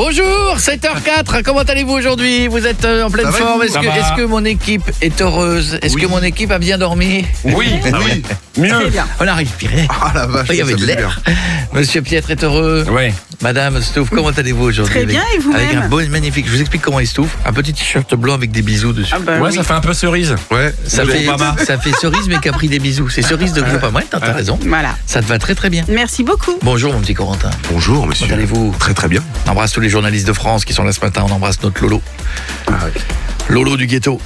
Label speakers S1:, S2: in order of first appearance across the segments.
S1: Bonjour, 7h04, comment allez-vous aujourd'hui? Vous êtes en pleine forme? Est-ce que mon équipe est heureuse? Est-ce que mon équipe a bien dormi?
S2: Oui, oui. Mieux.
S1: On a respiré.
S3: Ah la vache,
S1: Il y avait de l'air. Monsieur Pietre est heureux.
S2: Oui.
S1: Madame Stouff, comment allez-vous aujourd'hui?
S4: Très bien, et vous-même?
S1: Avec un beau et magnifique, je vous explique comment il Stouff. Un petit t-shirt blanc avec des bisous dessus.
S4: Ah bah
S2: Ouais,
S4: oui.
S2: ça fait un peu cerise.
S3: Ouais.
S1: Ça fait cerise mais qui a pris des bisous. C'est cerise de Groupama, ouais, t'as raison.
S4: Voilà.
S1: Ça te va très très bien.
S4: Merci beaucoup.
S1: Bonjour mon petit Corentin.
S3: Bonjour monsieur.
S1: Comment allez-vous?
S3: Très très bien.
S1: On embrasse tous les journalistes de France qui sont là ce matin. On embrasse notre Lolo.
S3: Ah, oui.
S1: Lolo du ghetto.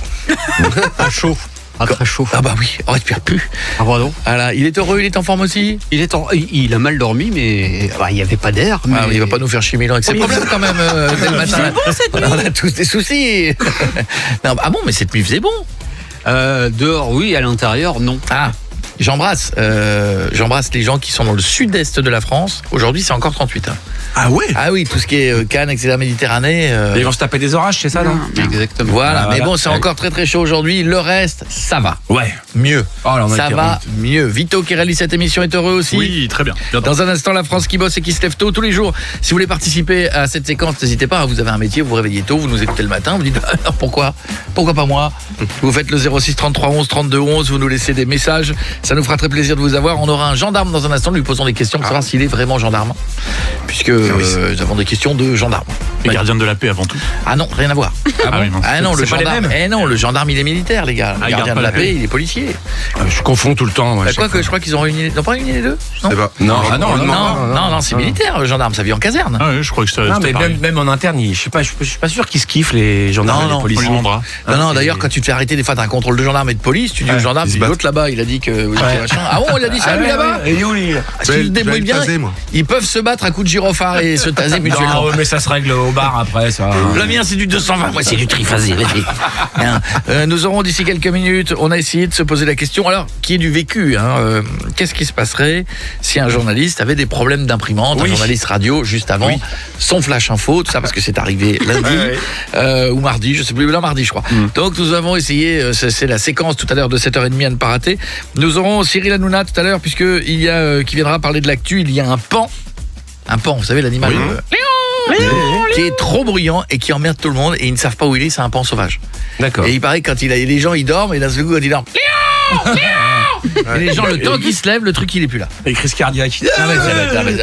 S5: Ah, chaud. Ah, très chaud.
S1: Ah bah oui, on respire plus.
S5: Ah, pardon.
S1: Voilà, il est heureux, il est en forme aussi.
S5: Il a mal dormi, mais il n'y avait pas d'air. Mais...
S1: Ah, il va pas nous faire chier avec ses problèmes quand même dès le matin.
S4: C'est bon cette nuit.
S1: On a tous des soucis. Non, ah bon, mais cette nuit faisait bon.
S5: Dehors, oui, à l'intérieur, non.
S1: Ah, j'embrasse les gens qui sont dans le sud-est de la France. Aujourd'hui, c'est encore 38. Hein.
S3: Ah ouais.
S1: Ah oui, tout ce qui est Cannes, etc., Méditerranée.
S2: Ils vont se taper des orages, c'est ça, non?
S5: Exactement.
S1: Voilà,
S2: Ah,
S1: mais
S2: voilà.
S1: bon, c'est encore très très chaud aujourd'hui. Le reste, ça va.
S2: Ouais.
S1: Mieux.
S2: Oh, là, on a
S1: Ça
S2: été
S1: va
S2: honte.
S1: mieux. Vito qui réalise cette émission est heureux aussi.
S6: Oui, très bien.
S1: Dans un instant, la France qui bosse et qui se lève tôt tous les jours. Si vous voulez participer à cette séquence, n'hésitez pas. Vous avez un métier, vous vous réveillez tôt, vous nous écoutez le matin, vous dites alors pourquoi pas moi? Vous faites le 06 33 11 32 11, vous nous laissez des messages. Ça nous fera très plaisir de vous avoir. On aura un gendarme dans un instant, nous lui posons des questions pour savoir s'il est vraiment gendarme. Puisque nous avons des questions de gendarme.
S6: Et gardien de la paix avant tout.
S1: Ah non, rien à voir.
S6: Ah oui, non.
S1: Ah non, le
S2: C'est pas les
S1: gendarme.
S2: mêmes.
S1: Eh non, le gendarme il est militaire, les gars. Le
S6: Ah, il
S1: gardien
S6: garde
S1: de
S6: pas
S1: la
S6: la
S1: paix,
S6: paix.
S1: il est policier.
S2: Je confonds tout le temps. Ouais,
S1: Quoi que je crois qu'ils ont réuni. Ils n'ont pas réuni les deux? Non,
S3: C'est pas.
S2: Non, ah non,
S1: non, c'est militaire, le gendarme, ça vit en caserne.
S6: Ah oui, je crois que ça.
S2: Non, mais
S6: c'était pareil.
S2: même en interne, je suis pas sûr qu'ils se kiffent les gendarmes et
S1: Non,
S2: les policiers.
S6: On lui demandera.
S1: Non,
S2: c'est-
S1: d'ailleurs, quand tu te fais arrêter des fois, t'as un contrôle de gendarme et de police, tu dis au gendarme,
S3: ils se
S1: c'est
S3: battent.
S1: l'autre là-bas, il a dit que. machin. Ah bon, il a dit ça, lui là-bas?
S2: Et où lui?
S1: S'ils se débrouillent bien,
S3: moi.
S1: ils peuvent se battre à coups de gyrophare et se taser mutuellement.
S2: Non, mais ça se règle au bar après, ça.
S1: Le mien c'est du 220, moi c'est du triphasé. Vas-y. Hein, nous aurons d'ici quelques minutes, on a essayé de se poser la question, alors qui est du vécu, hein, qu'est-ce qui se passerait si un journaliste avait des problèmes d'imprimante, un journaliste radio juste avant son flash info, tout ça parce que c'est arrivé lundi ou mardi, je sais plus, là mardi je crois. Donc nous avons essayé, c'est la séquence tout à l'heure de 7h30 à ne pas rater. Nous aurons Cyril Hanouna tout à l'heure puisque il y a qui viendra parler de l'actu, il y a un pan, vous savez l'animal qui est trop bruyant et qui emmerde tout le monde et ils ne savent pas où il est, c'est un pan sauvage.
S2: D'accord.
S1: Et il paraît que quand les gens ils dorment et d'un seul coup quand ils dorment et les gens le temps qu'ils se lèvent, le truc il est plus là.
S2: Et crise cardiaque.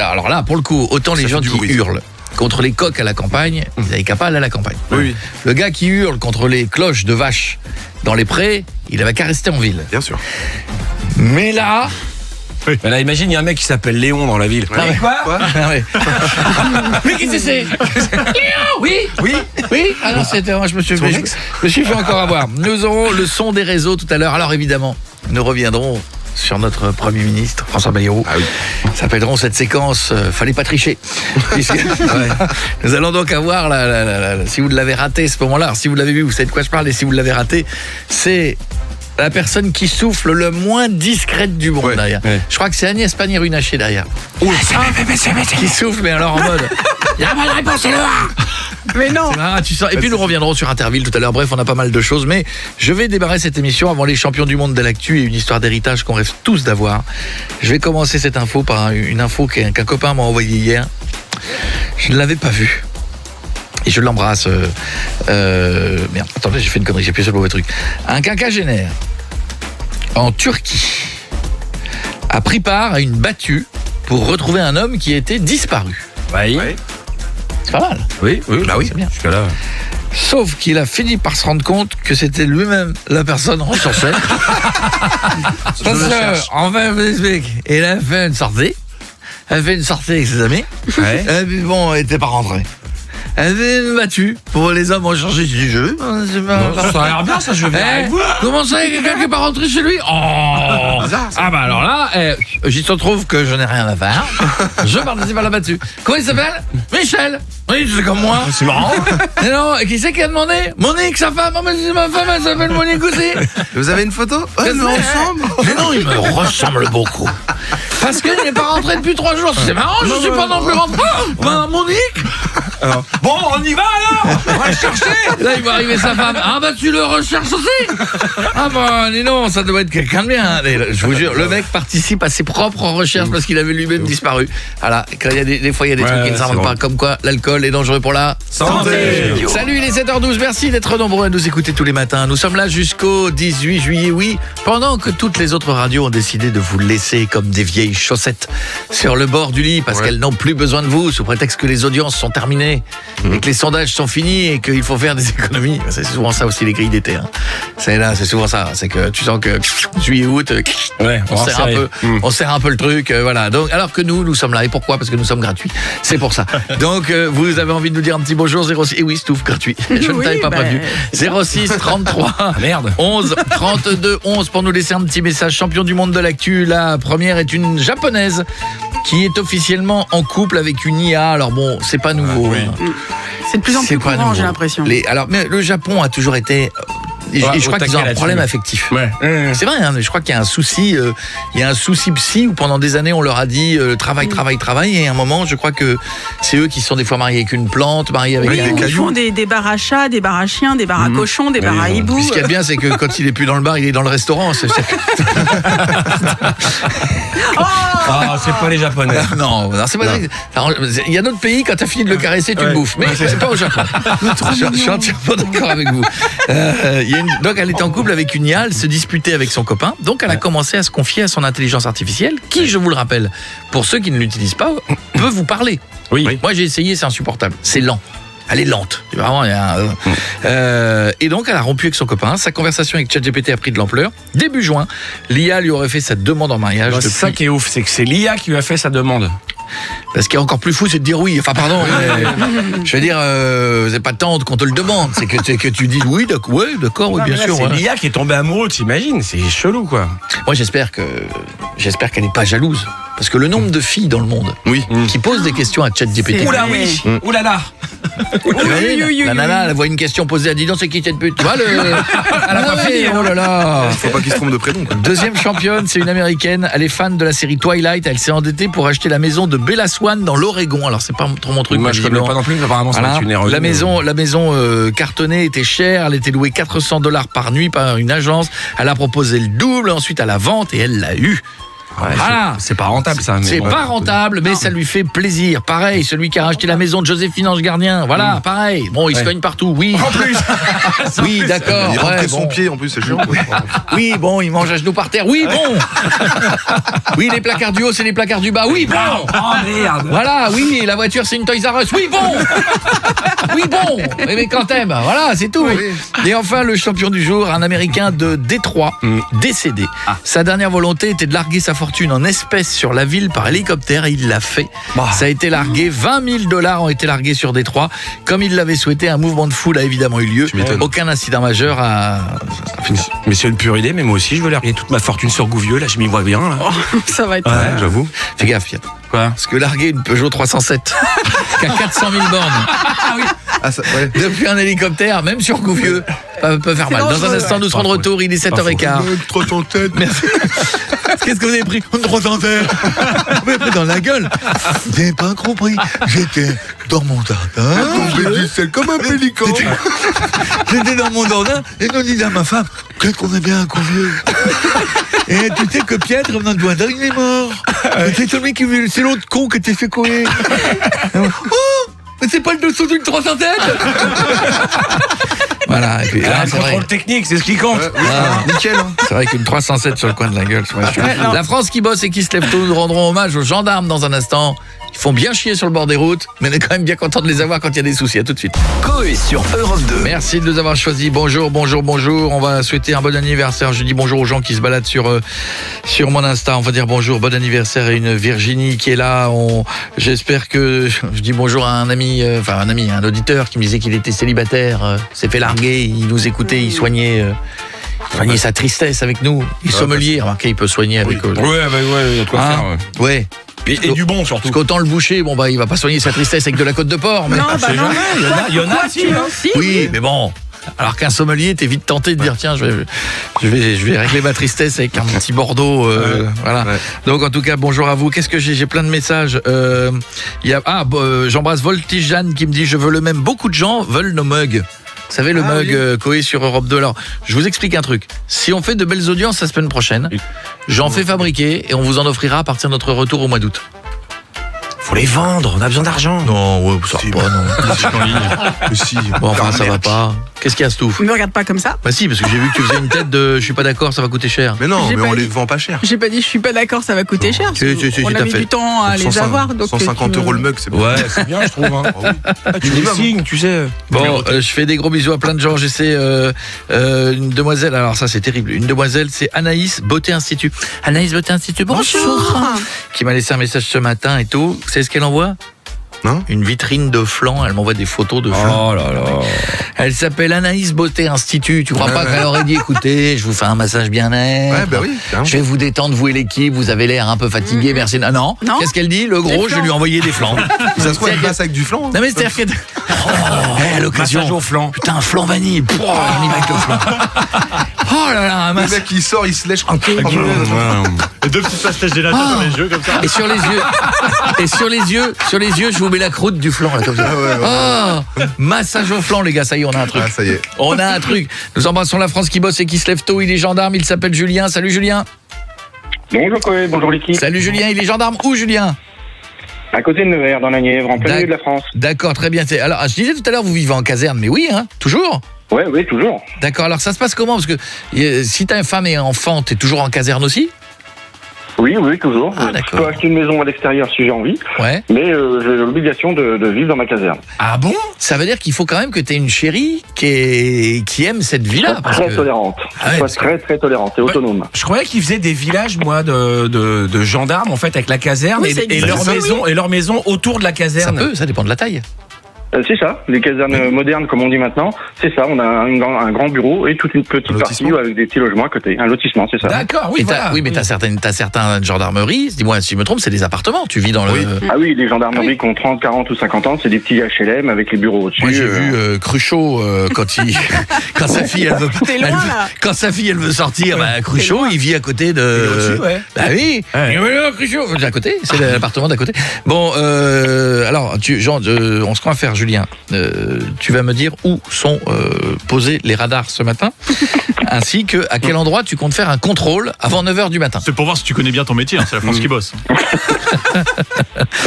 S1: Alors là pour le coup, autant les gens qui hurlent contre les coqs à la campagne, ils n'avaient qu'à pas aller à la campagne.
S3: Oui,
S1: Le gars qui hurle contre les cloches de vaches dans les prés, il avait qu'à rester en ville.
S3: bien sûr.
S1: Mais là,
S2: Mais là, imagine, il y a un mec qui s'appelle Léon dans la ville.
S1: Ah ouais.
S2: Quoi?
S1: Ah ouais. Mais qui c'est? Léon. Oui. Ah non, c'était moi, je me suis fait encore avoir. Nous aurons le son des réseaux tout à l'heure. Alors évidemment, nous reviendrons sur notre Premier ministre, François Bayrou.
S3: Ah oui.
S1: S'appelleront cette séquence fallait pas tricher. Puisque, nous allons donc avoir si vous l'avez raté ce moment-là, alors, si vous l'avez vu, vous savez de quoi je parle, et si vous l'avez raté, c'est la personne qui souffle le moins discrète du monde derrière.
S2: Ouais.
S1: Je crois que c'est Agnès Pannier-Runacher derrière. Qui souffle, mais alors en mode il y a pas de réponse, c'est le A.
S4: Mais non.
S1: Ah, tu sens. Et puis nous reviendrons sur Interville tout à l'heure. Bref, on a pas mal de choses, mais je vais démarrer cette émission avant les champions du monde de l'actu et une histoire d'héritage qu'on rêve tous d'avoir. Je vais commencer cette info par une info qu'un copain m'a envoyée hier. Je ne l'avais pas vue. Et je l'embrasse. Merde, attendez, j'ai fait une connerie, j'ai appuyé sur le mauvais truc. Un quinquagénaire en Turquie a pris part à une battue pour retrouver un homme qui était disparu.
S2: Oui.
S1: C'est pas mal.
S2: Oui.
S1: Bah oui, c'est bien.
S2: Jusqu'à là.
S1: Sauf qu'il a fini par se rendre compte que c'était lui-même la personne recherchée. Parce que, enfin, je vous explique, il a fait une sortie. Elle a fait une sortie avec ses amis.
S2: Ouais.
S1: Et puis bon, elle n'était pas rentrée. Elle avait une battue pour les hommes recherchés du jeu.
S2: Ça a l'air bien, ça, je vais venir avec vous.
S1: Comment ça, il y a quelqu'un qui n'est pas rentré chez lui? Oh. Ah bah alors là, j'y se trouve que je n'ai rien à faire. Je participe à la battue. Comment il s'appelle? Michel. Oui, c'est comme moi.
S2: C'est marrant.
S1: Et non, et qui c'est qui a demandé? Monique, sa femme. Oh, mais c'est ma femme, elle s'appelle Monique aussi.
S3: Vous avez une photo?
S1: Mais
S3: nous ensemble.
S1: Mais non, il me ressemble beaucoup. Parce qu'il n'est pas rentré depuis 3 jours. C'est marrant, je suis pas non plus rentré. Oh, ben, Monique.
S2: Alors, Bon, on y va alors. On va le chercher.
S1: Là, il va arriver sa femme. Ah bah tu le recherches aussi. Ah bah non, ça doit être quelqu'un de bien. Je vous jure, le mec participe à ses propres recherches parce qu'il avait lui-même disparu. Voilà, quand il y a des fois il y a des trucs qui ne s'inventent pas, comme quoi l'alcool est dangereux pour la
S2: Santé.
S1: Salut, il est 7h12, merci d'être nombreux à nous écouter tous les matins. Nous sommes là jusqu'au 18 juillet, oui, pendant que toutes les autres radios ont décidé de vous laisser comme des vieilles chaussettes sur le bord du lit parce qu'elles n'ont plus besoin de vous sous prétexte que les audiences sont terminées et que les sondages sont finis et qu'il faut faire des économies. C'est souvent ça aussi les grilles d'été. Hein. C'est souvent ça. C'est que tu sens que juillet, août, on serre un peu le truc. Voilà. Donc, alors que nous sommes là. Et pourquoi ? Parce que nous sommes gratuits. C'est pour ça. Donc, vous avez envie de nous dire un petit bonjour 06. Et oui, Stouff, gratuit. Je ne t'avais pas prévenu. 06 33 11 32 11 pour nous laisser un petit message. Champion du monde de l'actu. La première est une japonaise qui est officiellement en couple avec une IA. Alors bon, c'est pas nouveau.
S4: C'est de plus en plus courant, j'ai l'impression.
S1: Alors, mais le Japon a toujours été... Et je crois qu'ils ont un problème affectif. C'est vrai, hein, mais je crois qu'il y a un souci, psy où pendant des années on leur a dit travail, et à un moment je crois que c'est eux qui sont des fois mariés avec une plante, mariés avec
S4: des cailloux. Ils font des bars à chats, des bars à chiens, des bars à cochons, des bars à hiboux.
S1: Ce qui est bien, c'est que quand il est plus dans le bar, il est dans le restaurant. C'est
S2: pas les Japonais.
S1: Non, c'est pas. Alors, il y a d'autres pays, quand t'as fini de le caresser, tu le bouffes. Mais c'est pas au Japon. Je suis entièrement d'accord avec vous. Donc elle était en couple avec une IA, elle se disputait avec son copain, donc elle a commencé à se confier à son intelligence artificielle, qui, je vous le rappelle, pour ceux qui ne l'utilisent pas, peut vous parler. Oui. Moi j'ai essayé, c'est insupportable, c'est lent. Elle est lente. Vraiment, et donc, elle a rompu avec son copain. Sa conversation avec ChatGPT a pris de l'ampleur. Début juin, l'IA lui aurait fait sa demande en mariage.
S2: C'est ça qui est ouf, c'est que c'est l'IA qui lui a fait sa demande.
S1: Ce qui est encore plus fou, c'est de dire oui. Enfin, pardon. Je veux dire, c'est pas tant qu'on te le demande. C'est que tu dis oui, d'accord, bien sûr.
S2: C'est l'IA qui est tombée amoureux, t'imagines ? C'est chelou, quoi.
S1: Moi, j'espère qu'elle n'est pas jalouse. Parce que le nombre de filles dans le monde qui posent des questions à ChatGPT.
S2: Oula, oui. Oulala.
S1: La nana, elle voit une question posée à dis donc, c'est qui cette pute ? Tu vois, elle a pas fait. Oh là là.
S3: Faut pas qu'il se trompe de prénom.
S1: Deuxième championne, c'est une américaine. Elle est fan de la série Twilight. Elle s'est endettée pour acheter la maison de Bella Swan dans l'Oregon. Alors, c'est pas trop mon truc.
S2: Moi, je connais pas non plus, mais apparemment, ça va être une erreur.
S1: La maison cartonnée était chère. Elle était louée $400 par nuit par une agence. Elle a proposé le double ensuite à la vente et elle l'a eu.
S2: Voilà. C'est pas rentable ça.
S1: C'est pas rentable, mais ça lui fait plaisir. Pareil, celui qui a racheté la maison de Joséphine Ange Gardien. Voilà, pareil. Bon, il se cogne partout, oui.
S2: En plus.
S1: Oui, d'accord.
S3: Il rentre son pied en plus, c'est chiant.
S1: Oui, bon, il mange à genoux par terre. Oui, bon. Oui, les placards du haut, c'est les placards du bas. Oui, bon.
S2: Oh merde.
S1: Voilà, oui, la voiture, c'est une Toys R Us. Oui, bon. Oui, bon. Mais quand t'aimes, voilà, c'est tout. Et enfin, le champion du jour, un Américain de Détroit, décédé. Sa dernière volonté était de larguer sa fortune en espèces sur la ville par hélicoptère et il l'a fait. Ça a été largué, $20 000 ont été largués sur Détroit. Comme il l'avait souhaité, un mouvement de foule a évidemment eu lieu. Aucun incident majeur a...
S2: Mais c'est une pure idée, mais moi aussi je veux larguer toute ma fortune sur Gouvieux, là je m'y vois bien. Là.
S4: Ça va être...
S3: Ouais, j'avoue.
S1: Fais gaffe, Yann. Quoi ? Parce que larguer une Peugeot 307 qui a 400 000 bornes depuis un hélicoptère, même sur Gouvieux, peut faire mal. Dans un instant, nous serons de retour, il est 7h15. Merci. Qu'est-ce que vous avez pris ? Une 307. Vous m'avez pris dans la gueule. Vous n'avez pas compris. J'étais dans mon jardin.
S3: C'est comme un pélican.
S1: J'étais dans mon jardin et nous disons à ma femme, qu'est-ce qu'on est bien un Gouvieux. Et tu sais que Pietre, venant de Douadin, il est mort. C'est celui qui c'est l'autre con qui était fait courir. Oh, mais c'est pas le dessous d'une 307. Voilà. Et puis, là,
S2: c'est contrôle technique, c'est ce qui compte.
S1: Nickel. C'est vrai qu'une 307 sur le coin de la gueule. La France qui bosse et qui se lève tôt, nous rendrons hommage aux gendarmes dans un instant. Ils font bien chier sur le bord des routes, mais on est quand même bien content de les avoir quand il y a des soucis. À tout de suite.
S6: Coé sur Europe 2.
S1: Merci de nous avoir choisis. Bonjour. On va souhaiter un bon anniversaire. Je dis bonjour aux gens qui se baladent sur mon Insta. On va dire bonjour, bon anniversaire à une Virginie qui est là. J'espère que je dis bonjour à un ami, un auditeur qui me disait qu'il était célibataire, s'est fait larguer, il nous écoutait, il soignait sa tristesse avec nous. Il est sommelier, remarquez, il peut soigner avec eux.
S2: Ouais, il y a de quoi faire.
S1: Ouais.
S2: Et du bon surtout.
S1: Parce qu'autant le boucher, il va pas soigner sa tristesse avec de la côte de porc. Mais
S4: non,
S2: il y en a aussi.
S1: Oui, mais bon. Alors qu'un sommelier, t'es vite tenté de dire tiens, je vais régler ma tristesse avec un petit Bordeaux. Voilà.
S3: Ouais.
S1: Donc en tout cas, bonjour à vous. Qu'est-ce que j'ai plein de messages. Il y a j'embrasse Voltigane qui me dit je veux le même. Beaucoup de gens veulent nos mugs. Vous savez, le mug Coé sur Europe 2. Alors, je vous explique un truc. Si on fait de belles audiences la semaine prochaine, j'en fais fabriquer et on vous en offrira à partir de notre retour au mois d'août.
S2: Faut les vendre, on a besoin d'argent.
S1: Non, ouais, ça va pas, non.
S3: Mais si.
S1: Bon, enfin, ça va pas. Qu'est-ce qu'il y a, Stouff?
S4: Ne me regarde pas comme ça.
S1: Bah si, parce que j'ai vu que tu faisais une tête de je suis pas d'accord, ça va coûter cher.
S3: Mais non,
S4: J'ai
S3: mais
S4: pas
S3: on
S4: dit.
S3: les vend pas cher.
S4: J'ai pas dit je suis pas d'accord, ça va coûter cher.
S1: Si,
S4: On a
S1: t'as
S4: mis
S1: fait.
S4: du temps à les avoir. Donc
S3: 150
S4: tu veux-
S3: € le mug, c'est bon.
S2: Ouais, c'est bien, je trouve. Hein. Tu les
S3: Minimum.
S2: signes, tu sais.
S1: Bon, je fais des gros bisous à plein de gens. J'essaie une demoiselle. Alors ça, c'est terrible. Une demoiselle, c'est Anaïs Beauté Institut. Anaïs Beauté Institut. Bonjour. Qui m'a laissé un message ce matin et tout. Vous savez ce qu'elle envoie?
S3: Non.
S1: Une vitrine de flan. Elle m'envoie des photos de flan.
S2: Oh là là.
S1: Elle s'appelle Anaïs Beauté Institut. Tu crois pas qu'elle aurait dit écoutez, je vous fais un massage bien-être.
S3: Ouais, bah oui, carrément.
S1: Je vais vous détendre, vous et l'équipe. Vous avez l'air un peu fatigué. Merci. Ah non.
S4: Non.
S1: Qu'est-ce qu'elle dit? Le gros, je vais lui envoyer des flans.
S3: Ça se trouve, elle passe avec du flan.
S1: Non mais c'est-à-dire que... à l'occasion.
S2: Massage au flanc.
S1: Putain, un flan vanille. Pouah, on y va avec le flan. Oh là là, un
S3: Le
S1: masse.
S3: mec, il sort, il se lèche.
S6: Et deux petites pastilles gélatine dans les yeux comme ça.
S1: Et sur les yeux, je vous mets la croûte du flan là comme ça. Oh, massage au flan les gars, ça y est, on a un truc.
S3: Ah, ça y est.
S1: On a un truc. Nous embrassons la France qui bosse et qui se lève tôt. Il est gendarme, il s'appelle Julien. Salut Julien.
S7: Bonjour Coé, bonjour l'équipe.
S1: Salut Julien, il est gendarme où Julien?
S7: À côté de Nevers, dans la Nièvre, en plein
S1: D'ac-
S7: milieu de la France.
S1: D'accord, très bien. Alors, je disais tout à l'heure, vous vivez en caserne, mais oui, hein, toujours.
S7: Ouais, oui, toujours.
S1: D'accord, alors ça se passe comment? Parce que si ta femme et enfant, t'es toujours en caserne aussi?
S7: Oui, oui, toujours.
S1: Ah,
S7: Je
S1: d'accord.
S7: peux acheter une maison à l'extérieur si j'ai envie,
S1: Ouais.
S7: mais j'ai l'obligation de vivre dans ma caserne.
S2: Ah bon?
S1: Ça veut dire qu'il faut quand même que tu aies une chérie qui aime cette vie-là. Parce
S7: Très
S1: que...
S7: tolérante.
S1: Ah ouais, parce que-
S7: Très, très tolérante et autonome.
S2: Je croyais qu'ils faisaient des villages, moi, de gendarmes, en fait, avec la caserne
S4: Oui, ça
S2: et
S4: existe,
S2: leur
S4: ça,
S2: maison et leur maison autour de la
S1: Ça
S2: caserne.
S1: peut, ça dépend de la taille.
S7: C'est ça, les casernes modernes, comme on dit maintenant, c'est ça. On a un grand bureau et toute une petite
S3: Un
S7: partie
S3: lotissement.
S7: avec des petits logements à côté. Un lotissement, c'est ça.
S2: D'accord, oui,
S1: Mais
S2: voilà.
S1: oui, mais t'as certaines gendarmeries, dis-moi si je me trompe, c'est des appartements. Tu vis dans le.
S3: Oui.
S7: Ah oui, les gendarmeries qui ont 30, 40 ou 50 ans, c'est des petits HLM avec les bureaux au-dessus.
S1: Moi j'ai vu Cruchot quand quand sa fille elle veut
S4: T'es loin, là.
S1: quand sa fille elle veut sortir, bah, Cruchot il vit à côté de.
S2: au-dessus, ouais.
S1: Bah oui.
S2: Ouais.
S1: Et voilà, Cruchot, c'est à côté, c'est l'appartement d'à côté. Bon, alors Jean, on se croit faire Julien. Tu vas me dire où sont posés les radars ce matin, ainsi que à quel endroit tu comptes faire un contrôle avant 9h du matin.
S6: C'est pour voir si tu connais bien ton métier, hein, c'est la France qui bosse.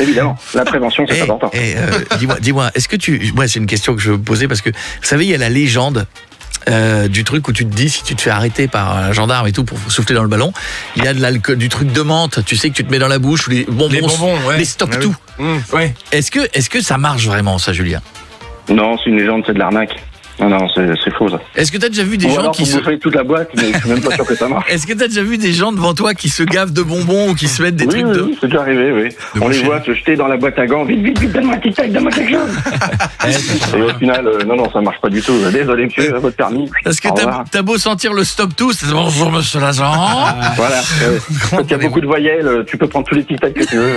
S7: Évidemment, la prévention, c'est important.
S1: Dis-moi, est-ce que moi c'est une question que je veux poser parce que vous savez il y a la légende du truc où tu te dis si tu te fais arrêter par un gendarme et tout pour souffler dans le ballon, il y a de l'alcool, du truc de menthe, tu sais que tu te mets dans la bouche ou les bonbons,
S2: ouais.
S1: les stocks
S3: Ah oui.
S1: tout.
S2: Ouais.
S1: Est-ce que ça marche vraiment ça, Julien?
S7: Non, c'est une légende, c'est de l'arnaque. Non, c'est faux, ça.
S1: Est-ce que t'as déjà vu des
S7: Ou
S1: gens
S7: alors,
S1: qui
S7: faut
S1: se
S7: bouffer toute la boîte, mais je suis même pas sûr que ça marche.
S1: Est-ce que t'as déjà vu des gens devant toi qui se gavent de bonbons ou qui se mettent des
S7: Oui,
S1: trucs
S7: oui,
S1: de...
S7: oui, c'est déjà arrivé, oui. On les voit se jeter dans la boîte à gants. Vite, vite, vite, donne-moi un tic-tac, donne-moi quelque chose. Et au final, non, ça marche pas du tout. Désolé, monsieur, votre permis.
S1: Parce que
S7: Au revoir.
S1: t'as beau sentir le stop tout, c'est bonjour monsieur l'agent.
S7: Voilà. Quand il y a beaucoup de voyelles, tu peux prendre tous les tic-tacs que tu veux.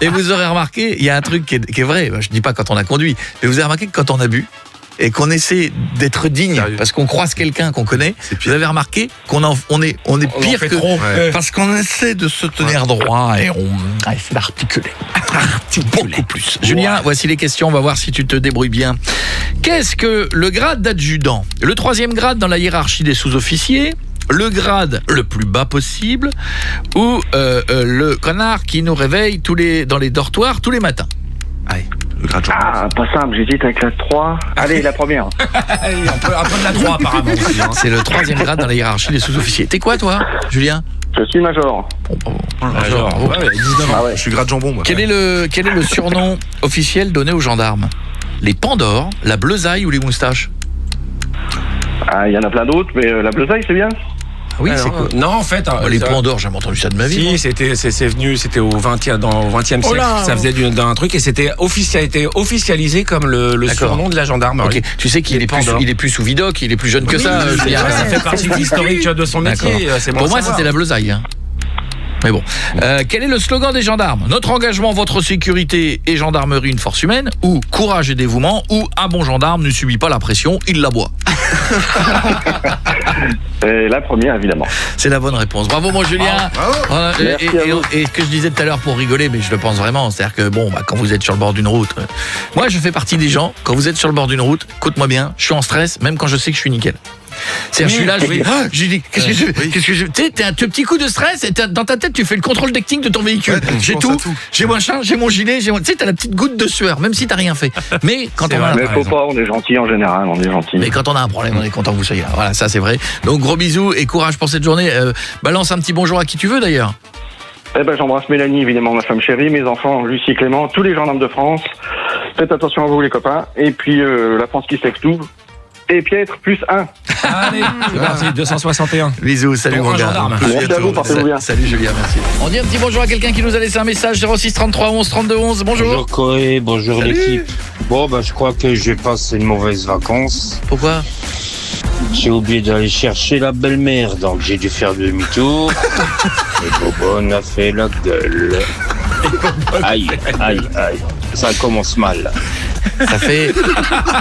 S1: Et vous aurez remarqué, il y a un truc qui est vrai, je dis pas quand on a conduit, mais vous avez remarqué que quand on a bu et qu'on essaie d'être digne
S3: Sérieux.
S1: parce qu'on croise quelqu'un qu'on connaît, vous avez remarqué qu'on on est pire
S2: fait
S1: que
S2: trop.
S3: Ouais.
S1: parce qu'on essaie de se tenir droit et on essaie d'articuler. Beaucoup plus. Julien, voici les questions, on va voir si tu te débrouilles bien. Qu'est-ce que le grade d'adjudant? Le 3e grade dans la hiérarchie des sous-officiers? Le grade le plus bas possible ou le connard qui nous réveille dans les dortoirs tous les matins?
S3: Allez, le grade Jean.
S7: Ah, pas simple, j'hésite avec la 3. Allez, la première.
S2: Allez, un peu de la 3 apparemment aussi. Hein.
S1: C'est le 3e grade dans la hiérarchie des sous-officiers. T'es quoi toi, Julien?
S7: Je suis major.
S1: Bravo.
S2: Ouais, 19 ans.
S7: Ah ouais.
S3: Je suis grade jambon, moi.
S1: Quel est le surnom officiel donné aux gendarmes? Les Pandores, la Bleusaille ou les moustaches?
S7: Ah, il y en a plein d'autres, mais la bleusaille, c'est bien.
S1: Oui,
S2: Alors,
S1: c'est quoi?
S2: Non, en fait.
S1: Les
S2: ça-
S1: Pandores, j'ai jamais entendu ça de ma vie. moi.
S2: Si, c'est venu, c'était au 20e, dans le 20e
S4: Oh
S2: siècle,
S4: là.
S2: ça faisait d'un truc et c'était été officialisé comme le
S1: D'accord.
S2: surnom de la gendarmerie.
S1: Ok, tu sais qu'il
S2: Les
S1: est plus,
S2: Pandores.
S1: il est plus sous Vidocq, il est plus jeune que ça.
S2: Oui,
S1: Julien.
S2: ça fait partie de l'historique de son métier.
S1: D'accord.
S2: C'est bon
S1: Pour
S2: à
S1: moi,
S2: savoir.
S1: c'était la Bleusaille. Hein. Mais bon, quel est le slogan des gendarmes? Notre engagement, votre sécurité et gendarmerie, une force humaine, ou courage et dévouement, ou un bon gendarme ne subit pas la pression, il la boit.
S7: La première, évidemment.
S1: C'est la bonne réponse. Bravo mon Julien. Voilà,
S7: Merci à vous.
S1: et ce que je disais tout à l'heure pour rigoler, mais je le pense vraiment, c'est-à-dire que bon, quand vous êtes sur le bord d'une route, moi je fais partie des gens, quand vous êtes sur le bord d'une route, écoute-moi bien, je suis en stress, même quand je sais que je suis nickel. C'est-à-dire, je suis là, je dis, qu'est-ce que je, tu sais, t'as un petit coup de stress et dans ta tête, tu fais le contrôle d'acting de ton véhicule.
S3: Ouais,
S1: j'ai tout, j'ai machin, j'ai mon gilet, tu sais, t'as la petite goutte de sueur, même si t'as rien fait. Mais quand on a,
S7: Mais faut pas, on est gentil en général, on est gentil.
S1: mais quand on a un problème, on est content que vous soyez là. Voilà, ça c'est vrai. Donc gros bisous et courage pour cette journée. Balance un petit bonjour à qui tu veux d'ailleurs.
S7: Eh ben, j'embrasse Mélanie, évidemment, ma femme chérie, mes enfants, Lucie, Clément, tous les gendarmes de France. Faites attention à vous, les copains. Et puis, la France qui sait tout. Et Pietre, +1.
S2: Allez, c'est parti, 261.
S1: Bisous, salut
S2: Bon,
S1: mon
S2: un
S1: gars.
S2: gendarme.
S7: Merci à vous, portez-vous bien.
S1: Salut Julien, merci. On dit un petit bonjour à quelqu'un qui nous a laissé un message 06 33 11 32 11. Bonjour.
S8: Bonjour Corée, bonjour
S1: Salut.
S8: l'équipe. Bon, je crois que je vais passer une mauvaise vacance.
S1: Pourquoi?
S8: J'ai oublié d'aller chercher la belle-mère, donc j'ai dû faire demi-tour. Et Bobonne a fait la gueule. Aïe, aïe, aïe. Ça commence mal.
S1: Ça fait,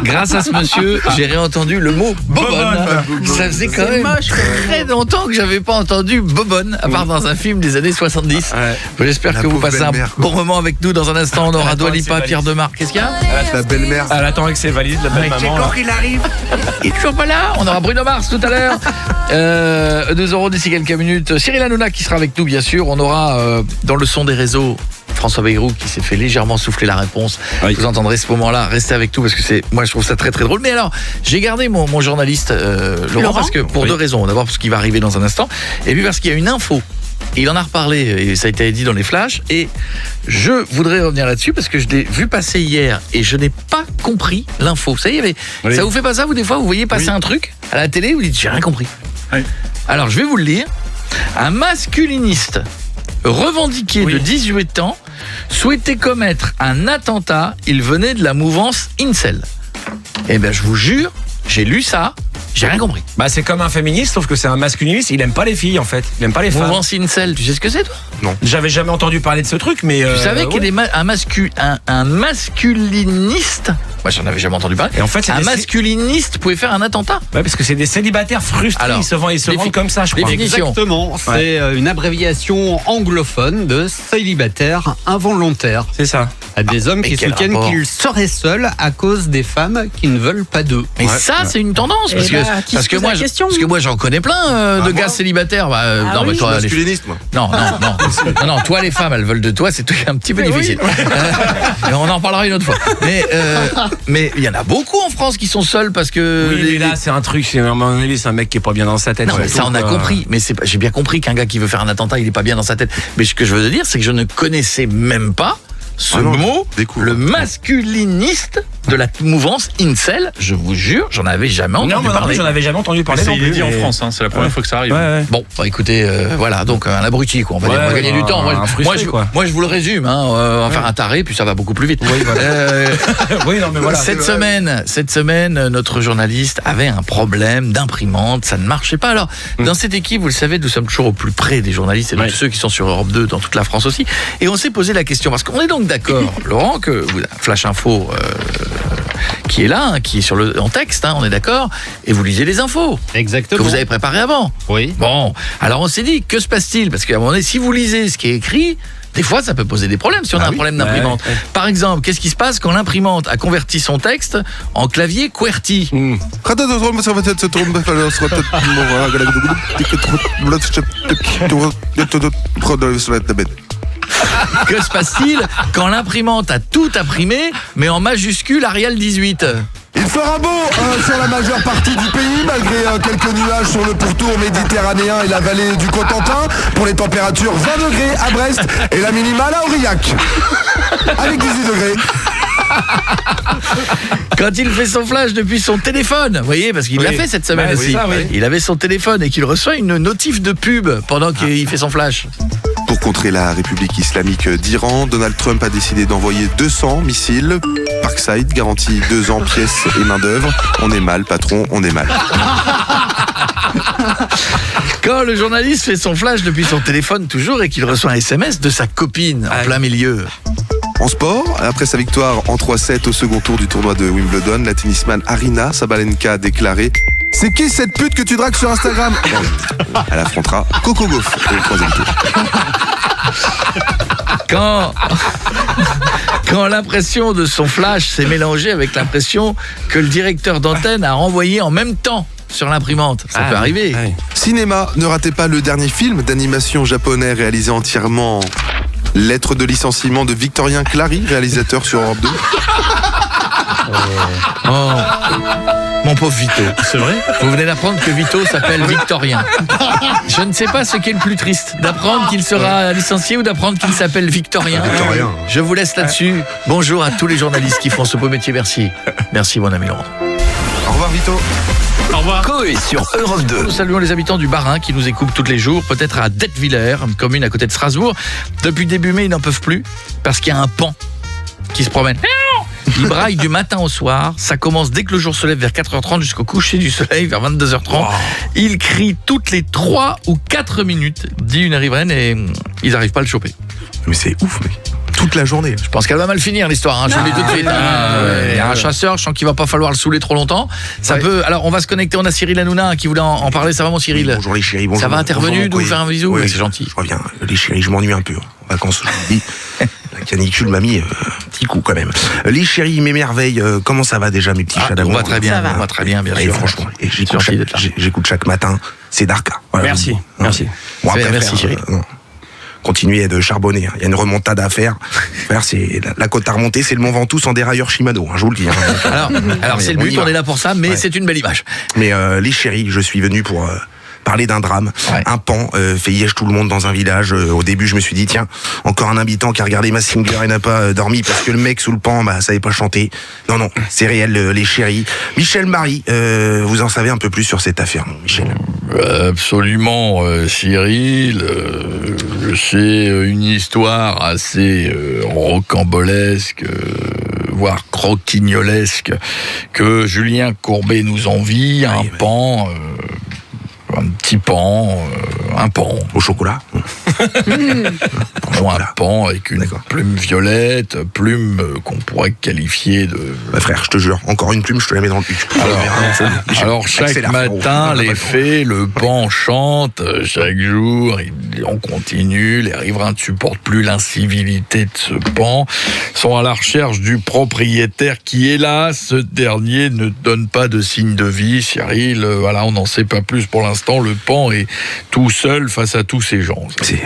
S1: grâce à ce monsieur, j'ai réentendu le mot bobonne. Ça faisait quand
S4: C'est
S1: même
S4: moche,
S1: très longtemps que j'avais pas entendu bobonne, à part dans un film des années 70. J'espère
S3: La
S1: que vous
S3: pauvre
S1: passez un
S3: belle-mère,
S1: bon moment avec nous. Dans un instant, on aura
S2: Attends,
S1: Dua
S2: avec
S1: Lipa,
S2: ses
S1: Pierre
S2: valises.
S1: Demar. Qu'est-ce qu'il y a?
S3: La belle-mère.
S2: Elle attend avec ses valises, la belle maman. Là.
S1: Il est toujours pas là. On aura Bruno Mars tout à l'heure. Nous aurons d'ici quelques minutes Cyril Hanouna qui sera avec nous, bien sûr. On aura dans le son des réseaux François Bayrou qui s'est fait légèrement souffler la réponse.
S2: Oui.
S1: Vous entendrez ce moment-là. Restez avec nous parce que moi je trouve ça très très drôle. Mais alors, j'ai gardé mon journaliste Laurent parce que pour deux raisons. D'abord parce qu'il va arriver dans un instant, et puis parce qu'il y a une info. Il en a reparlé et ça a été dit dans les flashs, et je voudrais revenir là-dessus parce que je l'ai vu passer hier et je n'ai pas compris l'info. Vous savez,
S2: Oui.
S1: ça vous fait pas ça, vous, des fois, vous voyez passer un truc à la télé, vous dites j'ai rien compris.
S6: Oui.
S1: Alors je vais vous le lire. Un masculiniste revendiqué de 18 ans souhaitait commettre un attentat. Il venait de la mouvance Incel. Eh bien, je vous jure, j'ai lu ça, j'ai rien compris.
S2: C'est comme un féministe, sauf que c'est un masculiniste. Il aime pas les filles, en fait. Il aime pas les femmes.
S1: Mouvance Incel, tu sais ce que c'est, toi?
S2: J'avais jamais entendu parler de ce truc, mais.
S1: Tu savais qu'il y a un masculiniste? Moi, j'en avais jamais entendu parler.
S2: Et en fait, c'est
S1: un
S2: des-
S1: masculiniste pouvait faire un attentat.
S2: Ouais, parce que c'est des célibataires frustrés.
S1: Alors,
S2: ils se vendent comme ça, je crois.
S1: définition.
S5: Exactement, c'est une abréviation anglophone de célibataire involontaire.
S2: C'est ça.
S5: À des hommes
S1: Mais
S5: qui
S1: quel
S5: soutiennent
S1: rapport
S5: qu'ils seraient seuls à cause des femmes qui ne veulent pas d'eux.
S1: Mais ça, c'est une tendance. Parce
S4: Eh bah,
S1: que,
S4: qui
S1: parce
S4: se
S1: que
S4: pose
S1: moi,
S4: la question
S1: parce que moi, j'en connais plein de
S3: moi
S1: gars célibataires. Non,
S4: oui.
S1: mais toi, les...
S3: Masculiniste, moi.
S1: non, toi, les femmes, elles veulent de toi, c'est un petit peu difficile. Mais on en parlera une autre fois. Mais il y en a beaucoup en France qui sont seuls parce que.
S2: Oui, mais là, c'est un truc. À mon avis, c'est un mec qui est pas bien dans sa tête.
S1: Non, mais ça, on a compris. Mais j'ai bien compris qu'un gars qui veut faire un attentat, il est pas bien dans sa tête. Mais ce que je veux dire, c'est que je ne connaissais même pas ce
S3: Ah non,
S1: mot,
S3: découvre.
S1: le masculiniste de la mouvance Incel. Je vous jure, j'en avais jamais entendu
S2: Non, moi non plus,
S1: parler.
S2: j'en avais jamais entendu parler.
S6: C'est
S2: non plus,
S6: inédit en
S2: mais-
S6: France, c'est la première fois que ça arrive.
S2: Ouais.
S1: Bon, écoutez, voilà, donc un abruti, quoi. On va dire, on va gagner du temps.
S2: un frustré, quoi.
S1: Moi, je vous le résume, on va faire un taré, puis ça va beaucoup plus vite.
S2: Oui, voilà. Oui, non, mais voilà.
S1: Cette semaine, notre journaliste avait un problème d'imprimante, ça ne marchait pas. Alors, dans cette équipe, vous le savez, nous sommes toujours au plus près des journalistes et de tous ceux qui sont sur Europe 2, dans toute la France aussi. Et on s'est posé la question, parce qu'on est donc d'accord, Laurent, que Flash Info, qui est là, qui est en texte, on est d'accord, et vous lisez les infos
S5: Exactement.
S1: que vous avez préparées avant.
S5: Oui.
S1: Bon, alors on s'est dit, que se passe-t-il? Parce qu'à un moment donné, si vous lisez ce qui est écrit, des fois, ça peut poser des problèmes si on a un problème d'imprimante.
S2: Ouais.
S1: Par exemple, qu'est-ce qui se passe quand l'imprimante a converti son texte en clavier QWERTY? Que se passe-t-il quand l'imprimante a tout imprimé, mais en majuscule Arial 18?
S9: Il fera beau sur la majeure partie du pays, malgré quelques nuages sur le pourtour méditerranéen et la vallée du Cotentin. Pour les températures, 20 degrés à Brest et la minimale à Aurillac. Avec 18 degrés.
S1: Quand il fait son flash depuis son téléphone, vous voyez, parce qu'il l'a fait cette semaine
S2: Ouais,
S1: aussi.
S2: c'est ça, oui.
S1: Il avait son téléphone et qu'il reçoit une notif de pub pendant qu'il fait son flash.
S3: Pour contrer la République islamique d'Iran, Donald Trump a décidé d'envoyer 200 missiles. Parkside garantit 2 ans pièces et main d'œuvre. On est mal, patron, on est mal.
S1: Quand le journaliste fait son flash depuis son téléphone toujours et qu'il reçoit un SMS de sa copine en plein milieu.
S3: En sport, après sa victoire en 3-7 au second tour du tournoi de Wimbledon, la tennisman Arina Sabalenka a déclaré « C'est qui cette pute que tu dragues sur Instagram ?» Bon, elle affrontera Coco Gauff au 3e tour.
S1: Quand l'impression de son flash s'est mélangée avec l'impression que le directeur d'antenne a renvoyé en même temps sur l'imprimante. Ça peut arriver.
S3: Cinéma, ne ratez pas le dernier film d'animation japonais réalisé entièrement en lettre de licenciement de Victorien Clary, réalisateur sur Europe 2.
S1: Oh, mon pauvre Vito.
S6: C'est vrai?
S1: Vous venez d'apprendre que Vito s'appelle Victorien. Je ne sais pas ce qui est le plus triste, d'apprendre qu'il sera licencié ou d'apprendre qu'il s'appelle Victorien.
S3: Victorien.
S1: Je vous laisse là-dessus. Bonjour à tous les journalistes qui font ce beau métier. Merci. Merci mon ami Laurent.
S3: Au revoir Vito.
S6: Au revoir.
S10: Coé sur Europe 2.
S1: Nous saluons les habitants du Bas-Rhin qui nous écoutent tous les jours, peut-être à Detwiller, une commune à côté de Strasbourg. Depuis début mai, ils n'en peuvent plus parce qu'il y a un pan qui se promène. Il braille du matin au soir. Ça commence dès que le jour se lève vers 4h30 jusqu'au coucher du soleil vers 22h30. Wow. Il crie toutes les 3 ou 4 minutes, dit une riveraine, et ils n'arrivent pas à le choper.
S3: Mais c'est ouf, mec. Toute la journée.
S1: Je pense qu'elle va mal finir l'histoire, je vous le dis tout de suite. Il y a un chasseur, je sens qu'il va pas falloir le saouler trop longtemps. Ça peut. Alors on va se connecter, on a Cyril Hanouna qui voulait en parler, ça va mon Cyril?
S2: Bonjour les chéris, bonjour.
S1: Ça va intervenu, nous faire un bisou?
S2: Oui,
S1: c'est gentil.
S2: Je reviens, les chéris, je m'ennuie un peu. En vacances, je vous dis, la canicule m'a mis un petit coup quand même. Les chéris, mes merveilles, comment ça va déjà mes petits chats d'amour?
S1: On va très bien, on va très bien, bien sûr.
S2: Franchement, j'écoute chaque matin, c'est Darka.
S6: Voilà, merci.
S2: Bon, après,
S1: merci Cyril.
S2: Continuez de charbonner. Il y a une remontade à faire. C'est la côte à remonter, c'est le Mont Ventoux en dérailleur Shimano, je vous le dis.
S1: Alors c'est le but, on est là pour ça, mais c'est une belle image.
S2: Mais les chéris, je suis venu pour parler d'un drame. Un pan fait liège tout le monde dans un village. Au début, je me suis dit, tiens, encore un habitant qui a regardé Masked Singer et n'a pas dormi parce que le mec sous le pan, savait pas chanter. Non, c'est réel, les chéris. Michel Marie, vous en savez un peu plus sur cette affaire, Michel?
S1: Absolument, Cyril. C'est une histoire assez rocambolesque, voire croquignolesque, que Julien Courbet nous envie. Un pan... un petit pan, un pan.
S2: Au chocolat.
S1: Un pan avec une plume violette, plume qu'on pourrait qualifier de...
S2: frère, je te jure, encore une plume, je te la mets dans le cul.
S1: Alors chaque matin, les fées, le pan chante, chaque jour, on continue, les riverains ne supportent plus l'incivilité de ce pan, sont à la recherche du propriétaire qui, hélas, ce dernier ne donne pas de signe de vie. Cyril, voilà, on n'en sait pas plus pour l'instant, le pan est tout seul face à tous ces gens.
S2: C'est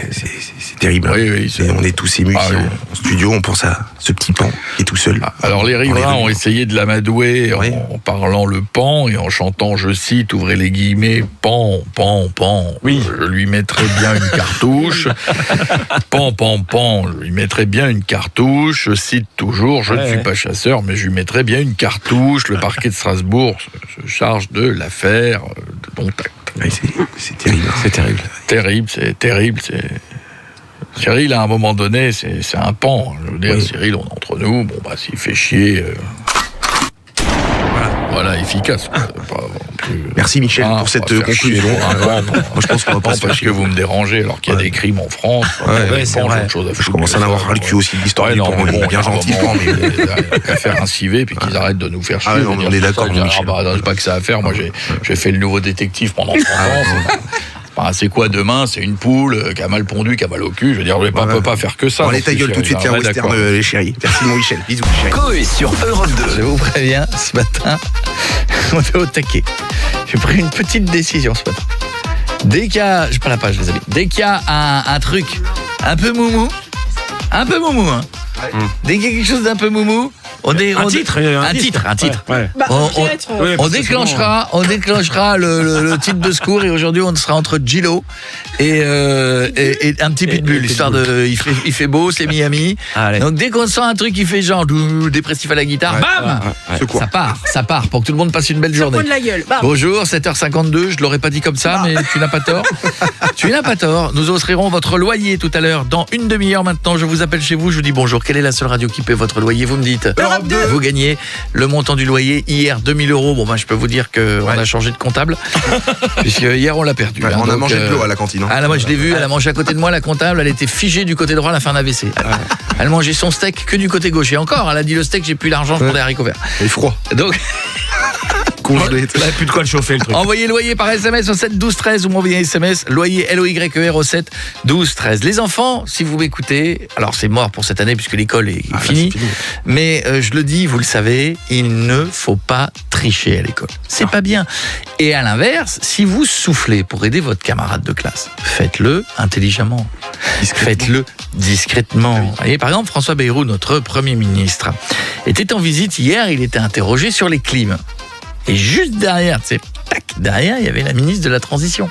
S2: terrible.
S1: Oui,
S2: on est tous émus en studio, on pense à ce petit pan qui est tout seul.
S1: Alors les riverains ont essayé de l'amadouer en parlant le pan et en chantant, je cite, ouvrez les guillemets, pan, pan, pan. Oui. Je lui mettrai bien une cartouche. Pan, pan, pan. Je lui mettrai bien une cartouche. Je cite toujours, je ne suis pas chasseur, mais je lui mettrai bien une cartouche. Le parquet de Strasbourg se charge de l'affaire de dont acte.
S2: C'est terrible.
S1: C'est terrible. Cyril, à un moment donné, c'est un pan. Je veux dire, Cyril, on est entre nous. Bon, s'il fait chier... Voilà, efficace.
S2: Merci Michel pour cette conclusion.
S1: Moi,
S2: je pense qu'on va pas se
S1: parce que vous me dérangez alors qu'il y a des crimes en France.
S2: C'est vrai. Je commence à en avoir ras le cul aussi de l'histoire du pan. Bien gentil, pan, mais
S1: qu'à faire un civet puis qu'ils arrêtent de nous faire chier.
S2: On est d'accord, Michel.
S1: C'est pas que ça à faire. Moi, j'ai fait le nouveau détective pendant 30 ans. C'est quoi demain? C'est une poule qui a mal pondu, qui a mal au cul. Je veux dire, on peut pas faire que ça.
S2: Allez, ta gueule tout de suite, tiens, western, les chéris. Merci mon Michel. Bisous, chéris.
S10: Coé sur Europe 2.
S1: Je vous préviens, ce matin, on est au taquet. J'ai pris une petite décision ce matin. Dès qu'il y a, je prends la page, les amis. Dès qu'il y a un truc un peu moumou, hein. Dès qu'il y a quelque chose d'un peu moumou, un titre.
S6: Ouais.
S1: On déclenchera le titre de secours et aujourd'hui on sera entre Gillo et un petit pitbull, histoire de il fait beau, c'est Miami. Allez. Donc dès qu'on sent un truc qui fait genre dépressif à la guitare, bam, ça part pour que tout le monde passe une belle journée.
S4: De la gueule.
S1: Bonjour, 7h52, je l'aurais pas dit comme ça, mais tu n'as pas tort. Tu n'as pas tort. Nous offrirons votre loyer tout à l'heure dans une demi-heure maintenant. Je vous appelle chez vous, je vous dis bonjour. Quelle est la seule radio qui paie votre loyer? Vous me dites.
S4: Europe 2.
S1: Vous gagnez le montant du loyer. Hier, 2000 €. Bon, je peux vous dire qu'on a changé de comptable. Puisque hier, on l'a perdu.
S2: On a mangé de l'eau à la cantine.
S1: Ah là, moi, je l'ai vu. Elle a mangé à côté de moi, la comptable. Elle était figée du côté droit, elle a fait un AVC. Elle mangeait son steak que du côté gauche. Et encore, elle a dit le steak, j'ai plus l'argent, je prends des haricots verts.
S3: Il est froid.
S1: Donc.
S3: Congelé.
S6: Il n'y a plus de quoi le chauffer, le truc.
S1: Envoyez loyer par SMS au 7 12 13 ou m'envoyez un SMS loyer LOYER au 7 12 13. Les enfants, si vous m'écoutez, alors c'est mort pour cette année puisque l'école est finie, mais je le dis, vous le savez, il ne faut pas tricher à l'école. C'est pas bien. Et à l'inverse, si vous soufflez pour aider votre camarade de classe, faites-le intelligemment. Faites-le discrètement. Vous voyez, par exemple, François Bayrou, notre Premier ministre, était en visite hier, il était interrogé sur les clims. Et juste derrière, derrière, il y avait la ministre de la Transition.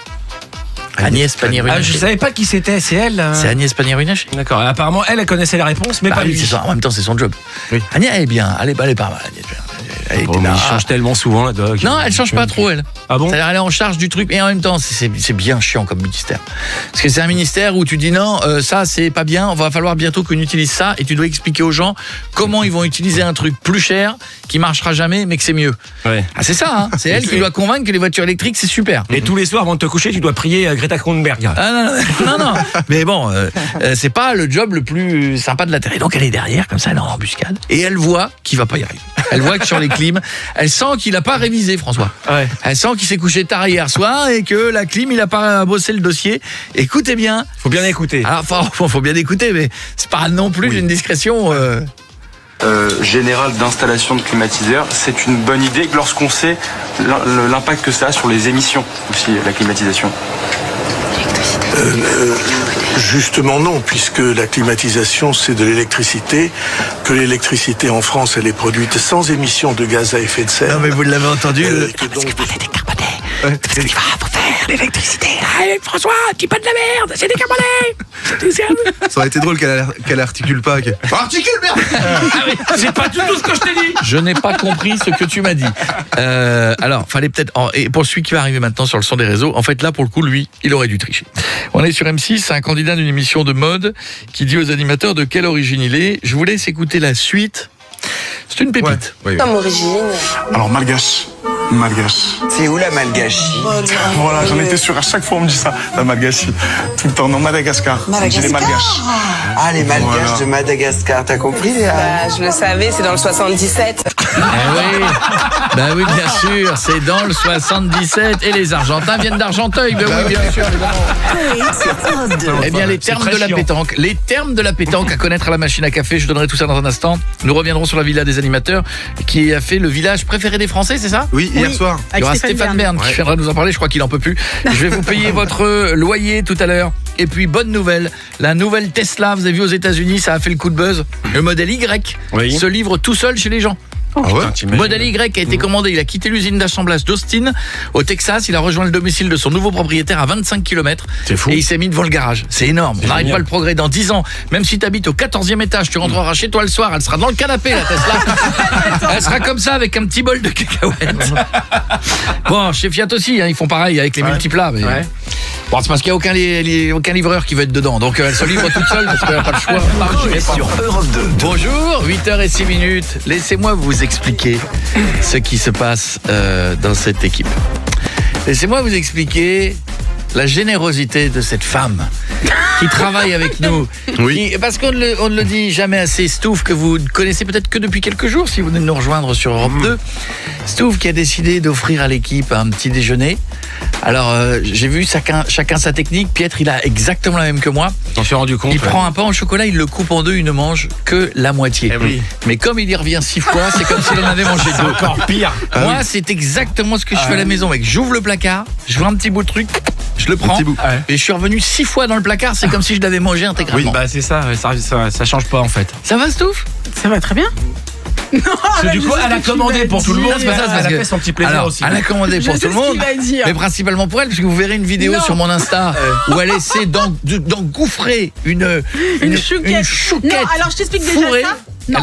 S1: Agnès Pannier-Runacher.
S6: Je savais pas qui c'était, c'est elle.
S1: C'est Agnès Pannier-Runacher.
S6: D'accord, apparemment elle connaissait la réponse, mais pas lui.
S1: En même temps, c'est son job.
S6: Oui.
S1: Agnès, elle est bien, elle est pas mal. Elle
S6: change tellement souvent la doc.
S1: Non, elle change pas trop, elle.
S6: Ah bon?
S1: C'est-à-dire, elle est en charge du truc, et en même temps, c'est bien chiant comme ministère. Parce que c'est un ministère où tu dis non, ça c'est pas bien, il va falloir bientôt qu'on utilise ça, et tu dois expliquer aux gens comment ils vont utiliser un truc plus cher, qui marchera jamais, mais que c'est mieux.
S6: Ouais.
S1: Ah, c'est ça, hein. C'est elle qui doit convaincre que les voitures électriques, c'est super.
S6: Et tous les soirs, avant de te coucher, tu dois prier Greta Thunberg.
S1: Ah non. Mais bon, c'est pas le job le plus sympa de la Terre. Et donc elle est derrière, comme ça, elle est en embuscade. Et elle voit qu'il va pas y arriver. Elle voit que sur les clims, elle sent qu'il a pas révisé, François.
S6: Ouais.
S1: Elle sent qu'il s'est couché tard hier soir et que la clim, il a pas bossé le dossier. Écoutez bien.
S6: Faut bien écouter.
S1: Alors, faut bien écouter, mais c'est pas non plus d'une discrétion.
S11: Générale d'installation de climatiseurs, c'est une bonne idée lorsqu'on sait l'impact que ça a sur les émissions aussi, la climatisation.
S12: Justement non, puisque la climatisation c'est de l'électricité, que l'électricité en France elle est produite sans émission de gaz à effet de serre.
S1: Non mais vous l'avez entendu,
S12: parce que
S1: c'est décarboné. Parce qu'il va faire l'électricité. Allez François, dis pas de la merde, c'est décarboné.
S3: Ça aurait été drôle qu'elle articule pas.
S1: Articule, merde.
S6: C'est pas du tout ce que je t'ai dit.
S1: Je n'ai pas compris ce que tu m'as dit. Alors, fallait peut-être... Et pour celui qui va arriver maintenant sur le son des réseaux, en fait, là, pour le coup, lui, il aurait dû tricher. On est sur M6, un candidat d'une émission de mode qui dit aux animateurs de quelle origine il est. Je vous laisse écouter la suite. C'est une pépite.
S13: Ouais. Comme origine.
S12: Alors, malgache.
S13: C'est où la Malgachie?
S12: Voilà, j'en étais sûr, à chaque fois on me dit ça, la Malgachie. Tout le temps, non, Madagascar.
S13: Madagascar.
S12: Les Malgaches.
S13: Ah, les Malgaches de Madagascar, t'as compris Léa?
S14: Je le savais, c'est dans le 77.
S1: Oui. Bah oui, bien sûr, c'est dans le 77 et les Argentins viennent d'Argenteuil. Ben oui, bien sûr. Eh bien, les termes de la pétanque. Les termes de la pétanque à connaître à la machine à café, je donnerai tout ça dans un instant. Nous reviendrons sur la villa des animateurs qui a fait le village préféré des Français, c'est ça?
S3: Oui, hier soir.
S1: Il y aura Stéphane Bern qui viendra nous en parler, je crois qu'il en peut plus. Je vais vous payer votre loyer tout à l'heure. Et puis, bonne nouvelle, la nouvelle Tesla, vous avez vu aux États-Unis, ça a fait le coup de buzz. Le modèle Y se livre tout seul chez les gens. Le modèle Y a été commandé, il a quitté l'usine d'assemblage d'Austin au Texas, il a rejoint le domicile de son nouveau propriétaire à 25 km. C'est fou. Et il s'est mis devant le garage. C'est énorme. On n'arrête pas le progrès. Dans 10 ans, même si tu habites au 14e étage, tu rentreras chez toi le soir, elle sera dans le canapé la Tesla. Elle sera comme ça avec un petit bol de cacahuètes. Bon, chez Fiat aussi, hein, ils font pareil avec les multiplats. Mais... Bon, c'est parce qu'il n'y a aucun livreur qui veut être dedans. Donc elle se livre toute seule parce qu'elle n'a pas le choix.
S10: Sur Europe 2.
S1: Bonjour, 8h06. Laissez-moi vous expliquer ce qui se passe dans cette équipe. Laissez-moi vous expliquer la générosité de cette femme qui travaille avec nous. Parce qu'on ne le dit jamais assez, Stouff, que vous connaissez peut-être que depuis quelques jours, si vous venez de nous rejoindre sur Europe 2. Stouff qui a décidé d'offrir à l'équipe un petit déjeuner. Alors, j'ai vu chacun sa technique. Pietre, il a exactement la même que moi.
S6: J'en suis rendu compte.
S1: Il prend un pain au chocolat, il le coupe en deux, il ne mange que la moitié. Mais comme il y revient 6 fois, c'est comme s'il en avait mangé 2.
S6: Encore pire.
S1: Moi, c'est exactement ce que je fais à la maison, mec. J'ouvre le placard, je vois un petit bout de truc, je le prends, et je suis revenu 6 fois dans le placard, c'est comme si je l'avais mangé intégralement.
S6: Oui, bah c'est ça, ça change pas en fait.
S1: Ça va, Stouff?
S4: Ça va très bien. Non,
S6: du coup, elle a commandé pour tout le monde.
S1: C'est pas ça, c'est parce
S6: elle a
S1: que...
S6: fait son petit plaisir aussi.
S1: Elle a commandé pour tout le monde, mais principalement pour elle, parce que vous verrez une vidéo sur mon Insta où elle essaie d'engouffrer une chouquette.
S4: Non, alors je t'explique déjà
S1: fourrée.
S4: ça. Non.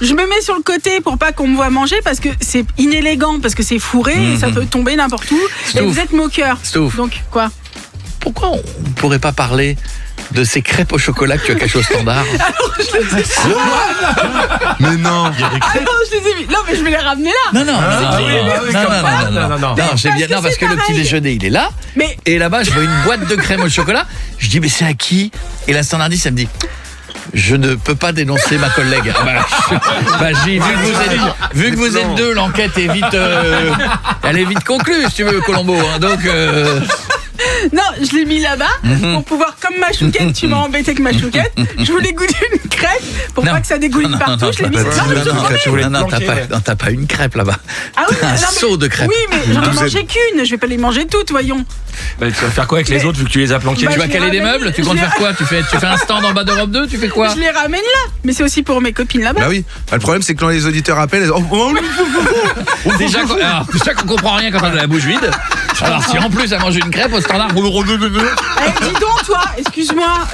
S4: Je me mets sur le côté pour pas qu'on me voit manger parce que c'est inélégant, parce que c'est fourré et ça peut tomber n'importe où. Et vous êtes moqueur. Donc quoi?
S1: Pourquoi on pourrait pas parler de ces crêpes au chocolat que tu as cachées au standard.
S4: Alors, je les ai
S3: Mais non.
S6: Il y a des crêpes.
S4: Alors, je les ai mis. Non, mais je vais les ramener là.
S1: Non, parce que le petit déjeuner, il est là.
S4: Mais-
S1: Et là-bas, je vois une boîte de crème au chocolat. Je dis, mais c'est à qui? Et la standardiste, elle me dit, je ne peux pas dénoncer ma collègue. Vu que vous êtes deux, l'enquête est vite, elle est vite conclue, si tu veux, Colombo. Hein, donc,
S4: Non, je l'ai mis là-bas pour pouvoir, comme ma chouquette, tu m'as embêté avec ma chouquette. Je voulais goûter une crêpe pour
S1: Non.
S4: pas que ça dégouline partout. Je l'ai mis.
S1: non, t'as pas une crêpe là-bas.
S4: Ah oui,
S1: T'as un
S4: non, mais-
S1: seau de crêpes.
S4: Oui, mais j'en ai mangé qu'une. Je vais pas les manger toutes, voyons.
S6: Bah, tu vas faire quoi avec les autres vu que tu les as planqués?
S4: Bah,
S1: Tu vas
S4: je
S1: caler
S4: les
S1: des
S4: ramène-
S1: meubles? Tu
S4: je
S1: comptes
S4: les-
S1: faire quoi? Tu fais un stand en bas d'Europe 2? Tu fais quoi?
S4: Je les ramène là. Mais c'est aussi pour mes copines là-bas.
S3: Bah oui. Le problème, c'est que quand les auditeurs appellent, elles...
S1: Déjà qu'on comprend rien quand on a la bouche vide. Alors si en plus elle mange une crêpe au standard.
S4: Eh, dis donc, toi, excuse-moi,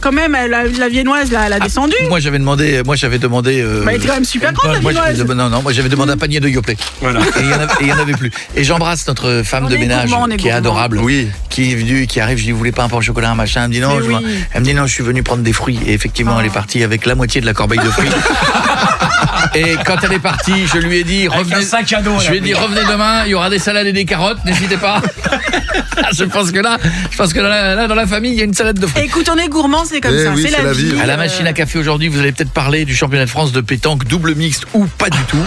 S4: quand même, la viennoise, là, elle a descendu.
S1: Moi j'avais demandé.
S4: Bah, elle était quand même super grande, la
S1: moi,
S4: viennoise.
S1: moi j'avais demandé un panier de Yoplait.
S6: Voilà.
S1: Et il y en avait plus. Et j'embrasse notre femme
S4: On
S1: de
S4: est
S1: ménage
S4: gourmand, on est
S1: qui est
S4: gourmand.
S1: adorable.
S3: Oui.
S1: Qui est venue, qui arrive, je dis vous voulez pas un pain au chocolat, un machin. Elle me dit non,
S4: Mais oui.
S1: elle me dit non, je suis venu prendre des fruits. Et effectivement, elle est partie avec la moitié de la corbeille de fruits. Et quand elle est partie, je lui ai dit revenez.
S6: un sac à dos,
S1: Je lui ai dit revenez demain, il y aura des salades et des carottes, n'hésitez pas. je pense que là, dans la famille, il y a une salade de fruits.
S4: Écoute, on est gourmand, c'est comme
S3: Eh
S4: ça,
S3: oui,
S4: c'est la vie.
S1: À la machine à café aujourd'hui, vous allez peut-être parler du championnat de France de pétanque double mixte ou pas du tout.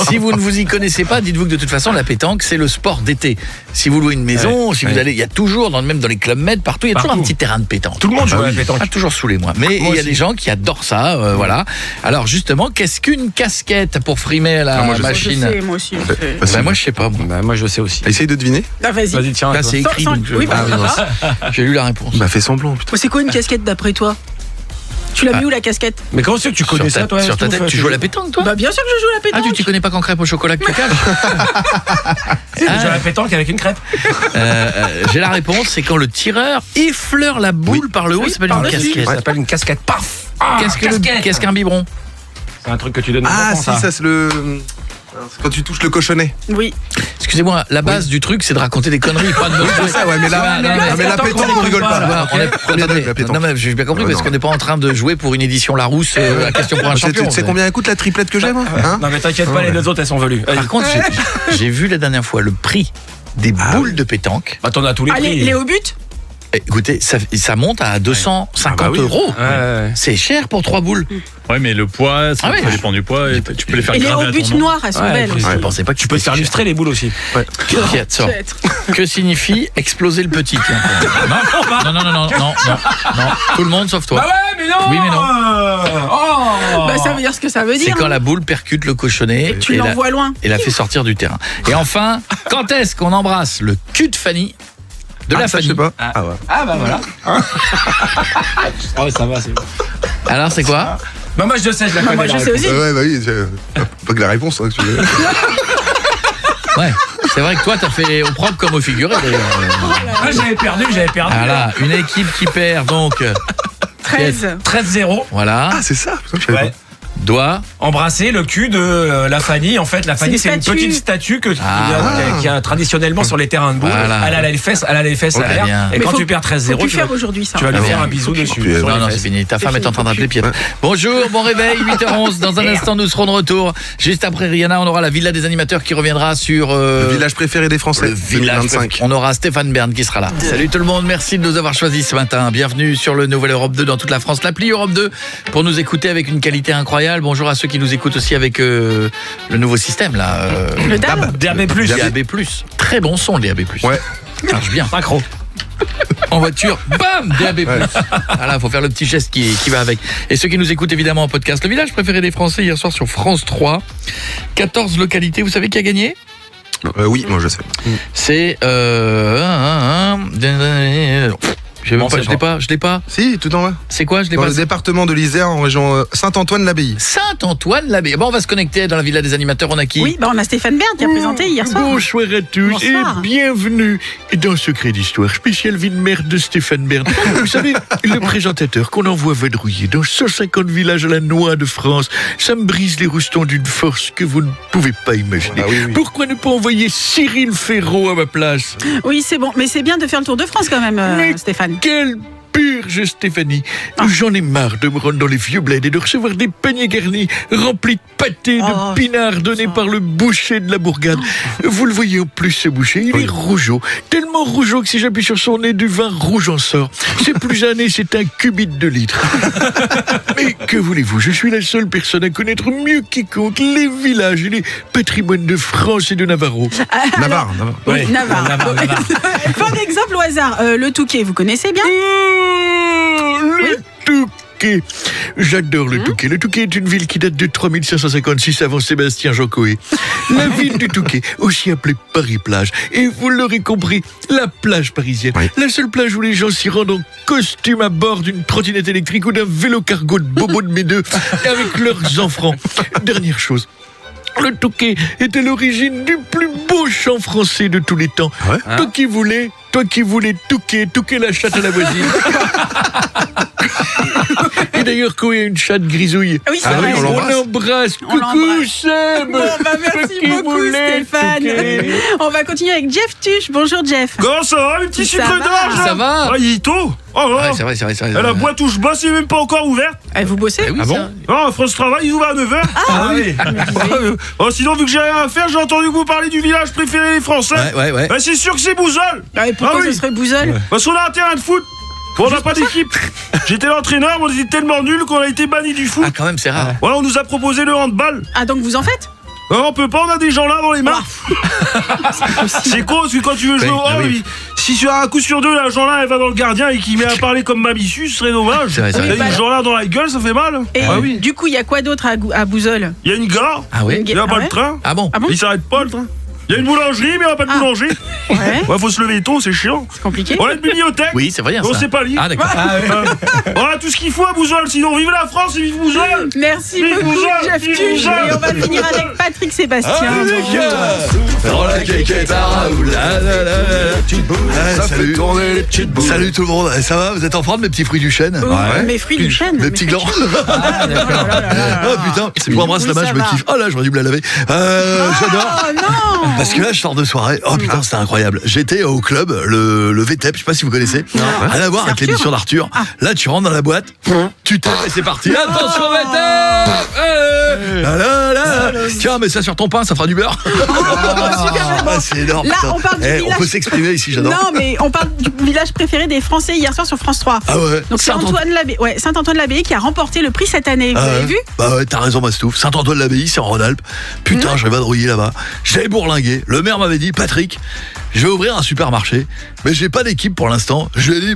S1: Si vous ne vous y connaissez pas, dites-vous que de toute façon la pétanque c'est le sport d'été. Si vous louez une maison, si vous allez, il y a toujours même dans les clubs med partout, il y a toujours un petit terrain de pétanque.
S6: Tout le monde joue à la pétanque.
S1: Pas toujours sous les mois, mais il y a des gens qui adorent ça, voilà. Alors justement, qu'est-ce qu'une casquette pour frimer à la machine?
S4: Je sais, moi aussi. je sais.
S1: Ben, moi je sais pas.
S6: Bah, moi je sais aussi.
S3: Essaye de deviner.
S4: Ah, vas-y.
S6: Vas-y, tiens.
S1: Là
S6: toi.
S1: c'est écrit,
S4: Sans-
S1: donc
S4: oui, bah,
S1: j'ai lu la réponse.
S3: Bah fais semblant, putain.
S4: C'est quoi une casquette d'après toi? Tu l'as mis où la casquette?
S6: Mais comment c'est que tu connais ça, toi?
S1: Sur ta tête, tu joues à la pétanque, toi?
S4: Bah bien sûr que je joue à la
S1: Ah,
S4: pétanque.
S1: tu t'y connais pas qu'en crêpe au chocolat que tu caches?
S6: Tu joues à la pétanque avec une crêpe.
S1: J'ai la réponse, c'est quand le tireur effleure la boule par le haut, ça s'appelle une casquette.
S6: Ça s'appelle une casquette. Paf.
S1: Qu'est-ce qu'un biberon?
S6: C'est un truc que tu donnes aux
S3: Ah
S6: enfants,
S3: si, ça c'est le... C'est quand tu touches le cochonnet.
S4: Oui.
S1: Excusez-moi, la base du truc, c'est de raconter des conneries, pas de
S3: C'est ça, ouais, mais là, mais la pétanque, on rigole pas.
S1: Attendez,
S3: la pétanque.
S1: non mais j'ai bien compris
S3: Ouais,
S1: parce
S3: non.
S1: qu'on n'est pas en train de jouer pour une édition Larousse à question pour un champion.
S3: Tu sais combien elle coûte la triplette que j'ai, moi hein?
S6: Non mais t'inquiète pas, les deux autres elles sont velues.
S1: Par contre, j'ai vu la dernière fois le prix des boules de pétanque.
S6: Bah t'en as tous les
S4: Allez,
S6: prix.
S4: les hauts buts.
S1: Écoutez, ça monte à 250 euros.
S6: Ouais.
S1: C'est cher pour 3 boules.
S15: Ouais, mais le poids, ça,
S1: Ah ouais.
S15: ça dépend du poids. Et tu peux les faire
S4: Et les
S15: graver
S4: hauts
S15: à
S4: buts
S15: ton nom.
S4: noirs, elles sont belles. aussi.
S1: Je pensais pas que
S6: Tu peux te faire illustrer les boules aussi.
S1: Que signifie exploser le petit? Non. Tout le monde sauf toi.
S6: Bah ouais, mais non.
S1: Oui, mais non.
S4: Bah ça veut dire ce que ça veut
S1: C'est
S4: dire.
S1: quand
S4: hein.
S1: la boule percute le cochonnet
S4: Et tu l'envoies loin.
S1: et la fait sortir du terrain. Et enfin, quand est-ce qu'on embrasse le cul de Fanny de la
S3: ça, je
S1: famille?
S3: sais pas. Ah ouais.
S6: Ah bah voilà. Ah ouais, ça va, c'est bon.
S1: Alors c'est quoi?
S6: Bah moi je sais, je la connais.
S4: Moi je
S6: la
S4: sais
S6: réponse.
S4: aussi.
S3: Ouais, bah oui, pas que la réponse, hein, que tu veux.
S1: Ouais, c'est vrai que toi t'as fait au propre comme au figuré d'ailleurs.
S6: Ah, j'avais perdu.
S1: Voilà, une équipe qui perd donc
S4: 13.
S6: 13-0.
S1: voilà,
S3: Ah, c'est ça, putain, je savais
S6: Ouais.
S1: doit
S6: Embrasser le cul de la Fanny. En fait, la Fanny, c'est une
S4: statue.
S6: petite statue qu'il
S1: Ah.
S6: y a traditionnellement sur les terrains de boule.
S1: Voilà.
S6: Elle a les fesses à
S1: Très
S6: l'air.
S1: bien.
S6: Et
S4: Mais
S6: quand
S4: faut-
S6: tu perds
S4: Faut
S6: 13-0,
S4: plus
S6: tu vas,
S4: faire aujourd'hui ça.
S6: tu vas lui
S1: Ah
S6: faire
S1: ouais.
S6: un bisou dessus.
S3: puis,
S6: sur
S1: Non,
S6: les
S1: non,
S6: fesses.
S1: c'est fini. Ta femme
S4: fini,
S1: est en train
S4: faut
S1: d'appeler
S4: plus.
S1: Pierre. Bonjour, bon réveil, 8h11. Dans un instant, nous serons de retour. Juste après Rihanna, on aura la Villa des animateurs qui reviendra sur...
S3: Le village préféré des Français,
S1: Le village.
S3: 2025.
S1: On aura Stéphane Bern qui sera là. Salut tout le monde, merci de nous avoir choisis ce matin. Bienvenue sur le Nouvel Europe 2 dans toute la France. L'appli Europe 2 pour nous écouter avec une qualité incroyable. Bonjour à ceux qui nous écoutent aussi avec le nouveau système là.
S4: Le DAB.
S6: DAB+.
S1: DAB+. Très bon son, le DAB+.
S3: Ouais.
S1: Marche bien.
S6: Synchro.
S1: En voiture, bam, DAB+. Voilà, faut faire le petit geste qui va avec. Et ceux qui nous écoutent évidemment en podcast, le village préféré des Français hier soir sur France 3. 14 localités, vous savez qui a gagné?
S3: Oui, moi je sais.
S1: C'est je l'ai pas.
S3: Si, tout en bas.
S1: C'est quoi? Je l'ai
S3: Dans
S1: pas.
S3: le département de l'Isère, en région Saint-Antoine-l'Abbaye.
S1: Saint-Antoine-l'Abbaye. Bon, on va se connecter dans la Villa des animateurs. On a qui?
S4: Oui, bah on a Stéphane Bern qui a présenté hier soir.
S16: Bonsoir à tous
S4: Bonsoir.
S16: et bienvenue dans Secret d'Histoire, spécial vie de merde de Stéphane Bern. Vous savez, le présentateur qu'on envoie vadrouiller dans 150 villages à la noix de France, ça me brise les roustons d'une force que vous ne pouvez pas imaginer.
S3: Ah oui, oui.
S16: Pourquoi ne pas envoyer Cyril Ferraud à ma place?
S4: Oui, c'est bon. Mais c'est bien de faire le tour de France quand même,
S16: Mais
S4: Stéphane.
S16: Quelle pure vierge Stéphanie. J'en ai marre de me rendre dans les vieux bleds et de recevoir des paniers garnis remplis de pâtés de pinard donnés par le boucher de la bourgade. Vous le voyez en plus, ce boucher, il est rougeau. Tellement rougeau que si j'appuie sur son nez, du vin rouge en sort. C'est plus un nez, c'est un cubit de litre. Mais que voulez-vous, je suis la seule personne à connaître mieux quiconque les villages et les patrimoines de France et de Navarro.
S3: Navarre.
S4: Oui, Navarre. Par exemple, au hasard, le Touquet, vous connaissez bien?
S16: Le Touquet. J'adore le Touquet. Le Touquet est une ville qui date de 3556 avant Sébastien Jean Coé. La ville du Touquet, aussi appelée Paris-Plage. Et vous l'aurez compris, la plage parisienne. Oui. La seule plage où les gens s'y rendent en costume à bord d'une trottinette électrique ou d'un vélo cargo de bobos de mes deux avec leurs enfants. Dernière chose. Le Touquet est à l'origine du plus beau chant français de tous les temps. Ouais. Toi qui voulais Touquet la chatte à la voisine. Et d'ailleurs, Coé a une chatte grisouille.
S4: Oui, c'est vrai.
S16: On l'embrasse. Coucou Seb.
S4: Bon, merci beaucoup Stéphane. On va continuer avec Jeff Tuche. Bonjour Jeff.
S17: Comment ça va, mes petits sucres d'orge?
S1: Ça va.
S17: Ah, il est tôt. Oh,
S1: ouais, c'est vrai.
S17: La boîte où je bosse est même pas encore ouverte.
S4: Vous bossez?
S1: Oui, bon?
S17: Non, France Travail, ils ouvrent à 9h.
S4: Ah oui.
S17: Sinon, vu que j'ai rien à faire, j'ai entendu que vous parler du village préféré des Français.
S1: Ouais.
S17: C'est sûr que c'est Bouzol.
S4: Pourquoi ce serait Bouzol?
S17: Parce qu'on a un terrain de foot. On n'a pas d'équipe. J'étais l'entraîneur, on était tellement nuls qu'on a été bannis du foot.
S1: Ah, quand même, c'est rare.
S17: Ouais, on nous a proposé le handball.
S4: Ah, donc vous en faites?
S17: Non, on peut pas, on a des gens là dans les mains. C'est con, parce que quand tu veux jouer au hand, si sur un coup sur deux, la gens là, elle va dans le gardien et qu'il met à parler comme Mamissu, ce serait dommage.
S1: C'est vrai.
S17: Une gens là dans la gueule, ça fait mal.
S4: Et du coup, il y a quoi d'autre à Bouzol?
S17: Il y a une gare.
S1: Ah oui.
S17: Il n'y a pas le train.
S1: Ah bon?
S17: Il s'arrête pas le train. Il y a une boulangerie, mais il n'y a pas de boulanger. Ouais, faut se lever tôt, c'est chiant.
S4: C'est compliqué.
S17: On a une bibliothèque.
S1: Oui, c'est vrai.
S17: On sait pas lire.
S1: Ah, d'accord.
S17: On a tout ce qu'il faut à Bouzol, sinon vive la France et vive Bouzol.
S4: Merci beaucoup, Jeff Tuche. Et on va finir avec Patrick Sébastien.
S18: Salut tout le monde. Ça va? Vous êtes en forme, mes petits fruits du chêne?
S4: Mes fruits du chêne.
S18: Mes petits glands. Oh putain, je m'embrasse la main, je me kiffe. Oh là, j'aurais dû me la laver. J'adore.
S4: Oh non!
S18: Parce que là, je sors de soirée. Oh putain, c'était incroyable. J'étais au club, le VTEP, je sais pas si vous connaissez. Rien à voir avec l'émission d'Arthur. Là, tu rentres dans la boîte, tu tapes et c'est parti. Attention, VTEP! Tiens, mets ça sur ton pain, ça fera du beurre. C'est énorme.
S4: Là, on parle du village.
S18: On peut s'exprimer ici, j'adore.
S4: Non, mais on parle du village préféré des Français hier soir sur France 3.
S18: Ah ouais.
S4: Donc c'est Saint-Antoine-l'Abbaye qui a remporté le prix cette année. Vous avez vu?
S18: Bah ouais, t'as raison, Mastouf. Saint-Antoine-l'Abbaye, c'est en Rhône-Alpes. Putain, je vais vadrouiller là-bas. J'ai bourlingué. Le maire m'avait dit, Patrick, je vais ouvrir un supermarché, mais j'ai pas d'équipe pour l'instant. Je lui ai dit,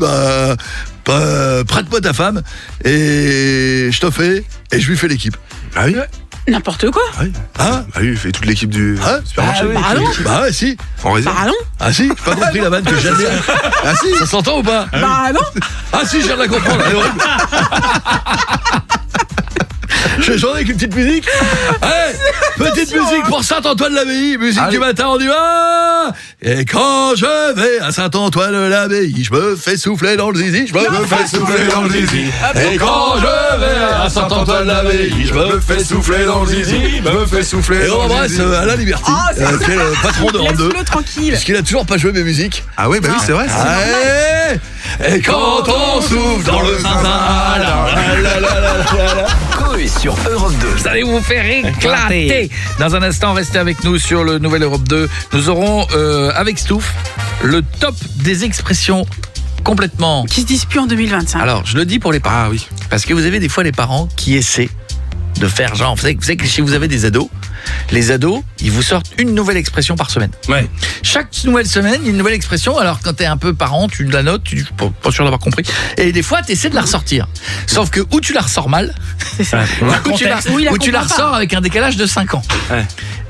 S18: prête-moi ta femme et je te fais et je lui fais l'équipe.
S3: Ah oui.
S4: N'importe quoi.
S18: Oui.
S3: Ah oui, il fait toute l'équipe du supermarché.
S18: Bah ouais, si.
S3: En réserve.
S18: Ah si, j'ai pas compris la vanne que j'ai dit. Ah si, ça s'entend ou pas?
S4: Bah non.
S18: Ah si, je viens de la comprendre. Elle est horrible. Je vais chanter avec une petite musique. Allez, petite musique pour Saint-Antoine-l'Abbaye. Musique du matin, on y va. Et quand je vais à Saint-Antoine-l'Abbaye, je me fais souffler dans le zizi. Je me fais souffler dans le zizi. Et quand je vais à Saint-Antoine-l'Abbaye, je me fais souffler dans le zizi. Me fais souffler. Et on embrasse Alain Liberty, qui est le patron de Rang 2.
S4: Laisse-le tranquille.
S18: Parce qu'il a toujours pas joué mes musiques.
S3: Ah ouais, bah oui, c'est vrai.
S18: Et quand on souffle dans le zinzin,
S10: Coé sur Europe 2.
S1: Vous allez vous faire éclater. Dans un instant, restez avec nous sur le nouvel Europe 2. Nous aurons avec Stouff le top des expressions complètement...
S4: Qui se disent plus en 2025.
S1: Alors, je le dis pour les parents.
S3: Ah oui.
S1: Parce que vous avez des fois les parents qui essaient de faire genre... Vous savez que si vous avez des ados, les ados, ils vous sortent une nouvelle expression par semaine.
S17: Ouais.
S1: Chaque nouvelle semaine, il y a une nouvelle expression. Alors, quand t'es un peu parent, tu la notes, tu pas sûr d'avoir compris. Et des fois, t'essaies de la ressortir. Sauf que ou tu la ressors mal, ou tu la ressors avec un décalage de 5 ans.
S17: Ouais.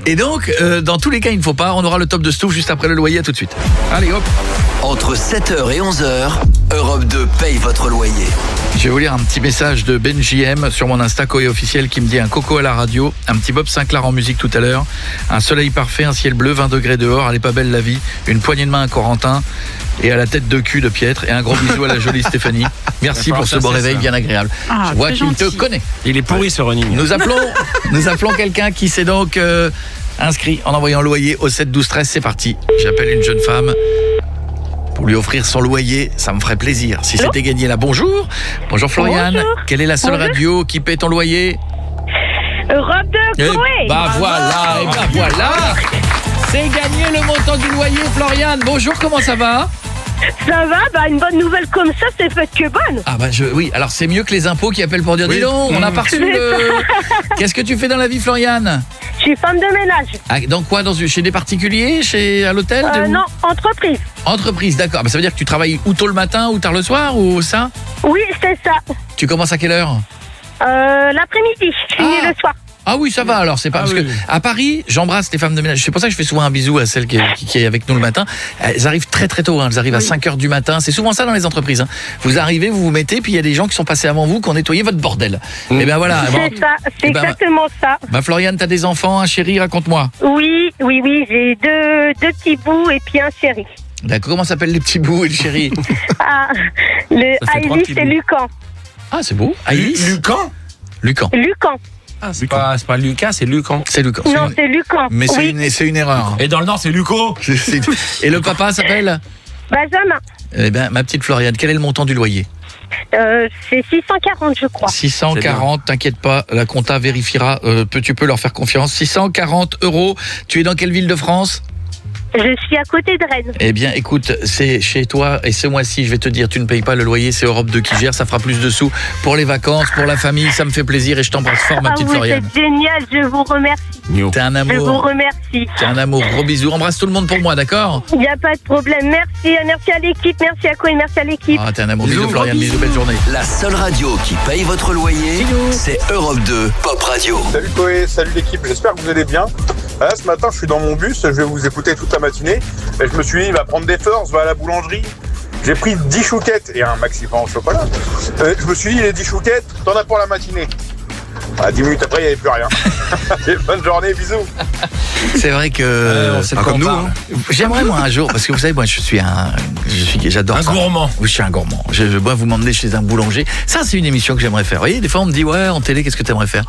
S1: Et donc, dans tous les cas, il ne faut pas. On aura le top de Stouff juste après le loyer. À tout de suite. Allez, hop.
S10: Entre 7h et 11h, Europe 2 paye votre loyer.
S1: Je vais vous lire un petit message de Ben JM sur mon Insta Coé officiel qui me dit un coco à la radio, un petit Bob Sinclair en musique tout à l'heure, un soleil parfait, un ciel bleu, 20 degrés dehors, elle est pas belle la vie, une poignée de main à Corentin et à la tête de cul de Pietre et un gros bisou à la jolie Stéphanie. Merci pour ce beau réveil bien agréable. Je vois qu'il te connaît.
S6: Il est pourri ce running.
S1: Nous appelons quelqu'un qui s'est donc inscrit en envoyant loyer au 7 12 13. C'est parti. J'appelle une jeune femme pour lui offrir son loyer. Ça me ferait plaisir. Si c'était gagné là, bonjour. Bonjour Floriane.
S19: Bonjour.
S1: Quelle est la seule radio qui paie ton loyer?
S19: Europe 2, Chloé.
S1: Voilà, c'est gagné le montant du loyer, Floriane. Bonjour, comment ça va?
S19: Ça va, une bonne nouvelle comme ça, c'est fait que bonne.
S1: Ah oui, alors c'est mieux que les impôts qui appellent pour dire dis donc, on a pas reçu Qu'est-ce que tu fais dans la vie, Floriane?
S19: Je suis femme de ménage.
S1: Ah, dans quoi? Chez des particuliers? À l'hôtel?
S19: Non, entreprise.
S1: Entreprise, d'accord. Ça veut dire que tu travailles ou tôt le matin ou tard le soir ou ça?
S19: Oui, c'est ça.
S1: Tu commences à quelle heure?
S19: L'après-midi, je finis le soir.
S1: Ah oui, ça va alors, c'est pas parce que à Paris, j'embrasse les femmes de ménage. C'est pour ça que je fais souvent un bisou à celle qui est avec nous le matin. Elles arrivent très très tôt, elles arrivent à 5h du matin. C'est souvent ça dans les entreprises. Vous arrivez, vous vous mettez, puis il y a des gens qui sont passés avant vous, qui ont nettoyé votre bordel. Et bien voilà.
S19: C'est ça, c'est exactement ça.
S1: Floriane, t'as des enfants, un chéri, raconte-moi.
S19: Oui, j'ai deux petits bouts et puis un chéri.
S1: D'accord, comment s'appellent les petits bouts et le chéri?
S19: Ailis et Lucan.
S1: Ah, c'est beau. Ailis Lucan.
S19: Lucan.
S17: Ah, c'est pas Lucas, c'est Lucan.
S1: C'est Lucan.
S19: Non, c'est Lucan.
S1: Mais c'est une erreur.
S17: Et dans le Nord, c'est Luco.
S1: Et le papa s'appelle?
S19: Benjamin.
S1: Eh bien, ma petite Floriane, quel est le montant du loyer?
S19: C'est 640, je crois.
S1: 640, t'inquiète pas, la compta vérifiera. Tu peux leur faire confiance. 640 €. Tu es dans quelle ville de France?
S19: Je suis à côté de Rennes.
S1: Eh bien, écoute, c'est chez toi et ce mois-ci, je vais te dire, tu ne payes pas le loyer, c'est Europe 2 qui gère, ça fera plus de sous pour les vacances, pour la famille, ça me fait plaisir et je t'embrasse fort, ma petite Floriane.
S19: C'est génial, je vous remercie.
S1: T'es un amour.
S19: Je vous remercie.
S1: T'es un amour, gros bisous. Embrasse tout le monde pour moi, d'accord?
S19: Il n'y a pas de problème. Merci à l'équipe, merci à Coé, merci à l'équipe.
S1: Ah, t'es un amour, bisous Floriane, bisous, belle journée.
S10: La seule radio qui paye votre loyer, c'est Europe 2 Pop Radio.
S20: Salut Coé, salut l'équipe, j'espère que vous allez bien. Là, ce matin, je suis dans mon bus, je vais vous écouter toute la matinée. Et je me suis dit, il va prendre des forces, va à la boulangerie. J'ai pris 10 chouquettes et un maxi pain au chocolat. Je me suis dit, les 10 chouquettes, t'en as pour la matinée. 10 minutes après, il n'y avait plus rien. Bonne journée, bisous.
S1: C'est vrai que
S2: comme nous, hein.
S1: J'aimerais moi un jour, parce que vous savez, moi j'adore
S17: un gourmand.
S1: Oui, je suis un gourmand. Moi, vous m'emmenez chez un boulanger. Ça, c'est une émission que j'aimerais faire. Vous voyez, des fois on me dit en télé, qu'est-ce que t'aimerais faire?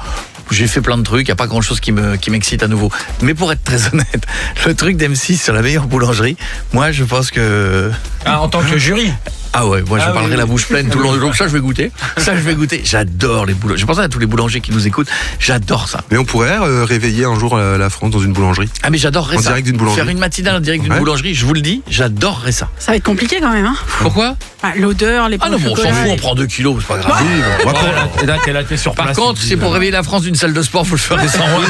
S1: J'ai fait plein de trucs, il n'y a pas grand chose qui m'excite à nouveau. Mais pour être très honnête, le truc d'M6 sur la meilleure boulangerie, moi je pense que...
S17: en tant que jury?
S1: Ah ouais, moi je parlerai la bouche pleine tout le long du jour. Ça je vais goûter. J'adore les boulangers. Je pense à tous les boulangers qui nous écoutent. J'adore ça.
S3: Mais on pourrait réveiller un jour la France dans une boulangerie.
S1: Ah mais j'adorerais ça.
S3: En direct d'une boulangerie.
S1: Faire une matinale en direct d'une boulangerie, je vous le dis, j'adorerais ça.
S4: Ça va être compliqué quand même, hein.
S1: Pourquoi?
S4: L'odeur, les
S1: Ah non, on s'en fout, on prend 2 kilos, c'est pas grave.
S17: T'es sur place.
S1: Par contre, c'est pour réveiller la France d'une salle de sport, faut le faire descendre.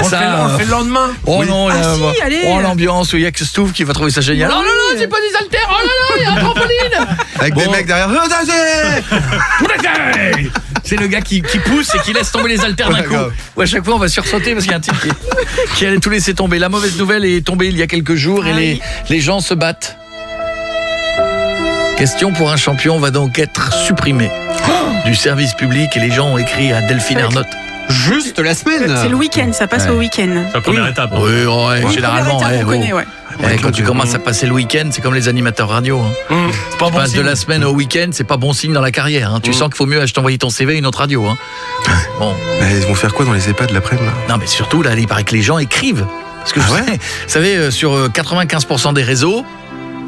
S17: On le fait le lendemain.
S1: Oh non,
S4: allez.
S1: l'ambiance, il y a que Stouff qui va trouver ça génial. Oh là là, c'est pas des haltères. Oh là là, il y a un trampoline.
S3: Avec des mecs derrière.
S1: C'est le gars qui pousse et qui laisse tomber les haltères d'un coup. Ou à chaque fois on va sursauter parce qu'il y a un type qui allait tout laisser tomber. La mauvaise nouvelle est tombée il y a quelques jours et les gens se battent. Question pour un champion va donc être supprimée du service public et les gens ont écrit à Delphine Ernotte.
S5: Juste la semaine.
S4: C'est le week-end, ça passe au week-end.
S15: C'est la première étape.
S1: Oui, généralement. Quand tu commences à passer le week-end, c'est comme les animateurs radio.
S17: C'est pas
S1: tu
S17: bon
S1: passes
S17: signe.
S1: de la semaine au week-end, c'est pas bon signe dans la carrière. Tu sens qu'il faut mieux t'envoyer ton CV à une autre radio. Bon.
S3: Mais ils vont faire quoi dans les EHPAD l'après-midi?
S1: Non, mais surtout, là, il paraît que les gens écrivent. Parce que vous savez, sur 95% des réseaux,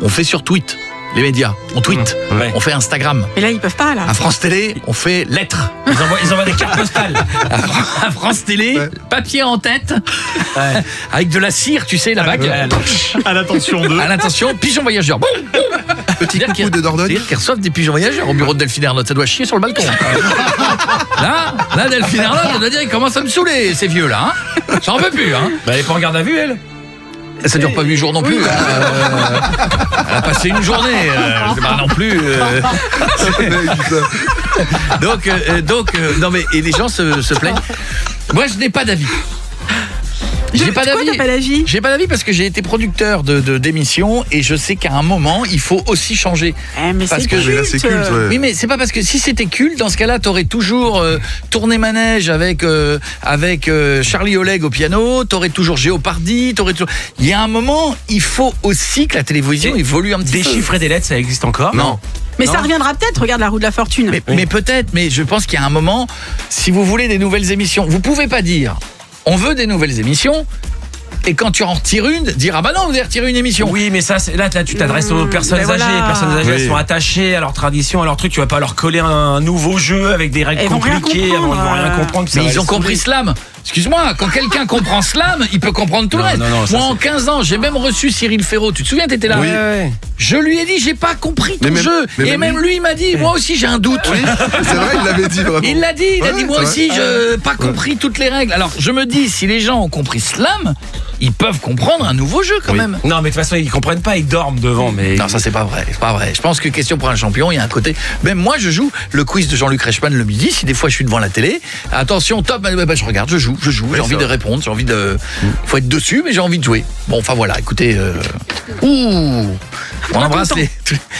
S1: on fait sur tweet. Les médias, on tweet, on fait Instagram.
S4: Mais là, ils peuvent pas, là.
S1: À France Télé, on fait lettres.
S17: Ils envoient des cartes postales.
S1: À France Télé, papier en tête, avec de la cire, tu sais, la bague.
S15: À l'attention d'eux.
S1: À l'attention, pigeon voyageur.
S3: Petit coucou de Dordogne.
S1: C'est-à-dire qu'ils reçoivent des pigeons voyageurs au bureau de Delphine Ernotte. Ça doit chier sur le balcon. Là, Delphine Ernotte, elle doit dire, il commence à me saouler, ces vieux-là. J'en peux plus.
S17: Elle est pas en garde à vue, elle.
S1: Ça dure pas 8 jours non plus. Elle a passé une journée. Non plus. Donc, non mais et les gens se plaignent. Moi, je n'ai pas d'avis. J'ai pas d'avis. J'ai pas d'avis parce que j'ai été producteur d'émissions et je sais qu'à un moment il faut aussi changer.
S4: Mais
S1: parce
S4: c'est
S1: que
S4: culte.
S3: Là, c'est culte,
S1: Oui, mais c'est pas parce que si c'était culte, dans ce cas-là, t'aurais toujours tourné manège avec Charlie Oleg au piano, t'aurais toujours Géopardy, Il y a un moment, il faut aussi que la télévision évolue un petit peu.
S17: Déchiffrer des lettres, ça existe encore?
S1: Non.
S4: Mais ça reviendra peut-être, regarde la roue de la fortune.
S1: Mais peut-être, mais je pense qu'il y a un moment, si vous voulez des nouvelles émissions, vous pouvez pas dire on veut des nouvelles émissions Et quand tu en retires une, dire ah bah non, vous avez retiré une émission.
S17: Oui, mais ça, là tu t'adresses aux personnes âgées. Les personnes âgées, elles sont attachées à leurs traditions, à leurs trucs. Tu vas pas leur coller un nouveau jeu avec des règles compliquées. Ils vont rien comprendre.
S1: Mais ils ont compris Slam. Excuse-moi, quand quelqu'un comprend Slam, il peut comprendre tout le reste. Moi, en 15 ans, j'ai même reçu Cyril Ferraud. Tu te souviens, t'étais là?
S3: Oui.
S1: Je lui ai dit, j'ai pas compris ton jeu. Et même lui, il m'a dit, moi aussi, j'ai un doute.
S3: Oui, c'est vrai, il l'avait dit vraiment.
S1: Il l'a dit, il a dit, moi aussi, je pas compris toutes les règles. Alors, je me dis, si les gens ont compris Slam, ils peuvent comprendre un nouveau jeu quand même.
S17: Non, mais de toute façon, ils comprennent pas, ils dorment devant. Mais
S1: non, ça c'est pas vrai, c'est pas vrai. Je pense que question pour un champion, il y a un côté. Même moi, je joue le quiz de Jean-Luc Reichmann le midi. Si des fois je suis devant la télé, attention, top, je regarde, je joue. J'ai envie de répondre, j'ai envie de. Faut être dessus, mais j'ai envie de jouer. Bon, enfin voilà, écoutez. On embrasse les.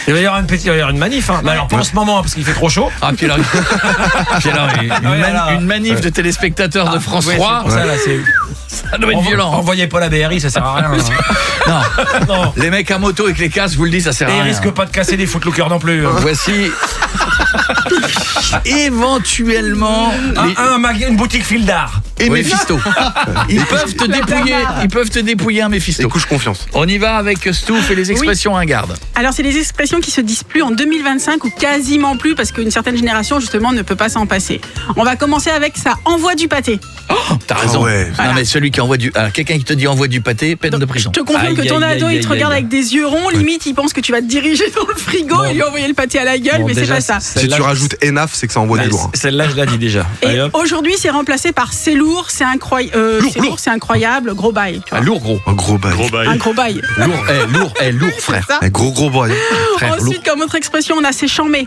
S17: Il va y avoir une manif. Hein. Mais alors pas en ce moment parce qu'il fait trop chaud.
S1: Ah puis alors, une manif de téléspectateurs de France 3. Ça doit être violent.
S17: Envoyez pas la BRI, ça sert à rien.
S1: Non. Les mecs à moto avec les casques, je vous le dis, ça sert à rien.
S17: Et ils risquent pas de casser des footlookers non plus.
S1: Voici éventuellement
S17: une boutique fil d'art.
S1: Et Mephisto. Ils peuvent te dépouiller un Mephisto.
S3: Et couche confiance.
S1: On y va avec Stouff et les expressions ringardes.
S4: Alors c'est les expressions qui se disent plus en 2025 ou quasiment plus parce qu'une certaine génération justement ne peut pas s'en passer. On va commencer avec ça envoie du pâté.
S1: Oh, t'as raison.
S3: Voilà.
S1: Non mais celui qui envoie quelqu'un qui te dit envoie du pâté, peine de prison.
S4: Je te confirme que ton ado il te regarde avec des yeux ronds, limite il pense que tu vas te diriger dans le frigo et lui envoyer le pâté à la gueule, mais c'est pas ça.
S3: Si tu rajoutes ENAF, c'est que ça envoie du lourd.
S17: Celle-là je l'ai dit déjà.
S4: Et aujourd'hui c'est remplacé par c'est lourd, c'est incroyable, c'est incroyable, gros bail.
S1: Lourd gros.
S3: Un gros bail.
S4: Un gros bail.
S1: Lourd frère.
S3: Un gros bail.
S4: Ensuite comme autre expression on a c'est chambé.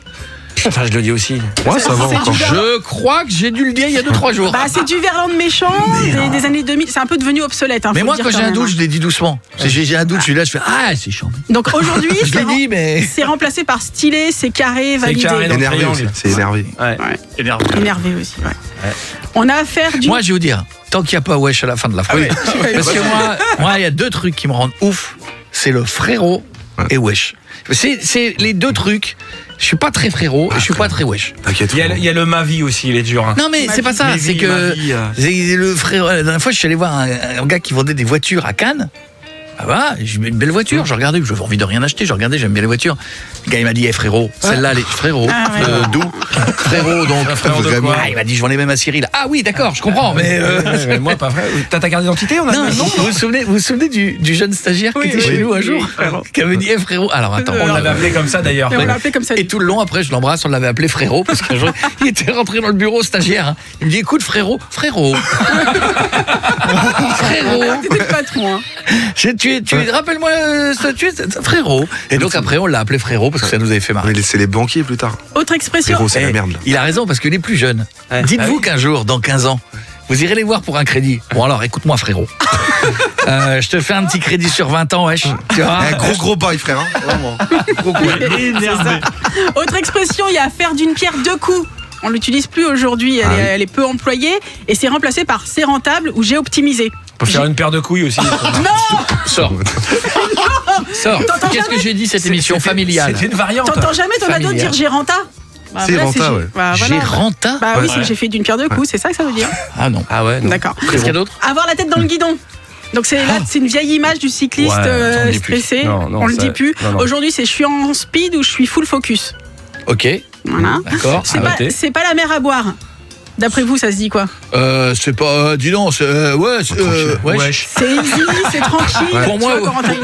S17: Enfin, je le dis aussi.
S3: Ouais, ça va encore.
S1: Je crois que j'ai dû le dire il y a 2-3 jours.
S4: Bah, c'est du verlan de méchant des années 2000. C'est un peu devenu obsolète. Hein,
S1: mais moi, quand j'ai un doute, je l'ai dit doucement. J'ai un doute, je suis là, je fais ah, c'est chiant.
S4: Donc aujourd'hui,
S1: c'est
S4: remplacé par stylé, c'est carré, validé.
S3: Énervé aussi. C'est énervé.
S17: Ouais.
S4: Énervé aussi. Ouais. On a affaire du.
S1: Moi, je vais vous dire, tant qu'il n'y a pas wesh à la fin de la phrase. Parce que moi, il y a deux trucs qui me rendent ouf. C'est le frérot et wesh. C'est les deux trucs. Je suis pas très frérot et je suis pas très wesh.
S17: Il y a le ma vie aussi, il est dur. Hein.
S1: Non mais c'est pas ça, c'est que le frérot. La dernière fois, je suis allé voir un gars qui vendait des voitures à Cannes. Ah bah, j'ai une belle voiture, je regardais, j'avais envie de rien acheter, je regardais, j'aime bien les voitures. Le gars il m'a dit, frérot, celle-là, les frérot, d'où frérot, donc
S17: frérot de quoi
S1: il m'a dit, je vendais même à Cyril. Ah oui, d'accord, je comprends, mais
S17: moi pas vrai. T'as ta carte d'identité?
S1: Non, vous vous souvenez du jeune stagiaire qui était chez nous un jour, qui avait dit, frérot. Alors attends,
S17: on l'avait appelé comme ça d'ailleurs.
S4: Et
S1: tout le long après, je l'embrasse, on l'avait appelé frérot parce qu'un jour, il était rentré dans le bureau stagiaire. Il me dit, écoute frérot. Frérot.
S4: T'étais le patron.
S1: Rappelle-moi, frérot. Et donc après, on l'a appelé frérot parce que ça nous avait fait marrer.
S3: Mais c'est les banquiers plus tard.
S4: Autre expression.
S3: Frérot, c'est la merde.
S1: Il a raison parce que les plus jeunes, dites-vous qu'un jour, dans 15 ans, vous irez les voir pour un crédit. Bon alors, écoute-moi frérot. Je te fais un petit crédit sur 20 ans, wesh. Tu vois,
S3: gros bail, frère. Hein. Vraiment.
S4: Énervé. Autre expression, il y a faire d'une pierre deux coups. On l'utilise plus aujourd'hui, elle est peu employée et c'est remplacé par c'est rentable ou j'ai optimisé.
S17: Pour faire une paire de couilles aussi.
S4: Non.
S1: Sors. Qu'est-ce que j'ai dit cette émission familiale?
S17: C'est une variante.
S4: T'entends jamais ton ado dire j'ai renta?
S3: C'est renta, ouais.
S1: J'ai renta?
S4: Bah oui, j'ai fait d'une pierre deux coups, c'est ça que ça veut dire.
S1: Ah non.
S17: Ah ouais.
S4: D'accord.
S1: Qu'est-ce qu'il y a d'autre?
S4: Avoir la tête dans le guidon. Donc c'est une vieille image du cycliste stressé. On le dit plus. Aujourd'hui, c'est je suis en speed ou je suis full focus.
S1: Ok.
S4: Voilà.
S1: D'accord.
S4: C'est pas la mer à boire. D'après vous, ça se dit quoi?
S1: C'est pas. Dis donc, wesh.
S4: C'est easy, c'est tranquille.
S1: Ouais.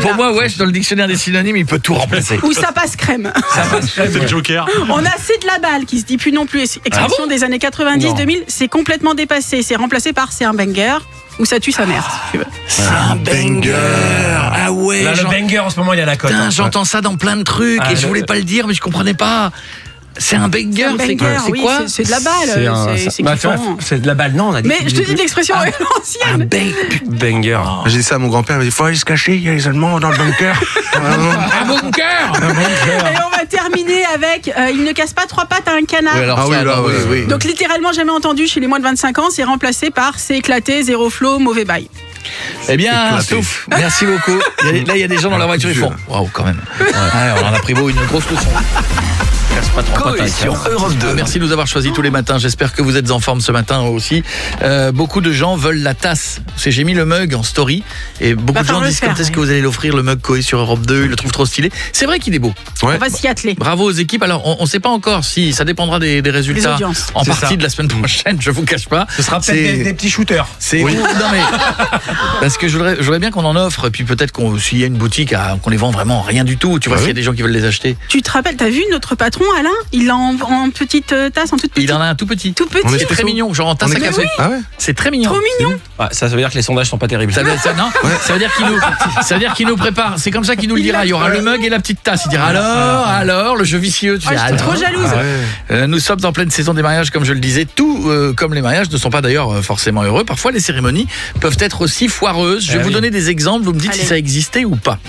S1: Pour moi, wesh, dans le dictionnaire des synonymes, il peut tout remplacer.
S4: Ou ça passe crème.
S17: Ça passe crème, c'est le Joker.
S4: On a c'est de la balle qui se dit plus non plus. Expression des années 90-2000, c'est complètement dépassé. C'est remplacé par c'est un banger. Ou ça tue sa mère, si tu veux.
S1: C'est un banger. Ah ouais.
S17: Là, le banger, en ce moment, il y a la cote.
S1: J'entends ça dans plein de trucs et je voulais pas le dire, mais je comprenais pas. C'est un banger, c'est quoi?
S4: C'est de la balle.
S17: C'est de la balle, non? On a dit.
S4: Mais je te dis l'expression ancienne.
S17: Banger.
S3: J'ai dit ça à mon grand-père, il m'a dit faut aller se cacher, il y a les Allemands dans le bunker.
S1: Un bunker.
S4: Et on va terminer avec il ne casse pas trois pattes à un canard.
S1: Oui.
S4: Donc littéralement jamais entendu chez les moins de 25 ans, c'est remplacé par c'est éclaté, zéro flow, mauvais bail.
S1: Eh bien, Stouff, merci beaucoup. Là, il y a des gens dans la voiture, ils font waouh, quand même. On en a pris une grosse leçon. casse pas trop la patate.
S10: Sur Europe 2.
S1: Merci de nous avoir choisis tous les matins. J'espère que vous êtes en forme ce matin aussi. Beaucoup de gens veulent la tasse. J'ai mis le mug en story et beaucoup de gens disent quand est-ce que vous allez l'offrir, le mug Coé sur Europe 2. Ils le trouvent trop stylé. C'est vrai qu'il est beau.
S4: On va s'y atteler.
S1: Bravo aux équipes. Alors on ne sait pas encore si ça dépendra des résultats en partie de la semaine prochaine. Je vous cache pas.
S6: Ce sera peut-être des petits shooters.
S1: Non mais parce que je voudrais bien qu'on en offre. Et puis peut-être s'il y a une boutique qu'on les vend vraiment rien du tout. Tu vois, s'il y a des gens qui veulent les acheter.
S4: Tu te rappelles, t'as vu notre patron Alain? Il l'a en petite tasse, en toute petite.
S1: Il en a un tout petit.
S4: Tout petit.
S1: C'est très mignon, genre en tasse à café. C'est très mignon.
S4: Trop mignon.
S6: Ça veut dire que les sondages sont pas terribles.
S1: Ça veut dire qu'il nous prépare. C'est comme ça qu'il nous le dira. Il y aura le mug et la petite tasse. Il dira alors le jeu vicieux.
S4: Je suis trop jalouse.
S1: Nous sommes en pleine saison des mariages, comme je le disais. Tout comme les mariages ne sont pas d'ailleurs forcément heureux. Parfois les cérémonies peuvent être aussi foireuses. Je vais vous donner des exemples. Vous me dites si ça existait ou pas.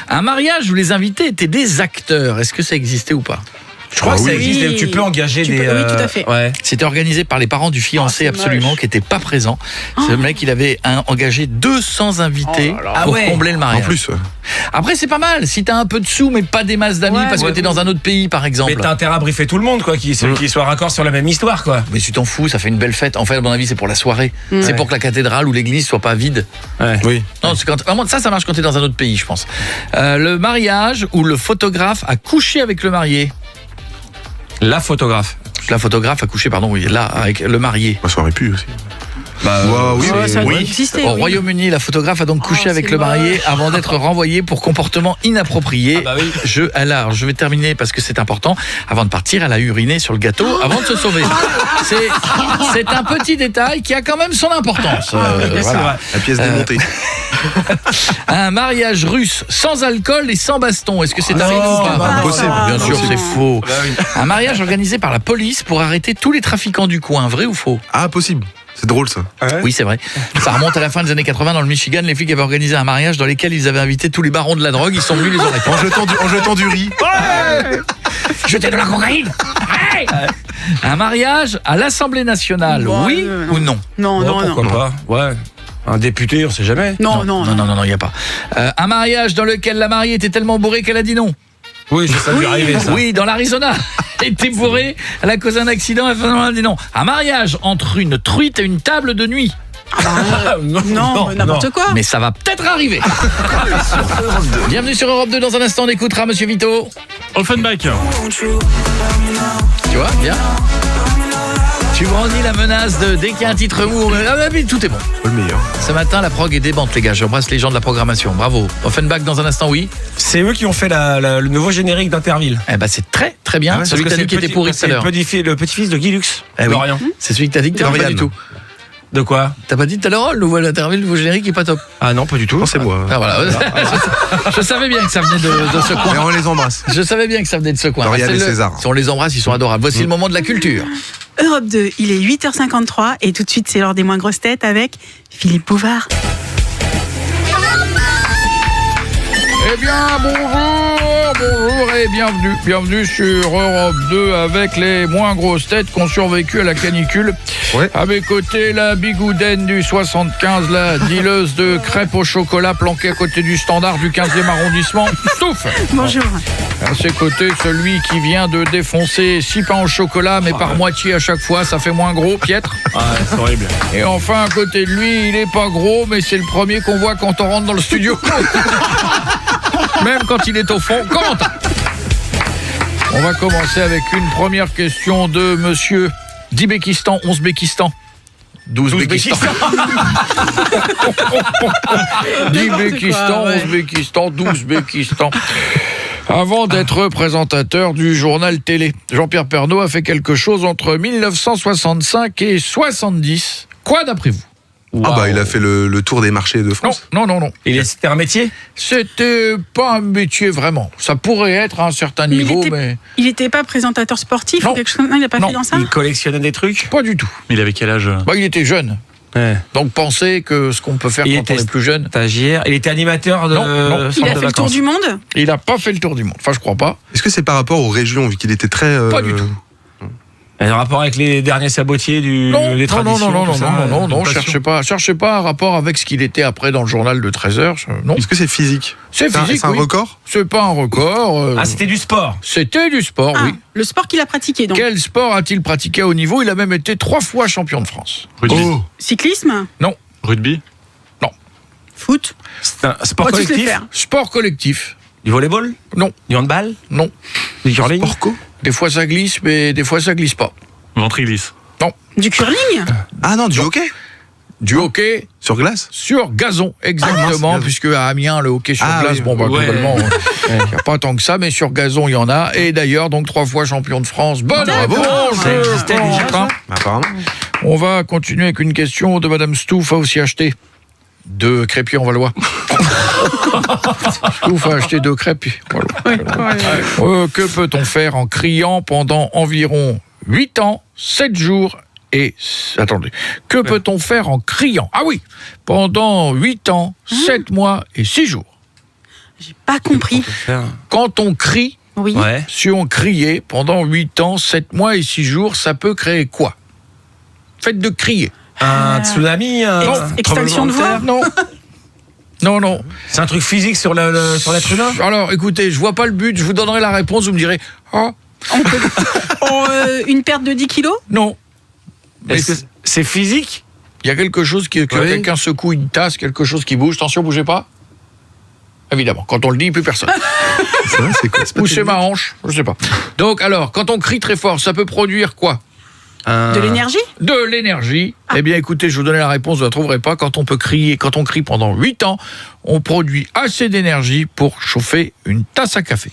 S1: Un mariage où les invités étaient des acteurs. Est-ce que ça existait ou pas?
S6: Je crois que ça existe. Tu peux engager des.
S4: Oui, tout à fait.
S1: C'était organisé par les parents du fiancé absolument, qui n'étaient pas présents. Ce mec, il avait engagé 200 invités pour combler le mariage.
S3: En plus.
S1: Après, c'est pas mal. Si t'as un peu de sous, mais pas des masses d'amis parce que t'es dans un autre pays, par exemple.
S6: Mais t'as intérêt à briefer tout le monde, quoi, qu'ils soient raccord sur la même histoire, quoi.
S1: Mais tu t'en fous, ça fait une belle fête. En fait, à mon avis, c'est pour la soirée. C'est pour que la cathédrale ou l'église soit pas vide.
S3: Oui.
S1: Non, vraiment, ça marche quand t'es dans un autre pays, je pense. Le mariage où le photographe a couché avec le marié.
S6: La photographe
S1: a couché, là, avec le marié.
S3: Ça aurait pu aussi.
S1: Au Royaume-Uni, la photographe a donc couché avec le marié avant d'être renvoyée pour comportement inapproprié. Je vais terminer parce que c'est important. Avant de partir, elle a uriné sur le gâteau avant de se sauver. C'est un petit détail qui a quand même son importance.
S3: Voilà. La pièce démontée.
S1: Un mariage russe sans alcool et sans baston. Est-ce que c'est arrivé ou pas?
S3: Impossible.
S1: Bien sûr, c'est faux. Un mariage organisé par la police pour arrêter tous les trafiquants du coin. Vrai ou faux?
S3: Possible. C'est drôle ça.
S1: Oui, c'est vrai. Ça remonte à la fin des années 80 dans le Michigan. Les flics avaient organisé un mariage dans lequel ils avaient invité tous les barons de la drogue. Ils sont venus les arrêter.
S3: En jetant du riz.
S1: Jetez de la cocaïne. Un mariage à l'Assemblée nationale, oui ou non?
S4: Non.
S6: Pourquoi pas? Un député, on sait jamais.
S1: Non, il n'y a pas. Un mariage dans lequel la mariée était tellement bourrée qu'elle a dit non.
S6: Oui, ça lui arrivé ça.
S1: Oui, dans l'Arizona. Elle était bourrée, elle a causé un accident, elle a dit non. Un mariage entre une truite et une table de nuit.
S4: Non, n'importe quoi.
S1: Mais ça va peut-être arriver. Bienvenue sur Europe 2. Dans un instant, on écoutera Monsieur Vito.
S15: Offenbach.
S1: Tu vois, bien. Tu brandis la menace de dès qu'il y a un titre mou, mais tout est bon.
S3: Le meilleur.
S1: Ce matin, la prog est débante, les gars. J'embrasse les gens de la programmation. Bravo. Offenbach dans un instant, oui.
S6: C'est eux qui ont fait le nouveau générique d'Interville.
S1: C'est très très bien. Celui que t'as dit qui était pourri tout à l'heure.
S6: Le petit-fils de Guy Lux.
S1: Lorient. C'est celui que t'as dit que t'aimais pas du tout.
S6: De quoi?
S1: T'as pas dit tout à l'heure, le nouveau Interville, le nouveau générique est pas top.
S6: Ah non, pas du tout.
S3: Non, c'est moi.
S1: Voilà. Je savais bien que ça venait de ce coin.
S3: Et on les embrasse.
S1: Je savais bien que ça venait de ce coin.
S3: Lauriane et César.
S1: Si on les embrasse, ils sont adorables. Voici le moment de la culture.
S4: Europe 2, il est 8h53 et tout de suite c'est l'heure des moins grosses têtes avec Philippe Bouvard.
S1: Eh bien, bonjour et bienvenue sur Europe 2 avec les moins grosses têtes qui ont survécu à la canicule. À mes côtés, la bigoudaine du 75, la dealeuse de crêpes au chocolat planquée à côté du standard du 15e arrondissement, Stouff.
S4: Bonjour.
S1: À ses côtés, celui qui vient de défoncer 6 pains au chocolat, mais par moitié à chaque fois, ça fait moins gros, Pietre.
S6: C'est horrible.
S1: Et enfin, à côté de lui, il est pas gros, mais c'est le premier qu'on voit quand on rentre dans le studio. Même quand il est au fond, Corentin. On va commencer avec une première question de monsieur d'Ibékistan, 11 Békistan. 12 Békistan. d'Ibékistan, 11 Békistan, 12 Békistan. Avant d'être présentateur du journal télé, Jean-Pierre Pernaut a fait quelque chose entre 1965 et 70. Quoi d'après vous?
S3: Il a fait le tour des marchés de France.
S1: Non.
S6: C'était un métier?
S1: C'était pas un métier vraiment. Ça pourrait être à un certain niveau, mais...
S4: Il était pas présentateur sportif ou quelque chose comme ça? Il n'a pas fait dans ça?
S6: Il collectionnait des trucs?
S1: Pas du tout.
S15: Il avait quel âge?
S1: Il était jeune. Donc pensez que ce qu'on peut faire quand on est plus jeune.
S6: Stagiaire. Il était animateur de...
S1: Non.
S4: Il a fait le tour du monde?
S1: Il n'a pas fait le tour du monde. Enfin, je crois pas.
S3: Est-ce que c'est par rapport aux régions, vu qu'il était très...
S1: Pas du tout.
S17: Un rapport avec les derniers sabotiers des traditions.
S1: Non, cherchez pas un rapport avec ce qu'il était après dans le journal de 13h. Non.
S3: Est-ce que c'est physique?
S1: C'est physique.
S3: C'est un record?
S1: C'est pas un record.
S17: C'était du sport.
S1: C'était du sport, oui.
S4: Le sport qu'il a pratiqué, donc.
S1: Quel sport a-t-il pratiqué à haut niveau? Il a même été 3 fois champion de France.
S6: Rugby.
S4: Cyclisme?
S1: Non.
S6: Rugby.
S1: Non.
S4: Foot?
S17: C'est un sport collectif.
S1: Sport collectif.
S17: Du volleyball?
S1: Non.
S17: Du handball?
S1: Non.
S17: Du curling?
S3: Sport co?
S1: Des fois ça glisse, mais des fois ça glisse pas.
S6: Ventriglisse.
S1: Non.
S4: Du curling?
S3: Ah non, du hockey?
S1: Du hockey
S3: sur glace?
S1: Sur gazon, exactement, puisque à Amiens, le hockey sur glace, globalement, il n'y a pas tant que ça, mais sur gazon, il y en a. Et d'ailleurs, donc 3 fois champion de France. Bonne réponse.
S3: Apparemment.
S1: On va continuer avec une question de Madame Stouff, a aussi acheté 2 crêpiers en Valois. Stouff a acheté 2 crêpiers. Que peut-on faire en criant pendant environ 8 ans, 7 jours et... Attendez. Que peut-on faire en criant? Ah oui, pendant 8 ans, 7 mois et 6 jours.
S4: J'ai pas compris.
S1: Quand on crie, si on criait pendant 8 ans, 7 mois et 6 jours, ça peut créer quoi? Faites de crier.
S17: Un tsunami,
S4: extinction de voix?
S1: Non. Non.
S17: C'est un truc physique sur l'être humain?
S1: Alors, écoutez, je vois pas le but, je vous donnerai la réponse, vous me direz...
S4: Une perte de 10 kilos?
S1: Non.
S17: Est-ce que c'est physique?
S1: Il y a quelque chose que quelqu'un secoue une tasse, quelque chose qui bouge. Attention, bougez pas. Évidemment, quand on le dit, plus personne.
S3: C'est vrai, c'est quoi?
S1: Ou c'est ma hanche, je sais pas. Donc alors, quand on crie très fort, ça peut produire quoi?
S4: De l'énergie?
S1: De l'énergie. Eh bien, écoutez, je vous donnais la réponse, vous ne la trouverez pas. Quand on crie pendant 8 ans, on produit assez d'énergie pour chauffer une tasse à café.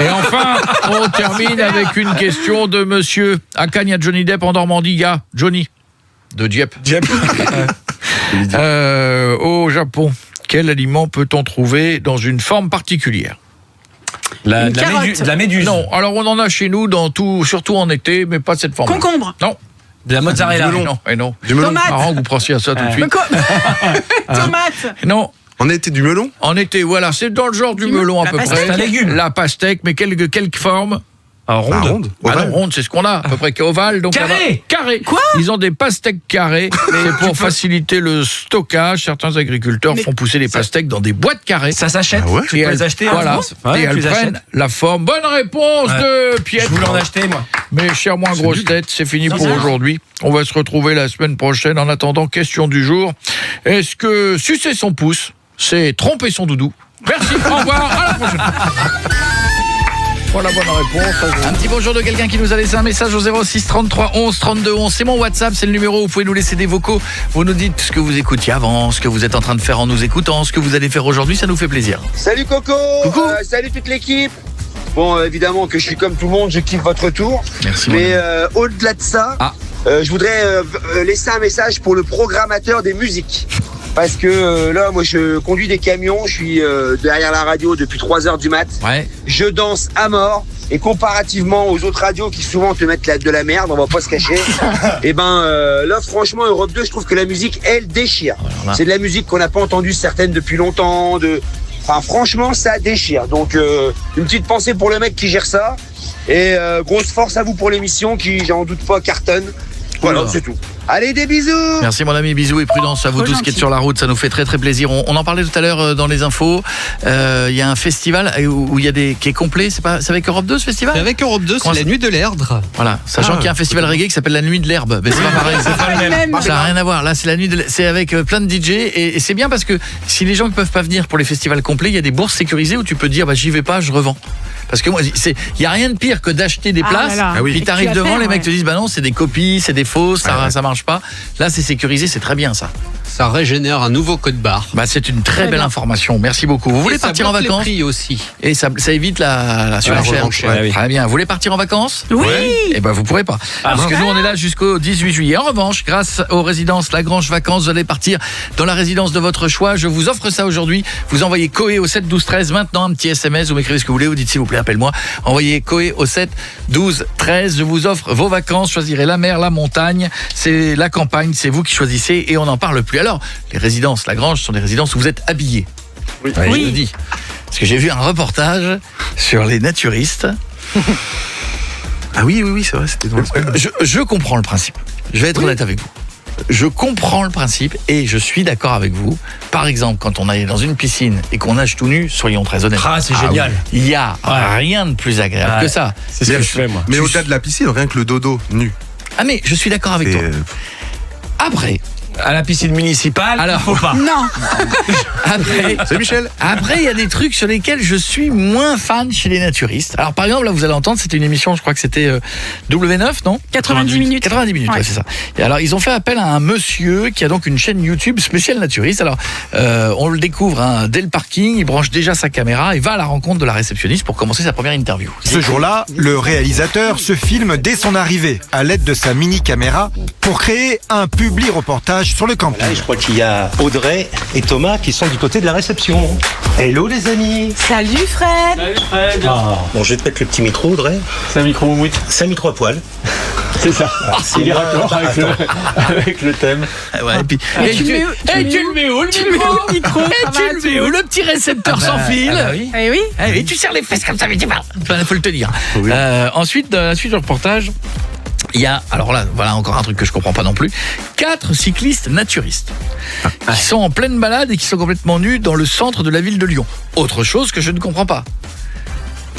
S1: Et enfin, on termine avec une question de monsieur Akanya Johnny Depp en Normandie. Il y a Johnny de Dieppe. Au Japon, quel aliment peut-on trouver dans une forme particulière?
S17: De la méduse.
S1: Non, alors on en a chez nous surtout en été, mais pas de cette forme.
S4: Concombre.
S1: Non.
S17: De la mozzarella.
S1: Non.
S3: Du melon.
S4: Tomate.
S1: Marrant que vous pensiez à ça tout de suite.
S4: Tomate.
S1: Non.
S3: En été, du melon?
S1: En été, voilà, c'est dans le genre du melon à peu près.
S17: C'est un légume.
S1: La pastèque, mais quelle forme?
S17: Ronde.
S1: Ronde, c'est ce qu'on a, à peu près ovale. Donc carré.
S4: Quoi?
S1: Ils ont des pastèques carrées. C'est pour faciliter le stockage. Certains agriculteurs font pousser les pastèques dans des boîtes carrées.
S17: Ça s'achète.
S1: Tu peux
S17: les acheter.
S1: Et elles prennent la forme. Bonne réponse de Piet.
S17: Je voulais en acheter, moi.
S1: Mais chers moins grosses têtes, c'est fini pour aujourd'hui. On va se retrouver la semaine prochaine. En attendant, question du jour. Est-ce que sucer son pouce, c'est tromper son doudou? Merci, au revoir, à la prochaine. Voilà, bonne réponse. Un petit bonjour de quelqu'un qui nous a laissé un message au 06 33 11 32 11. C'est mon WhatsApp, c'est le numéro où vous pouvez nous laisser des vocaux. Vous nous dites ce que vous écoutiez avant, ce que vous êtes en train de faire en nous écoutant, ce que vous allez faire aujourd'hui, ça nous fait plaisir.
S21: Salut Coco. Coucou. Salut toute l'équipe. Bon, évidemment que je suis comme tout le monde, je kiffe votre tour.
S1: Merci.
S21: Mais au-delà de ça, je voudrais laisser un message pour le programmateur des musiques. Parce que là, moi, je conduis des camions, je suis derrière la radio depuis 3h du mat. Je danse à mort. Et comparativement aux autres radios qui souvent te mettent de la merde, on va pas se cacher. Et là, franchement, Europe 2, je trouve que la musique, elle déchire. C'est de la musique qu'on n'a pas entendue certaines depuis longtemps. Enfin, franchement, ça déchire. Donc, une petite pensée pour le mec qui gère ça. Et grosse force à vous pour l'émission qui, j'en doute pas, cartonne. Voilà, c'est tout. Allez, des bisous.
S1: Merci mon ami, bisous et prudence à vous tous qui êtes sur la route, ça nous fait très très plaisir. On en parlait tout à l'heure dans les infos. Il y a un festival où il y a qui est complet, c'est avec Europe 2 ce festival?
S5: C'est avec Europe 2, c'est la Nuit de l'Erdre.
S1: Voilà, sachant qu'il y a un festival reggae qui s'appelle la Nuit de l'Herbe. Mais c'est pas pareil, c'est pas le même. Ça n'a rien à voir. Là, c'est la nuit c'est avec plein de DJ et c'est bien parce que si les gens ne peuvent pas venir pour les festivals complets, il y a des bourses sécurisées où tu peux dire j'y vais pas, je revends. Parce que moi, il y a rien de pire que d'acheter des places, puis t'arrives devant, les mecs te disent non, c'est des copies, c'est des fausses, ça marche pas. Là, c'est sécurisé, c'est très bien ça.
S5: Ça régénère un nouveau code barre.
S1: C'est une très belle information. Merci beaucoup. Vous voulez partir en vacances?
S5: Les prix aussi.
S1: Et ça évite la surenchère. Très bien. Vous voulez partir en vacances?
S4: Oui.
S1: Eh vous pourrez pas. Parce que nous, on est là jusqu'au 18 juillet. En revanche, grâce aux résidences Lagrange Vacances, vous allez partir dans la résidence de votre choix. Je vous offre ça aujourd'hui. Vous envoyez Coé au 7 12 13. Maintenant, un petit SMS. Vous m'écrivez ce que vous voulez. Vous dites s'il vous plaît, appelle-moi. Envoyez Coé au 7 12 13. Je vous offre vos vacances. Choisirez la mer, la montagne. C'est la campagne. C'est vous qui choisissez et on n'en parle plus. Alors, les résidences Lagrange sont des résidences où vous êtes habillés. Oui. Je le dis. Parce que j'ai vu un reportage sur les naturistes.
S2: Ah oui, c'est vrai, c'était dans la semaine.
S1: Je comprends le principe. Je vais être honnête avec vous. Je comprends le principe et je suis d'accord avec vous. Par exemple, quand on est dans une piscine et qu'on nage tout nu, soyons très honnêtes.
S17: Ah, c'est génial.
S1: Oui. Il y a rien de plus agréable que ça.
S3: C'est ce que je fais, moi. Mais au-delà de la piscine, rien que le dodo nu.
S1: Ah mais je suis d'accord avec toi. Après,
S17: à la piscine municipale, alors faut pas.
S4: Non.
S1: Après,
S2: c'est Michel.
S1: Après, il y a des trucs sur lesquels je suis moins fan chez les naturistes. Alors par exemple, là vous allez entendre, c'était une émission, je crois que c'était W9, non ?
S4: 90 minutes.
S1: 90 minutes, ouais, c'est ça. Et alors ils ont fait appel à un monsieur qui a donc une chaîne YouTube spéciale naturiste. Alors on le découvre dès le parking, il branche déjà sa caméra et va à la rencontre de la réceptionniste pour commencer sa première interview.
S7: Ce jour-là, le réalisateur se filme dès son arrivée à l'aide de sa mini-caméra pour créer un publi-reportage sur le camping.
S22: Là, je crois qu'il y a Audrey et Thomas qui sont du côté de la réception. Hello les amis.
S14: Salut Fred.
S22: Salut Fred. Bon, je vais te mettre le petit micro, Audrey.
S17: C'est un micro moumoute.
S22: C'est un micro à poil.
S17: C'est ça. Il est raccord avec le thème.
S1: Ouais, et puis, tu le mets où le micro? Le petit récepteur sans fil.
S4: Oui. Eh oui.
S1: Et tu serres les fesses comme ça, mais tu vas. Il faut le tenir. Oui. Ensuite, dans la suite du reportage, il y a, alors là, voilà encore un truc que je comprends pas non plus, 4 cyclistes naturistes qui sont en pleine balade et qui sont complètement nus dans le centre de la ville de Lyon. Autre chose que je ne comprends pas.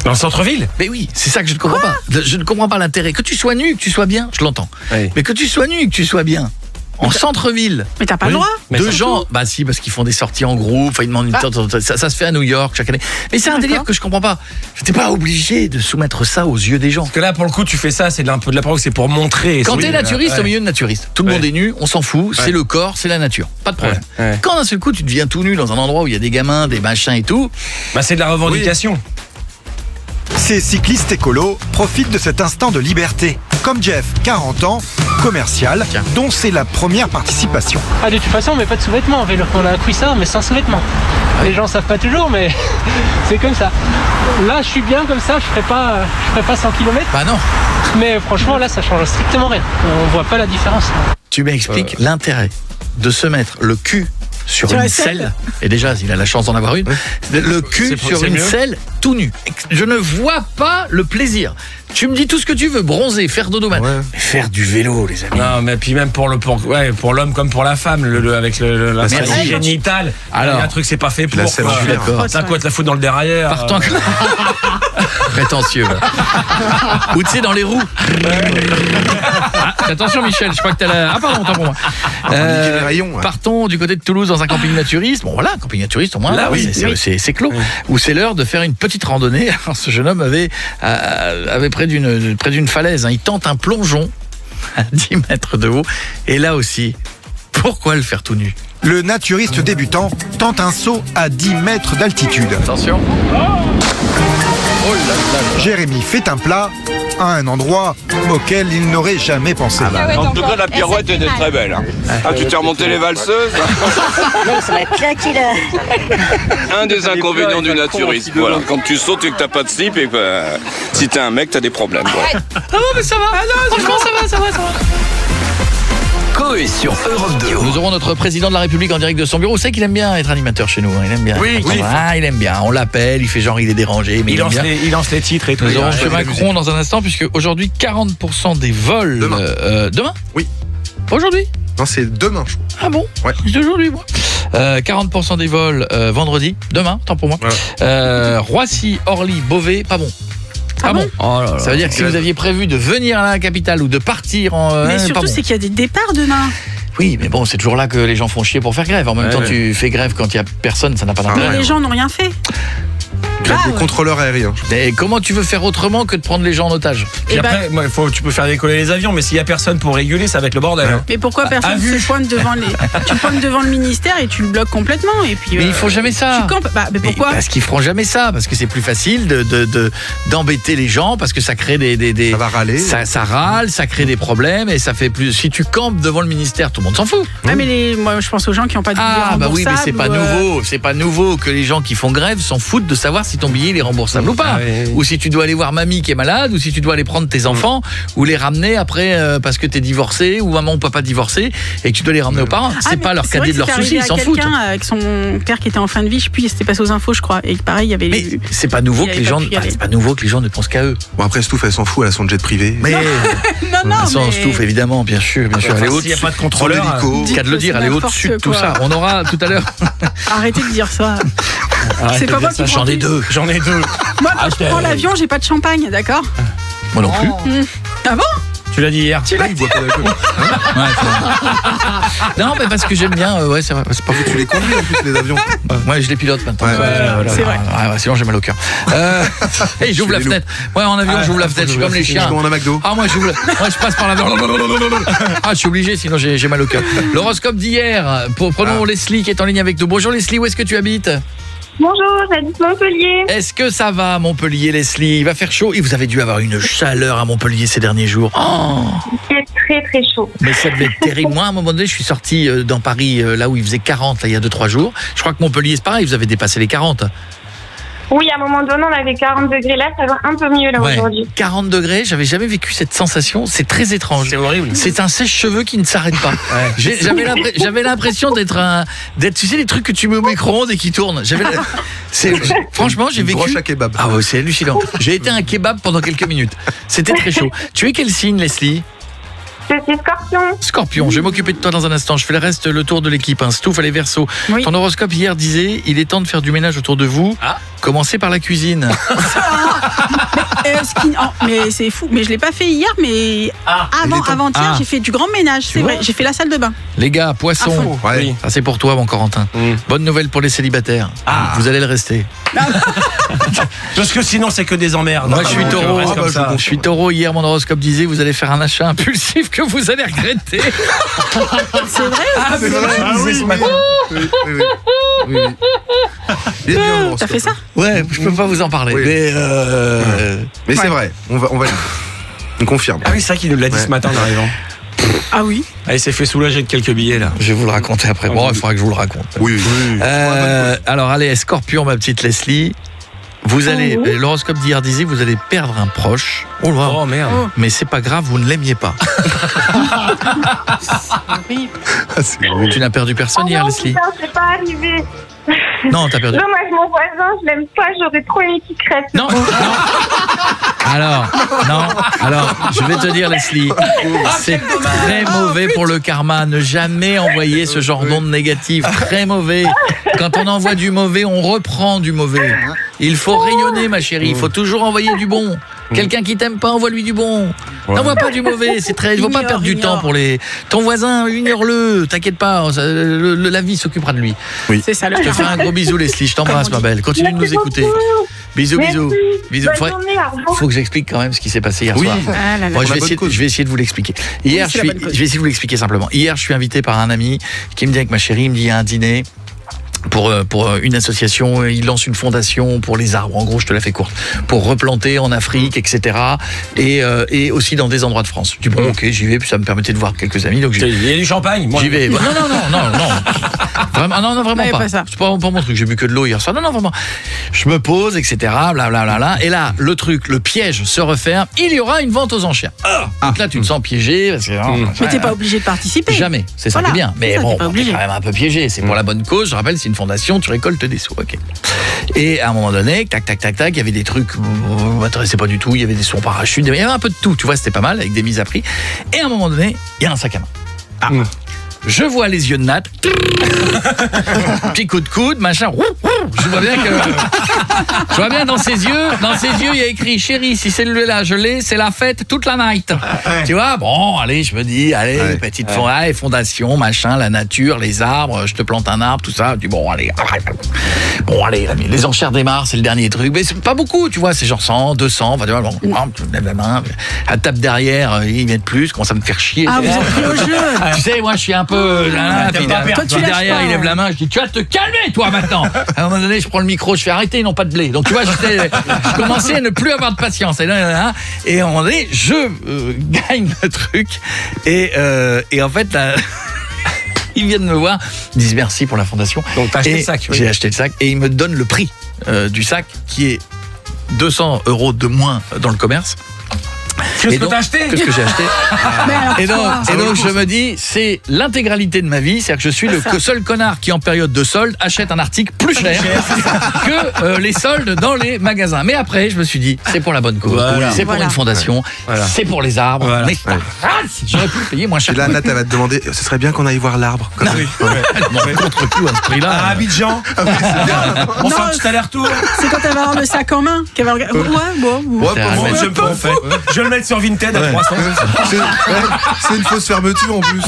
S17: Dans le centre-ville ?
S1: Mais oui, c'est ça que je ne comprends pas. Je ne comprends pas l'intérêt. Que tu sois nu, que tu sois bien, je l'entends. Oui. Mais que tu sois nu, que tu sois bien. En centre-ville.
S4: Mais t'as pas le droit.
S1: Deux gens, bah si, parce qu'ils font des sorties en groupe, enfin ils demandent une ça se fait à New York chaque année. Mais c'est un délire que je comprends pas. T'es pas obligé de soumettre ça aux yeux des gens.
S17: Parce que là, pour le coup, tu fais ça, c'est un peu de la preuve, c'est pour montrer.
S1: Quand t'es naturiste, au milieu de naturistes, tout le monde est nu, on s'en fout, c'est le corps, c'est la nature, pas de problème. Quand d'un seul coup, tu deviens tout nu dans un endroit où il y a des gamins, des machins et tout,
S17: bah c'est de la revendication.
S7: Ces cyclistes écolos profitent de cet instant de liberté. Comme Jeff, 40 ans, commercial, dont c'est la première participation.
S23: Ah, de toute façon, on met pas de sous-vêtements en vélo. On a appris ça, mais sans sous-vêtements. Les gens savent pas toujours, mais c'est comme ça. Là, je suis bien comme ça, je ferai pas 100 km.
S1: Bah non.
S23: Mais franchement, là, ça change strictement rien. On voit pas la différence.
S1: Tu m'expliques l'intérêt de se mettre le cul sur une selle. Et déjà, il a la chance d'en avoir une. Le cul sur une selle tout nu. Je ne vois pas le plaisir. Tu me dis tout ce que tu veux, bronzer, faire dodo, mais faire du vélo, les amis.
S17: Non, mais puis même pour l'homme comme pour la femme, avec la partie génitale. Alors, il y a un truc, c'est pas fait pour.
S1: Je suis d'accord.
S17: T'as quoi, te la foutre dans le derrière.
S1: Partant. Prétentieux. Ou tu sais, dans les roues. Attention, Michel, je crois que t'as la. Ah, pardon, tant pour moi. Partons du côté de Toulouse dans un camping naturiste. Bon, voilà, camping naturiste, au moins, là, c'est clos. Où c'est l'heure de faire une petite randonnée. Alors, ce jeune homme avait près d'une falaise. Il tente un plongeon à 10 mètres de haut. Et là aussi, pourquoi le faire tout nu ?
S7: Le naturiste débutant tente un saut à 10 mètres d'altitude.
S1: Attention. Oh là là.
S7: Jérémy fait un plat à un endroit auquel il n'aurait jamais pensé.
S24: En tout cas, la pirouette était très belle. Ah, tu t'es remonté les valseuses.
S19: Ça va claquer là.
S24: Un des inconvénients du naturisme. Voilà. Quand tu sautes et que t'as pas de slip, et que si t'es un mec, t'as des problèmes.
S1: Ah non, mais ça va. Franchement, ça va.
S10: Coé sur Europe 2.
S1: Nous aurons notre président de la République en direct de son bureau. Vous savez qu'il aime bien être animateur chez nous. Il aime bien.
S17: Oui.
S1: Il aime bien. On l'appelle, il fait genre il est dérangé. Mais il
S17: lance les titres et tout.
S1: Nous aurons M. Macron dans un instant, puisque aujourd'hui, 40% des vols. Demain ?
S2: Oui.
S1: Aujourd'hui ?
S2: Non, c'est demain, je crois.
S1: Ah bon ?
S2: Ouais.
S1: C'est aujourd'hui, moi. 40% des vols vendredi. Demain, tant pour moi. Voilà. Roissy, Orly, Beauvais, pas bon. Ah bon, ça veut dire que si vous aviez prévu de venir à la capitale ou de partir en...
S4: Mais surtout, c'est qu'il y a des départs demain.
S1: Oui, mais bon, c'est toujours là que les gens font chier pour faire grève. En même temps, tu fais grève quand il n'y a personne, ça n'a pas d'intérêt.
S4: Mais les gens n'ont rien fait.
S2: Grève des contrôleurs aériens.
S1: Et comment tu veux faire autrement que de prendre les gens en otage ?
S17: Et après, tu peux faire décoller les avions, mais s'il n'y a personne pour réguler, ça va être le bordel. Hein.
S4: Mais pourquoi personne se pointe devant tu pointes devant le ministère et tu le bloques complètement et puis.
S1: Mais ils font jamais ça.
S4: Mais pourquoi ?
S1: Parce qu'ils feront jamais ça, parce que c'est plus facile d'embêter les gens, parce que ça crée des
S2: ça va râler.
S1: Ça râle, ça crée des problèmes et ça fait plus. Si tu campes devant le ministère, tout le monde s'en fout.
S4: Ah mais moi je pense aux gens qui n'ont pas de billets remboursables.
S1: Oui, mais c'est pas nouveau que les gens qui font grève s'en foutent de savoir si ton billet il est remboursable ou pas. Ou si tu dois aller voir mamie qui est malade, ou si tu dois aller prendre tes enfants, ou les ramener après parce que t'es divorcé, ou maman ou papa divorcé, et que tu dois les ramener aux parents. C'est pas leur cadet de leurs soucis, ils s'en foutent.
S4: Quelqu'un avec son père qui était en fin de vie, je sais plus, c'était passé aux infos, je crois. Et pareil, il y avait.
S1: Mais c'est pas nouveau que les gens, c'est pas nouveau que les gens ne pensent qu'à eux.
S3: Bon après Stouff, elle s'en fout, elle a son jet privé.
S1: Mais
S4: non,
S1: Stouff, évidemment, bien sûr, elle est haute.
S6: S'il n'y a pas de contrôleur,
S1: Qu'à de le dire, elle est au-dessus de tout ça. On aura tout à l'heure.
S4: Arrêtez de dire ça. C'est pas moi qui
S1: J'en ai deux.
S4: Moi, quand je prends l'avion, j'ai pas de champagne, d'accord?
S1: Moi non plus.
S4: Ah bon?
S6: Tu l'as dit hier.
S4: Tu l'as dit.
S1: Non, mais parce que j'aime bien. C'est vrai. C'est pas
S3: Tu les conduis en plus les avions.
S1: Moi, je les pilote maintenant.
S4: C'est vrai.
S1: Sinon, j'ai mal au cœur. Et j'ouvre la fenêtre. Ouais, en avion, j'ouvre la fenêtre. Je suis comme les chiens.
S3: On a McDo.
S1: Ah, moi, je passe par l'avion. Ah, je suis obligé, sinon j'ai mal au cœur. L'horoscope d'hier. Prenons Leslie qui est en ligne avec nous. Bonjour Leslie, où est-ce que tu habites?
S19: Bonjour, j'habite Montpellier.
S1: Est-ce que ça va, Montpellier, Leslie? Il va faire chaud et vous avez dû avoir une chaleur à Montpellier ces derniers jours.
S19: C'est très très chaud.
S1: Mais ça devait être terrible. Moi, à un moment donné, je suis sorti dans Paris, là où il faisait 40, là, il y a 2-3 jours. Je crois que Montpellier, c'est pareil, vous avez dépassé les 40.
S19: Oui, à un moment donné, on avait 40 degrés. Là, ça va un peu mieux là aujourd'hui.
S1: 40 degrés, j'avais jamais vécu cette sensation. C'est très étrange.
S6: C'est horrible.
S1: C'est un sèche-cheveux qui ne s'arrête pas. J'avais l'impression d'être, tu sais, les trucs que tu mets au micro-ondes et qui tournent. Franchement, j'ai vécu.
S3: Broche à kebab.
S1: Ah ouais, c'est hallucinant. J'ai été un kebab pendant quelques minutes. C'était très chaud. Tu es quel signe, Leslie?
S19: Je suis Scorpion.
S1: Scorpion, je vais m'occuper de toi dans un instant. Je fais le tour de l'équipe. Stouff, allez, Verseau.
S4: Oui.
S1: Ton horoscope hier disait: il est temps de faire du ménage autour de vous. Commencez par la cuisine.
S4: Mais c'est fou. Mais je l'ai pas fait hier, mais avant-hier, j'ai fait du grand ménage. C'est vrai, j'ai fait la salle de bain.
S1: Les gars, poisson.
S3: Ouais.
S1: Ça c'est pour toi, mon Corentin. Bonne nouvelle pour les célibataires. Vous allez le rester.
S6: Parce que sinon, c'est que des emmerdes.
S1: Moi, je suis taureau.
S6: Je
S1: suis taureau. Hier, mon horoscope disait: vous allez faire un achat impulsif que vous allez regretter.
S4: C'est vrai?
S3: C'est vrai.
S6: ce matin.
S3: Oui.
S4: T'as fait ça?
S1: Ouais, je peux pas vous en parler.
S3: Oui. Mais c'est vrai, on va on confirme.
S6: Ah oui, c'est vrai qu'il nous l'a dit ce matin en arrivant.
S4: Ah oui.
S6: Il s'est fait soulager de quelques billets là.
S1: Je vais vous le raconter après. Bon, il faudra que je vous le raconte.
S3: Oui.
S1: Alors allez, Scorpion, ma petite Leslie. Vous allez, l'horoscope d'hier disait: vous allez perdre un proche.
S6: Oh merde.
S1: Mais c'est pas grave, vous ne l'aimiez pas. Tu n'as perdu personne hier, Leslie?
S19: Non, c'est pas arrivé.
S1: Non, t'as perdu.
S19: Non, moi, mon voisin, je l'aime pas, j'aurais trop aimé qu'il crève.
S1: Non. Alors, je vais te dire, Leslie, c'est très mauvais pour le karma. Ne jamais envoyer ce genre d'ondes négatives. Très mauvais. Quand on envoie du mauvais, on reprend du mauvais. Il faut rayonner, ma chérie. Il faut toujours envoyer du bon. Quelqu'un qui t'aime pas, envoie-lui du bon. N'envoie pas du mauvais. C'est très. Il faut pas perdre du temps pour les. Ton voisin, ignore-le. T'inquiète pas. La vie s'occupera de lui.
S3: Oui.
S4: C'est ça.
S1: Je te fais un gros bisou, Leslie. Je t'embrasse, ma belle. Continue de nous écouter. Bisous. Faut que j'explique quand même ce qui s'est passé hier soir. Moi, je vais essayer de vous l'expliquer. Je vais essayer de vous l'expliquer simplement. Hier, je suis invité par un ami qui me dit avec ma chérie, il me dit: il y a un dîner pour une association, il lance une fondation pour les arbres, en gros je te la fais courte, pour replanter en Afrique, etc. Et aussi dans des endroits de France. Je dis bon, ok, j'y vais, puis ça me permettait de voir quelques amis. Donc
S6: il y a du champagne.
S1: J'y vais. Non. Vraiment pas. C'est pas mon truc, j'ai bu que de l'eau hier soir. Non, vraiment. Je me pose, etc. Blablabla. Et là, le piège se referme. Il y aura une vente aux enchères. Donc là, tu te sens piégé. Parce que,
S4: mais t'es pas obligé de participer.
S1: Jamais. C'est ça qui est bien. Mais bon, t'es quand même un peu piégé. C'est pour la bonne cause. Je rappelle, c'est une fondation, tu récoltes des sous. Ok. Et à un moment donné, tac, il y avait des trucs qui m'intéressaient pas du tout. Il y avait des sons en parachute. Il y avait un peu de tout. Tu vois, c'était pas mal avec des mises à prix. Et à un moment donné, il y a un sac à main. Je vois les yeux de Nat. Petit coup de coude, machin. Je vois bien dans ses yeux, il y a écrit: chérie, si celui-là je l'ai, c'est la fête toute la night. Tu vois, bon, allez, je me dis, petite fondation, machin, la nature, les arbres, je te plante un arbre, tout ça. Je dis bon, allez, les enchères démarrent, c'est le dernier truc, mais c'est pas beaucoup, tu vois, c'est genre 100, 200, tu vois, bon, tu lèves la main, elle tape derrière, ils mettent plus, commence à me faire chier.
S4: Ah, vous êtes pris au jeu.
S1: Tu sais, moi je suis un peu puis derrière, il lève la main, je dis: tu vas te calmer toi maintenant. À un moment donné, je prends le micro, je fais: arrêtez, ils n'ont pas de blé. Donc tu vois, je commençais à ne plus avoir de patience. Et à un moment donné, je gagne le truc. Et en fait, là, ils viennent me voir, ils disent merci pour la fondation.
S6: Donc t'as acheté le sac.
S1: J'ai acheté le sac et ils me donnent le prix. du sac qui est 200 € de moins dans le commerce.
S17: Qu'est-ce que t'as acheté ?
S1: Qu'est-ce que j'ai acheté ? Et donc je me dis, c'est l'intégralité de ma vie, c'est-à-dire que je suis le seul connard qui en période de solde achète un article plus cher que les soldes dans les magasins. Mais après, je me suis dit, c'est pour la bonne cause, c'est pour une fondation, c'est pour les arbres, mais j'aurais pu le payer moins cher.
S3: Et là, Nat, elle va te demander, ce serait bien qu'on aille voir l'arbre.
S1: Contre-coup à ce prix-là.
S17: À Abidjan. On fait un petit aller-retour.
S4: C'est quand elle va avoir le sac en main qu'elle va regarder.
S17: J'aime pas en fait. Je vais le mettre sur Vinted à 300.
S3: C'est une fausse fermeture en plus.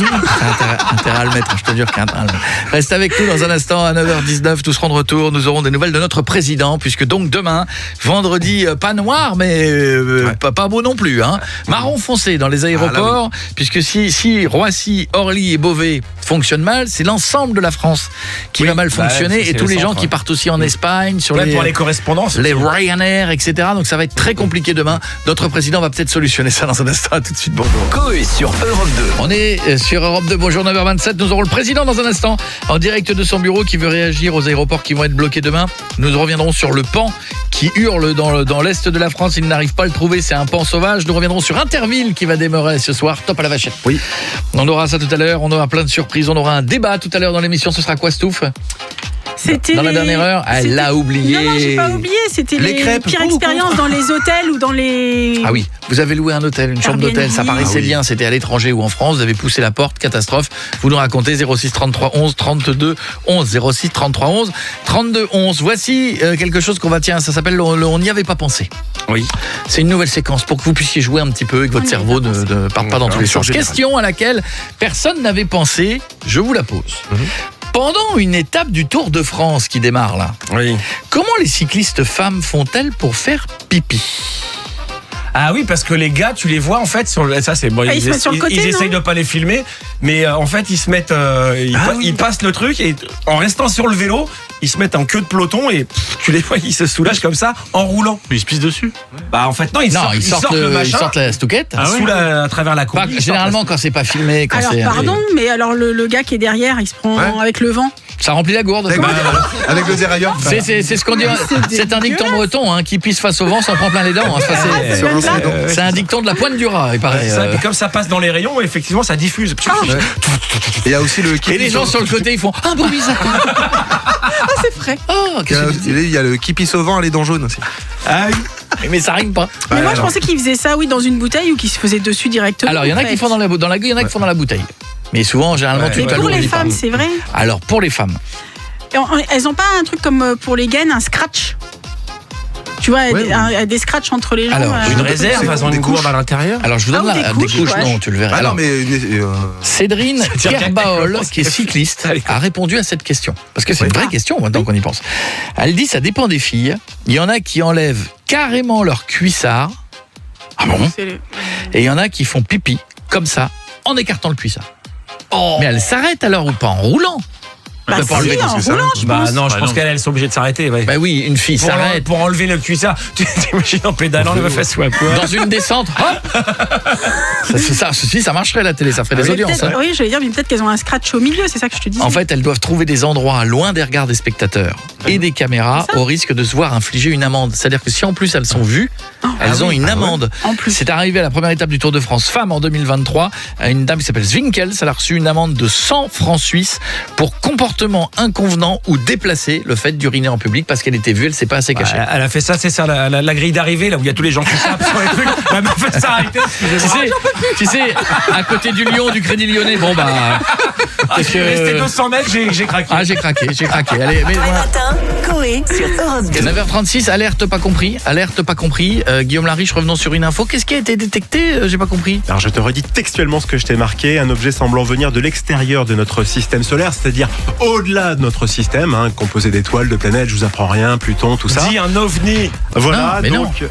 S1: Intérêt à le mettre, je te jure qu'il y a intérêt à le mettre. Reste avec nous dans un instant à 9h19, tous seront de retour. Nous aurons des nouvelles de notre président, puisque donc demain, vendredi, pas noir, mais pas beau non plus. Marron foncé dans les aéroports, puisque si Roissy, Orly et Beauvais fonctionnent mal, c'est l'ensemble de la France qui va mal fonctionner, et tous les gens qui partent aussi en Espagne, sur
S17: pour les correspondances,
S1: les Ryanair, etc. Donc ça va être très compliqué demain. Notre président va peut-être solutionner ça dans un instant. À tout de suite, bonjour.
S10: Coé sur Europe 2.
S1: On est sur Europe 2, bonjour, 9h27. Nous aurons le président dans un instant, en direct de son bureau, qui veut réagir aux aéroports qui vont être bloqués demain. Nous reviendrons sur le paon qui hurle dans l'est de la France. Il n'arrive pas à le trouver, c'est un paon sauvage. Nous reviendrons sur Interville qui va démarrer ce soir. Top à la vachette.
S3: Oui.
S1: On aura ça tout à l'heure, on aura plein de surprises. On aura un débat tout à l'heure dans l'émission. Ce sera quoi, Stouff ?
S4: C'était
S1: dans la dernière heure, elle l'a oublié.
S4: Non, j'ai pas oublié. C'était les pires expériences dans les hôtels ou dans les...
S1: Ah oui, vous avez loué un hôtel, une chambre d'hôtel, ça paraissait bien, c'était à l'étranger ou en France, vous avez poussé la porte, catastrophe. Vous nous racontez 06 33 11 32 11, 06 33 11 32 11. Voici quelque chose qu'on va, ça s'appelle On n'y avait pas pensé.
S17: Oui.
S1: C'est une nouvelle séquence pour que vous puissiez jouer un petit peu et que votre cerveau ne parte pas dans tous les sens. Question à laquelle personne n'avait pensé, je vous la pose. Pendant une étape du Tour de France qui démarre là, comment les cyclistes femmes font-elles pour faire pipi ?
S17: Ah oui, parce que les gars, tu les vois en fait sur ça c'est bon, ils essayent de pas les filmer, mais en fait ils se mettent ils passent le truc et en restant sur le vélo, ils se mettent en queue de peloton et tu les vois, ils se soulagent comme ça en roulant.
S6: Mais ils se pissent dessus.
S17: Bah en fait non, ils sortent le machin,
S1: ils sortent la stouquette
S17: à travers la combi.
S1: Généralement quand c'est pas filmé, quand
S4: alors pardon, mais alors le gars qui est derrière, il se prend avec le vent.
S1: Ça remplit la gourde.
S3: Avec le dérailleur.
S1: C'est ce qu'on dit. C'est un dicton breton qui pisse face au vent, s'en prend plein les dents. C'est un dicton de la pointe du rat, il paraît.
S17: Et comme ça passe dans les rayons, effectivement, ça diffuse.
S3: Il y a aussi le
S1: et les gens sur le côté, ils font un beau bizarre.
S4: Ah, c'est frais.
S3: Il y a le qui pisse au vent, les dents jaunes aussi.
S1: Ah oui. Mais ça rime pas.
S4: Mais moi, je pensais qu'ils faisaient ça, dans une bouteille ou qu'ils se faisaient dessus directement.
S1: Alors, il y en a qui font dans la gueule, il y en a qui font dans la bouteille. Mais souvent, généralement, tu
S4: pour les femmes, c'est vrai.
S1: Alors, pour les femmes.
S4: Elles ont pas un truc comme pour les gaines, un scratch. Tu vois, des scratchs entre les jambes.
S1: Alors,
S17: une réserve, elles ont une gourde à l'intérieur.
S1: Alors, je vous donne des couches, non, tu le verras. Alors, Cédrine Kerbaol, qui est cycliste, a répondu à cette question. Parce que c'est une vraie question, maintenant qu'on y pense. Elle dit, ça dépend des filles. Il y en a qui enlèvent carrément leur cuissard. Ah bon ? Et il y en a qui font pipi, comme ça, en écartant le cuissard. Mais elle s'arrête alors ou pas en roulant ?
S4: En roulant, je pense.
S17: Non, je pense qu'elles sont obligées de s'arrêter.
S1: Bah oui, une fille s'arrête.
S17: Pour enlever le cuissard. Tu t'imagines en pédalant, le meuf sous un poids.
S1: Dans une descente. Ça marcherait à la télé, ça ferait des audiences.
S4: Oui, j'allais dire, mais peut-être qu'elles ont un scratch au milieu, c'est ça que je te dis.
S1: En fait, elles doivent trouver des endroits loin des regards des spectateurs et des caméras au risque de se voir infliger une amende. C'est-à-dire que si en plus elles sont vues, elles ont une amende. C'est arrivé à la première étape du Tour de France Femmes en 2023. Une dame qui s'appelle Zwinkels, elle a reçu une amende de 100 francs suisses pour comportement inconvenant ou déplacé, le fait d'uriner en public parce qu'elle était vue, elle s'est pas assez cachée.
S17: Elle a fait ça, c'est ça, la grille d'arrivée, là où il y a tous les gens qui tapent sur les trucs. Elle m'a fait ça arrêter.
S1: Tu sais, à côté du Lyon, du Crédit Lyonnais, bon bah...
S17: Resté 200 mètres, j'ai craqué.
S1: Ah, j'ai craqué. Allez, mais
S8: matin, Coé sur Europe 2.
S1: 9h36, alerte pas compris. Guillaume Lariche, revenons sur une info. Qu'est-ce qui a été détecté ? J'ai pas compris.
S6: Alors je te redis textuellement ce que je t'ai marqué. Un objet semblant venir de l'extérieur de notre système solaire, c'est-à-dire au-delà de notre système, composé d'étoiles, de planètes, je vous apprends rien, Pluton, tout ça.
S17: Dis un ovni.
S6: Voilà,
S1: non,
S6: donc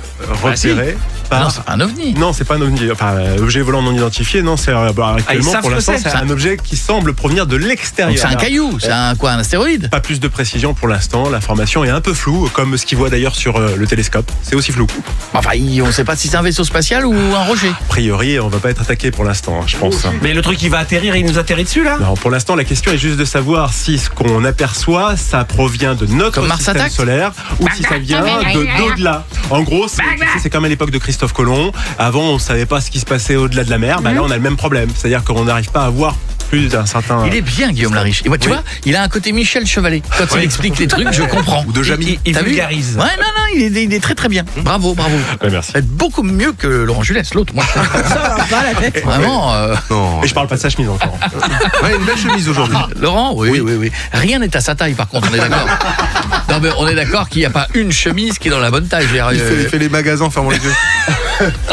S6: repéré. part.
S1: Non, c'est pas un ovni.
S6: Non, c'est pas un ovni. Enfin, objet volant non identifié, non, c'est actuellement pour l'instant, c'est un objet qui semble provenir de l'extérieur.
S1: Donc c'est un caillou, c'est un astéroïde?
S6: Pas plus de précision pour l'instant, l'information est un peu floue, comme ce qu'il voit d'ailleurs sur le télescope. C'est aussi flou.
S1: Enfin, on sait pas si c'est un vaisseau spatial ou un rocher.
S6: A priori, on va pas être attaqué pour l'instant, je pense.
S17: Mais le truc, il va atterrir, il nous atterrit dessus là?
S6: Non, pour l'instant, la question est juste de savoir si ce qu'on aperçoit, ça provient de notre système solaire ou si ça vient d'au-delà. En gros, c'est comme à l'époque de Christophe Colomb. Avant, on savait pas ce qui se passait au-delà de la mer. Là, on a le même problème. C'est-à-dire qu'on n'arrive pas à voir plus d'un certain...
S1: Il est bien, Guillaume Lariche. Et moi, tu vois, il a un côté Michel Chevalet. Quand il explique les trucs, je comprends.
S6: Ou de Jamy.
S17: Il vulgarise.
S1: Ouais, non, il est très très bien. Bravo.
S6: Ouais, merci.
S1: Beaucoup mieux que Laurent Jules, l'autre. Moi,
S4: Ça va pas la tête.
S1: Vraiment.
S6: Non. Et je parle pas de sa chemise encore.
S3: Ouais, une belle chemise aujourd'hui.
S1: Laurent, oui. Rien n'est à sa taille, par contre, on est d'accord. Non, mais on est d'accord qu'il n'y a pas une chemise qui est dans la bonne taille.
S3: Il fait les magasins, fermons les yeux.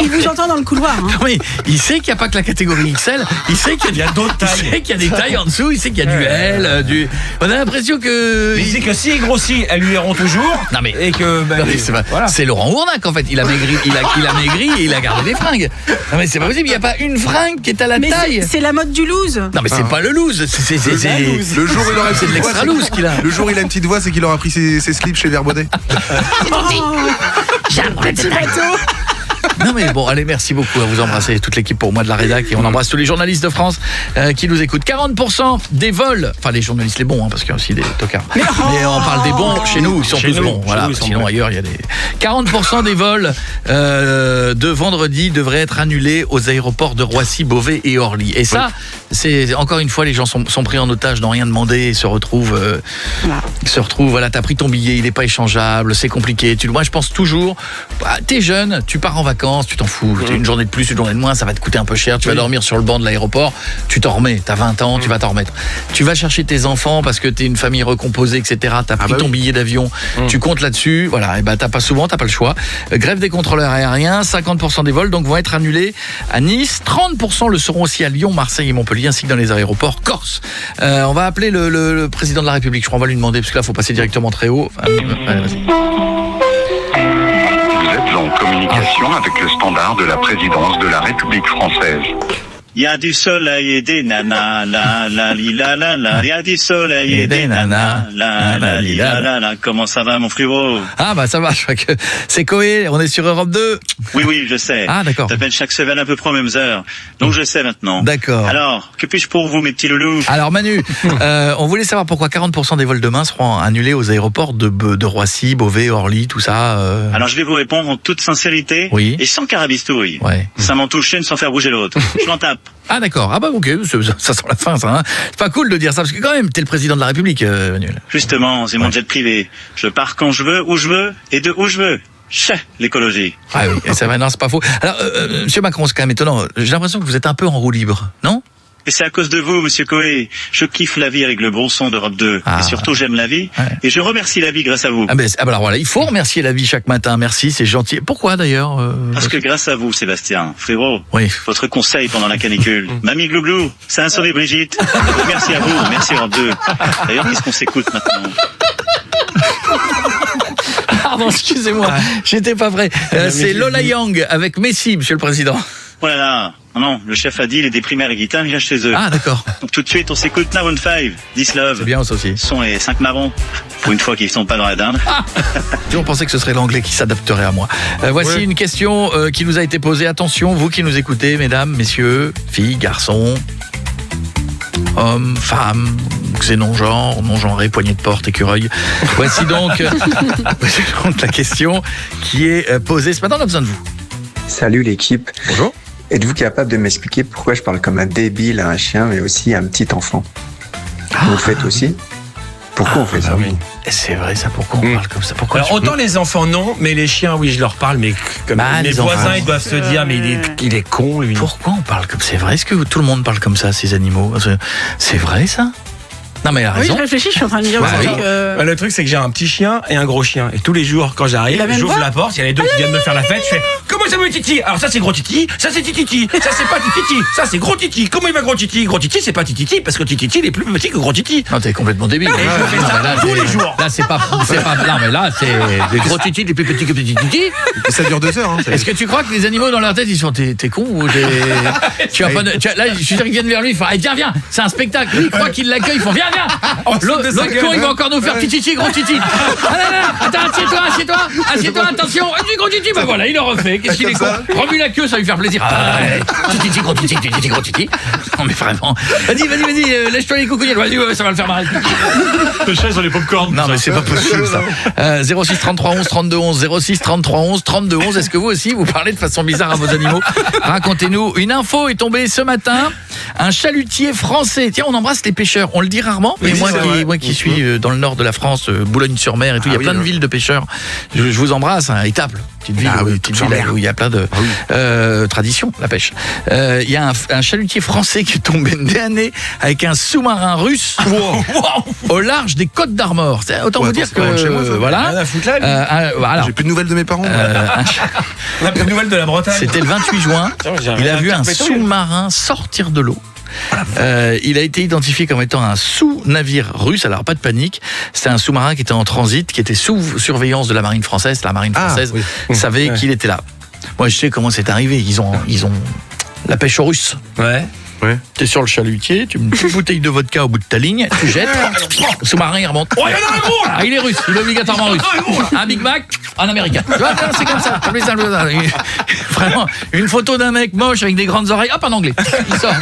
S4: Il vous entend dans le couloir. Hein.
S1: Non, mais il sait qu'il n'y a pas que la catégorie XL. Il sait qu'il y a d'autres tailles. Il sait qu'il y a des tailles en dessous. Il sait qu'il y a du L, du. On a l'impression que.
S17: Il sait que s'il grossit, elles lui iront toujours.
S1: Non mais.
S17: Et que.
S1: Non, mais c'est Laurent Ournac en fait. Il a maigri. Il a maigri et il a gardé des fringues. Non mais c'est pas possible. Il n'y a pas une fringue qui est à la taille.
S4: C'est la mode du loose.
S1: Non mais c'est pas le loose. C'est
S3: le jour où il aurait
S1: c'est de l'extra loose qu'il a.
S3: Le jour où il a une petite voix, c'est qu'il aura pris ses slips chez Verbaudet.
S1: J'ai un petit bateau. Non mais bon, allez, merci beaucoup à vous embrasser toute l'équipe pour moi de la rédac et on embrasse tous les journalistes de France qui nous écoutent. 40% des vols, enfin les journalistes les bons parce qu'il y a aussi des tocards. Mais on parle des bons chez nous, ils sont tous bons. Voilà, sinon ailleurs il y a des 40% des vols de vendredi devraient être annulés aux aéroports de Roissy, Beauvais et Orly. Et ça, c'est encore une fois les gens sont pris en otage, n'ont rien demandé et se retrouvent voilà, t'as pris ton billet, il est pas échangeable, c'est compliqué. Moi je pense toujours t'es jeune, tu pars en vacances, tu t'en fous, une journée de plus, une journée de moins, ça va te coûter un peu cher, tu vas dormir sur le banc de l'aéroport, tu t'en remets, t'as 20 ans, tu vas t'en remettre. Tu vas chercher tes enfants parce que t'es une famille recomposée, etc. T'as pris ton billet d'avion, tu comptes là-dessus, voilà, et t'as pas le choix. Grève des contrôleurs aériens, 50% des vols donc vont être annulés à Nice, 30% le seront aussi à Lyon, Marseille et Montpellier, ainsi que dans les aéroports corse. On va appeler le président de la République, je crois, on va lui demander, parce que là, faut passer directement très haut. Allez, vas-y.
S9: Vous êtes en communication avec le standard de la présidence de la République française.
S11: Il y a du soleil et des nanas, la la li la la la. Il y a du soleil et des nanas, la la li la la la. Comment ça va, mon frérot?
S1: Ah bah ça va, je crois que c'est Coé, on est sur Europe 2.
S11: Oui, je sais.
S1: Ah d'accord.
S11: T'appelles chaque semaine à peu près aux mêmes heures. Donc je sais maintenant.
S1: D'accord.
S11: Alors, que puis-je pour vous, mes petits loulous?
S1: Alors Manu, on voulait savoir pourquoi 40% des vols demain seront annulés aux aéroports de Roissy, Beauvais, Orly, tout ça. Alors
S11: je vais vous répondre en toute sincérité et sans carabistouille.
S1: Ouais.
S11: Ça m'en touche une sans faire bouger l'autre. Je m'en tape.
S1: Ah d'accord, ah bah ok, ça sent la fin ça. Hein. C'est pas cool de dire ça, parce que quand même, t'es le président de la République, Manuel.
S11: Justement, c'est mon jet privé. Je pars quand je veux, où je veux, et de où je veux. L'écologie.
S1: Ah oui, et ça maintenant c'est pas faux. Alors, Monsieur Macron, c'est quand même étonnant, j'ai l'impression que vous êtes un peu en roue libre, non ?
S11: Et c'est à cause de vous, monsieur Coé. Je kiffe la vie avec le bon son d'Europe 2. Et surtout, j'aime la vie. Ouais. Et je remercie la vie grâce à vous.
S1: Ah bah alors voilà, il faut remercier la vie chaque matin. Merci, c'est gentil. Pourquoi d'ailleurs
S11: Parce que grâce à vous, Sébastien, frérot,
S1: oui.
S11: Votre conseil pendant la canicule. Mamie Glouglou, ça a sauvé Brigitte. Merci à vous, merci Europe 2. D'ailleurs, qu'est-ce qu'on s'écoute maintenant?
S1: Pardon, excusez-moi, j'étais pas prêt. C'est Lola Young avec Messi, monsieur le président.
S11: Oh là là, non, le chef a dit, il est déprimé à la guitare, il vient chez eux.
S1: Ah, d'accord.
S11: Donc tout de suite, on s'écoute Maroon 5, This Love.
S1: C'est bien ça aussi.
S11: Son et 5 marrons, pour une fois qu'ils ne sont pas dans la dinde.
S1: On pensait que ce serait l'anglais qui s'adapterait à moi. Voici une question qui nous a été posée. Attention, vous qui nous écoutez, mesdames, messieurs, filles, garçons, hommes, femmes, non-genre, non-genré, poignée de porte, écureuil. Voici donc la question qui est posée. Ce matin, on a besoin de vous.
S12: Salut l'équipe.
S1: Bonjour.
S12: Êtes-vous capable de m'expliquer pourquoi je parle comme un débile à un chien, mais aussi à un petit enfant? Vous le faites aussi? Pourquoi on fait ça?
S1: Oui. C'est vrai ça, pourquoi on parle comme ça? Pourquoi?
S17: Alors autant les enfants non, mais les chiens oui, je leur parle, mais comme les voisins ils doivent se dire mais il est con lui.
S1: Pourquoi on parle comme ça? C'est vrai, est-ce que tout le monde parle comme ça, ces animaux? C'est vrai ça? Non mais il a raison.
S4: Oui, je réfléchis, je suis en train de dire
S17: le truc c'est que j'ai un petit chien et un gros chien et tous les jours quand j'arrive, j'ouvre la porte, il y a les deux qui viennent me faire la fête, je fais Comment ça va Titi? Alors ça c'est gros Titi, ça c'est Titi, ça c'est pas Titi, ça c'est gros Titi. Comment il va gros Titi? Gros Titi c'est pas Titi parce que Titi il est plus petit que gros Titi.
S1: Non, t'es complètement débile.
S17: Et je fais ça tous les jours.
S1: Là c'est pas non mais là c'est des gros Titi, des plus petits que petit Titi.
S3: Et ça dure 2 heures. Hein,
S1: est-ce que tu crois que les animaux dans leur tête ils sont t'es con ou là je suis sûr qu'ils viennent vers lui, ils font viens, c'est un spectacle. Lui il croit qu'il l'accueille, ils font viens. L'autre con il va encore nous faire petit Titi, gros Titi. Attends, assieds-toi, attention. Et gros Titi, bah voilà, il le refait. Qu'est-ce qu'il est con? Remue la queue, ça va lui faire plaisir. Titi, gros Titi. Non mais vraiment. Vas-y, lèche-toi les coucougnettes. Vas-y, ça va le faire marrer.
S15: Le chat sur les popcorn.
S1: Non mais c'est pas possible ça. 06 33 11 32 11 06 33 11 32 11. Est-ce que vous aussi vous parlez de façon bizarre à vos animaux? Racontez-nous. Une info est tombée ce matin. Un chalutier français. Tiens, on embrasse les pêcheurs. On le dit rarement, mais moi qui suis dans le nord de la France, Boulogne-sur-Mer et tout, il y a plein de villes de pêcheurs. Je vous embrasse, Étaples, petite ville, où il y a plein de traditions, la pêche. Il y a un chalutier français qui est tombé nez à nez avec un sous-marin russe au large des Côtes d'Armor. Autant vous dire que voilà.
S3: J'ai plus de nouvelles de mes parents.
S17: On a plus de nouvelles de la Bretagne.
S1: C'était le 28 juin. Il a vu un sous-marin sortir de l'eau. Il a été identifié comme étant un sous-navire russe. Alors pas de panique, c'était un sous-marin qui était en transit, qui était sous surveillance de la marine française. La marine française savait qu'il était là. Moi je sais comment c'est arrivé. Ils ont la pêche aux Russes.
S17: Ouais.
S1: T'es sur le chalutier, tu mets une petite bouteille de vodka au bout de ta ligne, tu jettes, le sous-marin il remonte. Oh, il y en a un gros là. Il est russe, il est obligatoirement russe. Un Big Mac, un américain. Tu vois, c'est comme ça. Vraiment, une photo d'un mec moche avec des grandes oreilles, hop, un anglais. Il sort.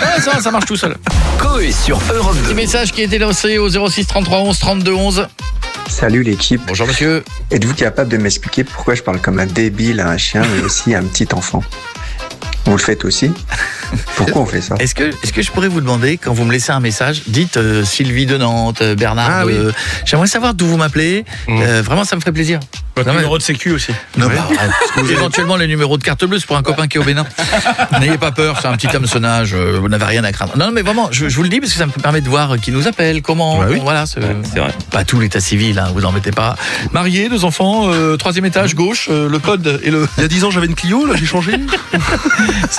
S1: Ça marche tout seul.
S10: Coé sur Europe 2.
S1: Petit message qui a été lancé au 06 33 11 32 11.
S12: Salut l'équipe.
S1: Bonjour monsieur.
S12: Êtes-vous capable de m'expliquer pourquoi je parle comme un débile à un chien mais aussi à un petit enfant? Vous le faites aussi? Pourquoi on fait ça?
S1: Est-ce que je pourrais vous demander, quand vous me laissez un message, dites Sylvie de Nantes, Bernard j'aimerais savoir d'où vous m'appelez. Vraiment, ça me ferait plaisir.
S17: Votre numéro de sécu aussi.
S1: Non, éventuellement les numéros de carte bleue, c'est pour un copain qui est au Bénin. N'ayez pas peur, c'est un petit hameçonnage, vous n'avez rien à craindre. Non, mais vraiment, je vous le dis parce que ça me permet de voir qui nous appelle, comment. Voilà, c'est vrai. Pas tout l'état civil, vous embêtez pas. Marié, 2 enfants, 3e étage, gauche, le code et le.
S3: Il y a 10 ans, j'avais une Clio, là, j'ai changé.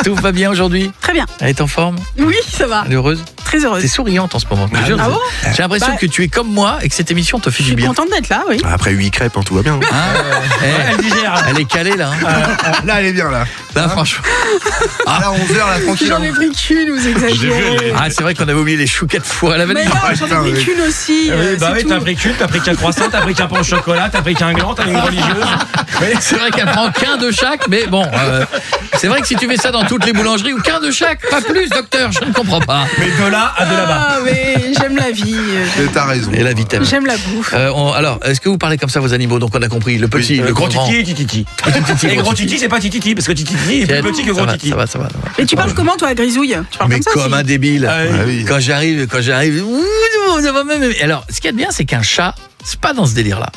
S1: Tout va bien aujourd'hui?
S4: Très bien.
S1: Elle est en forme?
S4: Oui, ça va.
S1: Elle est heureuse?
S4: Très heureuse.
S1: T'es souriante en ce moment.
S4: Ah bon?
S1: J'ai l'impression que tu es comme moi et que cette émission te fait du bien.
S4: Je suis contente d'être là, oui.
S3: Après 8 crêpes, tout va bien.
S17: Elle digère.
S1: Elle est calée là.
S3: Là, elle est bien là.
S1: Là, franchement.
S3: Là, 11h, là, tranquille.
S4: J'en ai pris qu'une, vous exagérez.
S1: C'est vrai qu'on avait oublié les chouquettes fourrées à la vanille.
S4: Mais non, j'en ai pris qu'une aussi.
S17: T'as pris qu'une, t'as pris qu'un croissant, t'as pris qu'un pain au chocolat, t'as pris qu'un gland, t'as une religieuse.
S1: C'est vrai qu'elle prend qu'un de chaque, mais bon, c'est vrai que si tu fais ça dans toutes les boulangeries, ou qu'un de chaque, pas plus, docteur, je ne comprends pas.
S17: Mais de là à de là-bas.
S4: Mais j'aime la vie.
S3: T'as raison.
S1: Et la vie t'aime.
S4: J'aime la bouffe.
S1: Alors, est-ce que vous parlez comme ça vos animaux? Donc on a compris, le petit, le
S17: gros
S1: grand.
S17: Titi et Titi. Et gros Titi, c'est pas Titi, parce que Titi est plus petit que gros Titi.
S1: Ça va.
S4: Et tu parles comment toi, Grisouille? Tu parles
S1: mais comme un débile.
S3: Oui.
S1: Quand j'arrive, ça va même. Alors, ce qu'il y a de bien, c'est qu'un chat, c'est pas dans ce délire-là.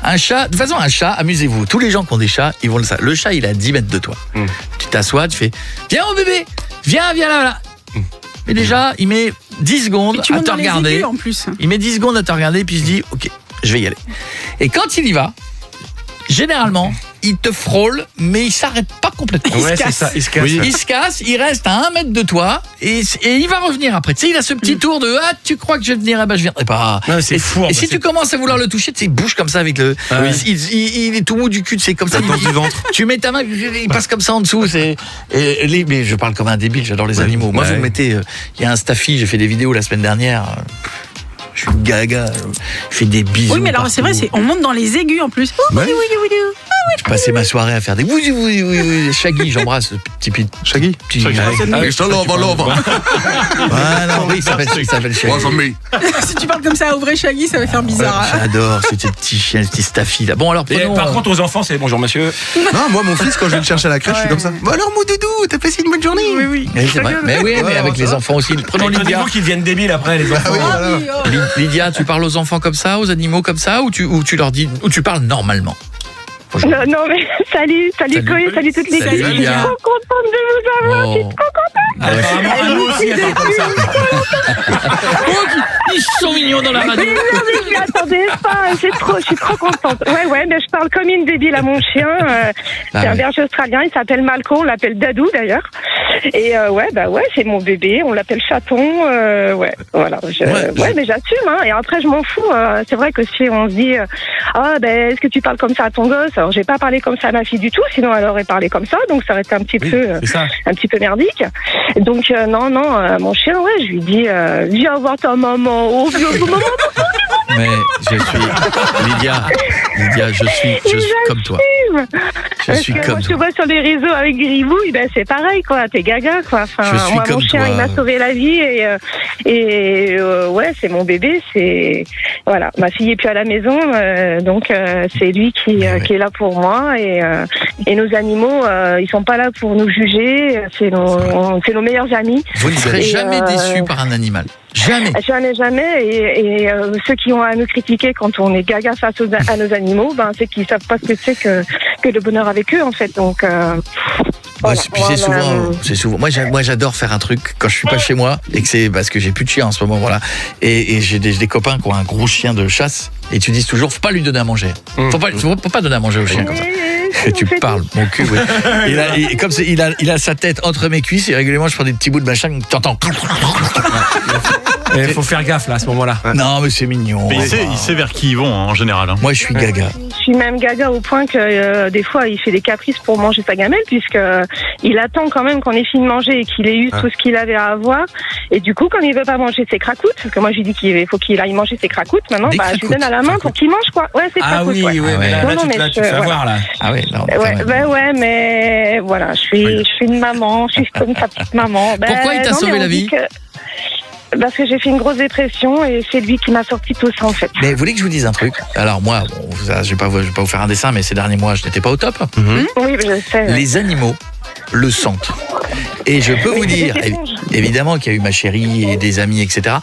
S1: Un chat, de toute façon, un chat, amusez-vous. Tous les gens qui ont des chats, ils vont le savoir. Le chat, il est à 10 mètres de toi. Tu t'assois, tu fais, viens mon bébé, viens là. Mais déjà, il met 10 secondes à te regarder.
S4: Aigus, en plus.
S1: Il met 10 secondes à te regarder, puis il se dit, ok, je vais y aller. Et quand il y va, généralement, il te frôle, mais il s'arrête pas complètement.
S17: Ouais, c'est ça, il se casse.
S1: Il se casse, il reste à 1 mètre de toi, et il va revenir après. Tu sais, il a ce petit tour de tu crois que je vais venir, je viendrai pas.
S17: Ouais, c'est fou.
S1: Et si tu commences à vouloir le toucher, tu sais, il bouge comme ça avec le. Il est tout mou du cul, c'est comme ça.
S3: Du ventre.
S1: Tu mets ta main, il passe comme ça en dessous. Mais je parle comme un débile, j'adore les animaux. Moi, vous me mettez. Il y a un staffy, j'ai fait des vidéos la semaine dernière. Je suis gaga, je fais des bisous.
S4: Oui, mais alors c'est vrai, on monte dans les aigus en plus. Oui.
S1: Je passais ma soirée à faire des oui. Shaggy, j'embrasse petit pit.
S3: Shaggy.
S1: Oui, ça s'appelle Shaggy.
S4: Si tu parles comme ça au vrai Shaggy, ça va faire bizarre.
S1: J'adore ce petit chien, ce petit staffy là. Bon alors prenons.
S17: Par contre aux enfants, c'est bonjour monsieur.
S3: Non, moi mon fils quand je vais le chercher à la crèche, je suis comme ça. Bon alors mon doudou, t'as passé une bonne journée?
S4: Oui.
S1: C'est vrai. Mais avec les enfants aussi. Prenons Lydia.
S17: Qui deviennent débiles après les enfants.
S1: Lydia, tu parles aux enfants comme ça, aux animaux comme ça, ou tu leur dis, ou tu parles normalement?
S19: Non mais salut Chloé, salut toute l'équipe. Je suis trop contente de vous avoir, je suis trop contente.
S17: Apparemment, nous aussi, elle parle comme ça.
S1: Ils sont mignons dans la radio.
S13: Je m'y attendais pas, je suis trop contente. Ouais, mais je parle comme une débile à mon chien. C'est un berger australien, il s'appelle Malco, on l'appelle Dadou d'ailleurs. Et c'est mon bébé, on l'appelle Chaton. Voilà. Mais j'assume, hein. Et après, je m'en fous. C'est vrai que si on se dit, est-ce que tu parles comme ça à ton gosse? Alors, j'ai pas parlé comme ça à ma fille du tout, sinon elle aurait parlé comme ça, donc ça aurait été un petit peu merdique. Donc non, mon chien, je lui dis, viens voir ta maman. Oh, viens voir maman.
S1: Mais je suis Lydia, je suis comme toi. Je suis comme toi.
S13: Moi, je te vois sur les réseaux avec Gribouille, c'est pareil, quoi. T'es gaga, quoi. Enfin, moi, mon chien, il m'a sauvé la vie et c'est mon bébé. C'est voilà, ma fille est plus à la maison, donc c'est lui qui est là pour moi et nos animaux, ils sont pas là pour nous juger. C'est nos meilleurs amis.
S1: Vous ne serez jamais déçus par un animal. Jamais.
S13: Jamais. Et ceux qui ont à nous critiquer quand on est gaga face à nos animaux, c'est qu'ils savent pas ce que c'est que le bonheur avec eux, en fait. Donc,
S1: c'est souvent. Moi, j'adore faire un truc quand je suis pas chez moi et que c'est parce que j'ai plus de chien en ce moment, voilà. Et j'ai des copains qui ont un gros chien de chasse et tu dis toujours, faut pas lui donner à manger. Faut pas donner à manger au chien comme ça. Et tu parles, mon cul, oui. Il a sa tête entre mes cuisses et régulièrement je prends des petits bouts de machin, t'entends.
S17: Il faut faire gaffe là à ce moment-là.
S1: Non, mais c'est mignon.
S15: Mais il sait vers qui ils vont en général.
S1: Moi, je suis gaga.
S13: Je suis même gaga au point que des fois, il fait des caprices pour manger sa gamelle, puisque il attend quand même qu'on ait fini de manger et qu'il ait eu tout ce qu'il avait à avoir. Et du coup, comme il veut pas manger ses cracoutes, parce que moi, je lui dis qu'il faut qu'il aille manger ses cracoutes, maintenant, je lui donne à la main pour qu'il mange, quoi. Ouais, c'est cracoutes.
S17: Ah oui, mais là, tu te fais avoir, là.
S1: Ah oui, non.
S13: Mais voilà, je suis une maman, je suis comme sa petite maman.
S1: Pourquoi il t'a sauvé la vie?
S13: Parce que j'ai fait une grosse dépression et c'est lui qui m'a sorti tout ça, en fait.
S1: Mais vous voulez que je vous dise un truc? Alors moi, je vais pas vous faire un dessin, mais ces derniers mois, je n'étais pas au top.
S13: Oui, je sais.
S1: Les animaux le sentent. Et je peux vous dire, évidemment qu'il y a eu ma chérie et des amis, etc.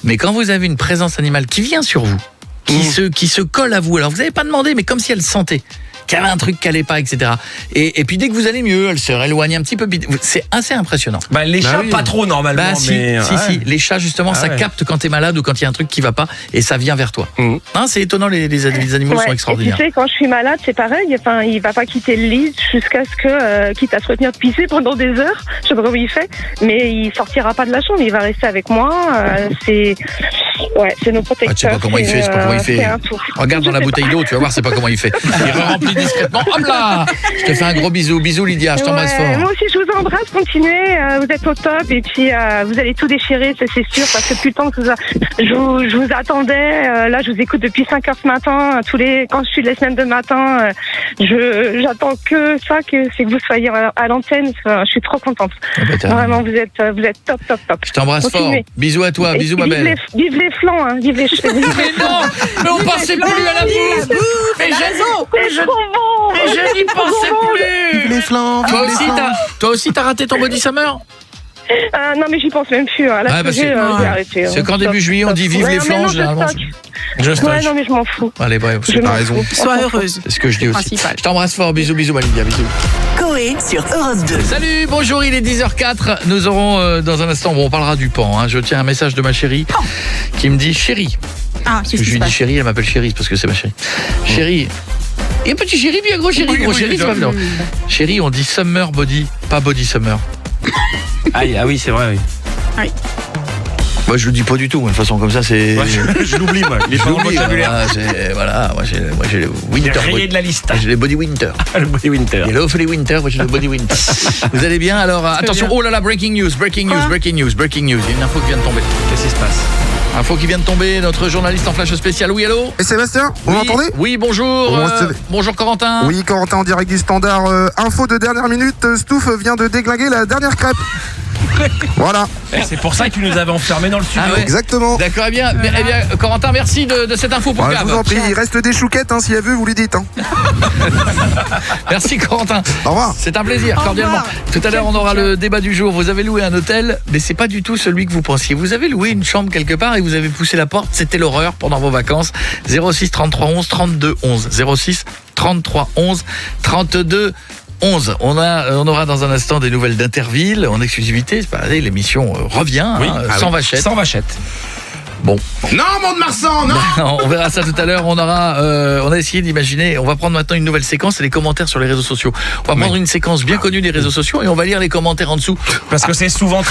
S1: Mais quand vous avez une présence animale qui vient sur vous, qui se colle à vous, alors vous n'avez pas demandé, mais comme si elle sentait qu'il y avait un truc qui allait pas, etc. Et puis dès que vous allez mieux, elle se rééloigne un petit peu. C'est assez impressionnant.
S17: Les chats, pas trop normalement.
S1: Si. Les chats, justement, ça capte quand t'es malade ou quand il y a un truc qui va pas et ça vient vers toi. C'est étonnant, les animaux sont extraordinaires.
S13: Et tu sais, quand je suis malade, c'est pareil. Enfin, il va pas quitter le lit jusqu'à ce que, quitte à se retenir de pisser pendant des heures. Je sais pas comment il fait, mais il sortira pas de la chambre. Il va rester avec moi. C'est nos protecteurs.
S1: Je sais pas comment il fait. Regarde dans la bouteille d'eau, tu vas voir, c'est pas comment il fait. Il remplit discrètement. Hop là! Je te fais un gros bisou. Bisous, Lydia, je t'embrasse fort.
S13: Moi aussi, je vous embrasse. Continuez. Vous êtes au top. Et puis, vous allez tout déchirer, c'est sûr. Parce que depuis le temps que je vous attendais. Là, je vous écoute depuis 5h ce matin. Quand je suis les semaines de matin, j'attends que ça, c'est que vous soyez à l'antenne. Je suis trop contente. Vraiment, vous êtes top.
S1: Je t'embrasse fort. Bisous à toi. Bisous, ma belle.
S13: Vive les flancs, hein. Vive les cheveux.
S1: Mais non! Mais on pensait plus à la bouffe! Mais je n'y pensais plus!
S3: Vive les flancs!
S1: Toi aussi, t'as raté ton body summer?
S13: Non, mais j'y pense même plus. Là, j'ai arrêté.
S1: C'est qu'en début juillet, on dit vive les flancs, généralement.
S13: Non, mais je m'en fous.
S1: Allez, t'as raison.
S4: Sois heureuse.
S1: C'est ce que je dis aussi. Je t'embrasse fort. Bisous, Malindia. Bisous.
S8: Coé sur Europe 2.
S1: Salut, bonjour, il est 10h04. Nous aurons dans un instant, on parlera du pan. Je tiens un message de ma chérie qui me dit chérie. Parce que je lui dis chérie, elle m'appelle chérie parce que c'est ma chérie. Chérie. Et un petit chéri, puis un gros chéri. Gros chéri, c'est pas bien. Chérie, on dit summer body, pas body summer.
S17: Ah oui, c'est vrai, oui.
S4: Oui.
S1: Moi, je le dis pas du tout. De toute façon, comme ça, c'est.
S17: Je l'oublie, moi.
S1: Je l'oublie. Voilà, moi, j'ai le winter.
S17: J'ai rayé de la liste.
S1: J'ai les body winter.
S17: Le body winter.
S1: Il y a l'offre les winter, moi, j'ai le body winter. Vous allez bien? Alors, attention. Oh là là, breaking news. Il y a une info qui vient de tomber.
S17: Qu'est-ce qui se passe?
S1: Info qui vient de tomber, notre journaliste en flash spécial. Oui, allô?
S3: Et Sébastien, vous m'entendez?
S1: Oui, bonjour. Bonjour Corentin.
S3: Oui, Corentin en direct du Standard. Info de dernière minute, Stouff vient de déglinguer la dernière crêpe. Voilà.
S17: C'est pour ça que tu nous avais enfermés dans le studio.
S3: Exactement.
S1: D'accord, eh bien, Corentin, merci de cette info pour Gab.
S3: Je vous en prie, il reste des chouquettes, si elle veut, vous lui dites.
S1: Merci Corentin.
S3: Au revoir.
S1: C'est un plaisir, cordialement. Tout à l'heure, on aura le débat du jour. Vous avez loué un hôtel, mais c'est pas du tout celui que vous pensiez. Vous avez loué une chambre quelque part et vous avez poussé la porte. C'était l'horreur pendant vos vacances. 06 33 11 32 11. 06 33 11 32 11. On aura dans un instant des nouvelles d'Interville en exclusivité. C'est pareil, l'émission revient, sans vachette.
S17: Sans vachette.
S1: Bon.
S2: Non, Mont-de-Marsan, non.
S1: On verra ça tout à l'heure. On a essayé d'imaginer. On va prendre maintenant une nouvelle séquence, c'est les commentaires sur les réseaux sociaux. On va prendre une séquence bien connue des réseaux sociaux et on va lire les commentaires en dessous.
S17: Parce que c'est souvent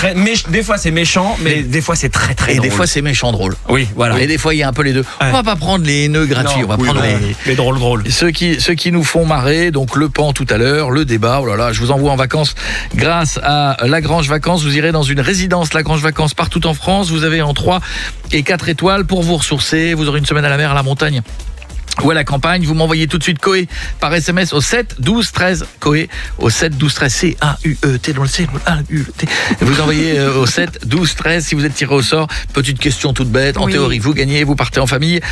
S17: des fois c'est méchant, mais des fois c'est très très drôle.
S1: Et des fois c'est méchant drôle.
S17: Oui, voilà.
S1: Et des fois il y a un peu les deux. On va pas prendre les haineux gratuits. On va prendre
S17: les drôles.
S1: Ceux qui nous font marrer. Donc le pan tout à l'heure, le débat. Oh là là, je vous envoie en vacances grâce à Lagrange Vacances. Vous irez dans une résidence Lagrange Vacances partout en France. Vous avez en 3 et 4 étoiles pour vous ressourcer. Vous aurez une semaine à la mer, à la montagne ou à la campagne. Vous m'envoyez tout de suite Coé par SMS au 7 12 13 Coé au 7 12 13 C-A-U-E-T dans le C A-U-E-T. Vous envoyez au 7 12 13 si vous êtes tiré au sort. Petite question toute bête. En théorie, vous gagnez, vous partez en famille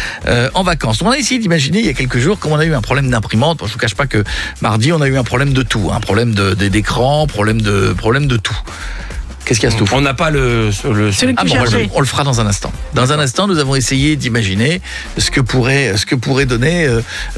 S1: en vacances. On a essayé d'imaginer il y a quelques jours comme on a eu un problème d'imprimante. Je vous cache pas que mardi on a eu un problème de tout, un problème d'écran, problème de tout. Qu'est-ce qu'il y a, Stouff ?
S17: On n'a pas
S1: on le fera dans un instant. Dans un instant, nous avons essayé d'imaginer ce que pourrait donner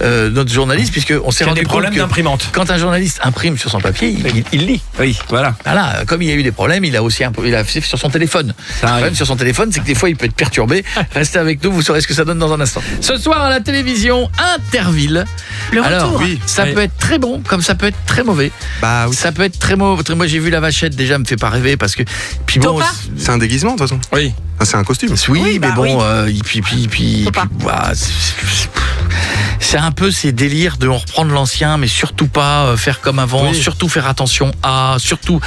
S1: notre journaliste, puisqu'on s'est rendu compte que quand un journaliste imprime sur son papier, il lit.
S17: Oui, voilà.
S1: Voilà, comme il y a eu des problèmes, il a fait sur son téléphone. Le problème sur son téléphone, c'est que des fois, il peut être perturbé. Restez avec nous, vous saurez ce que ça donne dans un instant. Ce soir, à la télévision, Interville. Alors, ça peut être très bon, comme ça peut être très mauvais.
S3: Bah, oui.
S1: Ça peut être très mauvais. Moi, j'ai vu la vachette, déjà, me fait pas rêver parce que puis bon,
S3: c'est un déguisement de toute façon.
S17: Oui.
S3: Ah, c'est un costume.
S1: Oui, mais bon, c'est un peu ces délires de on reprendre l'ancien, mais surtout pas faire comme avant, surtout faire attention à, surtout.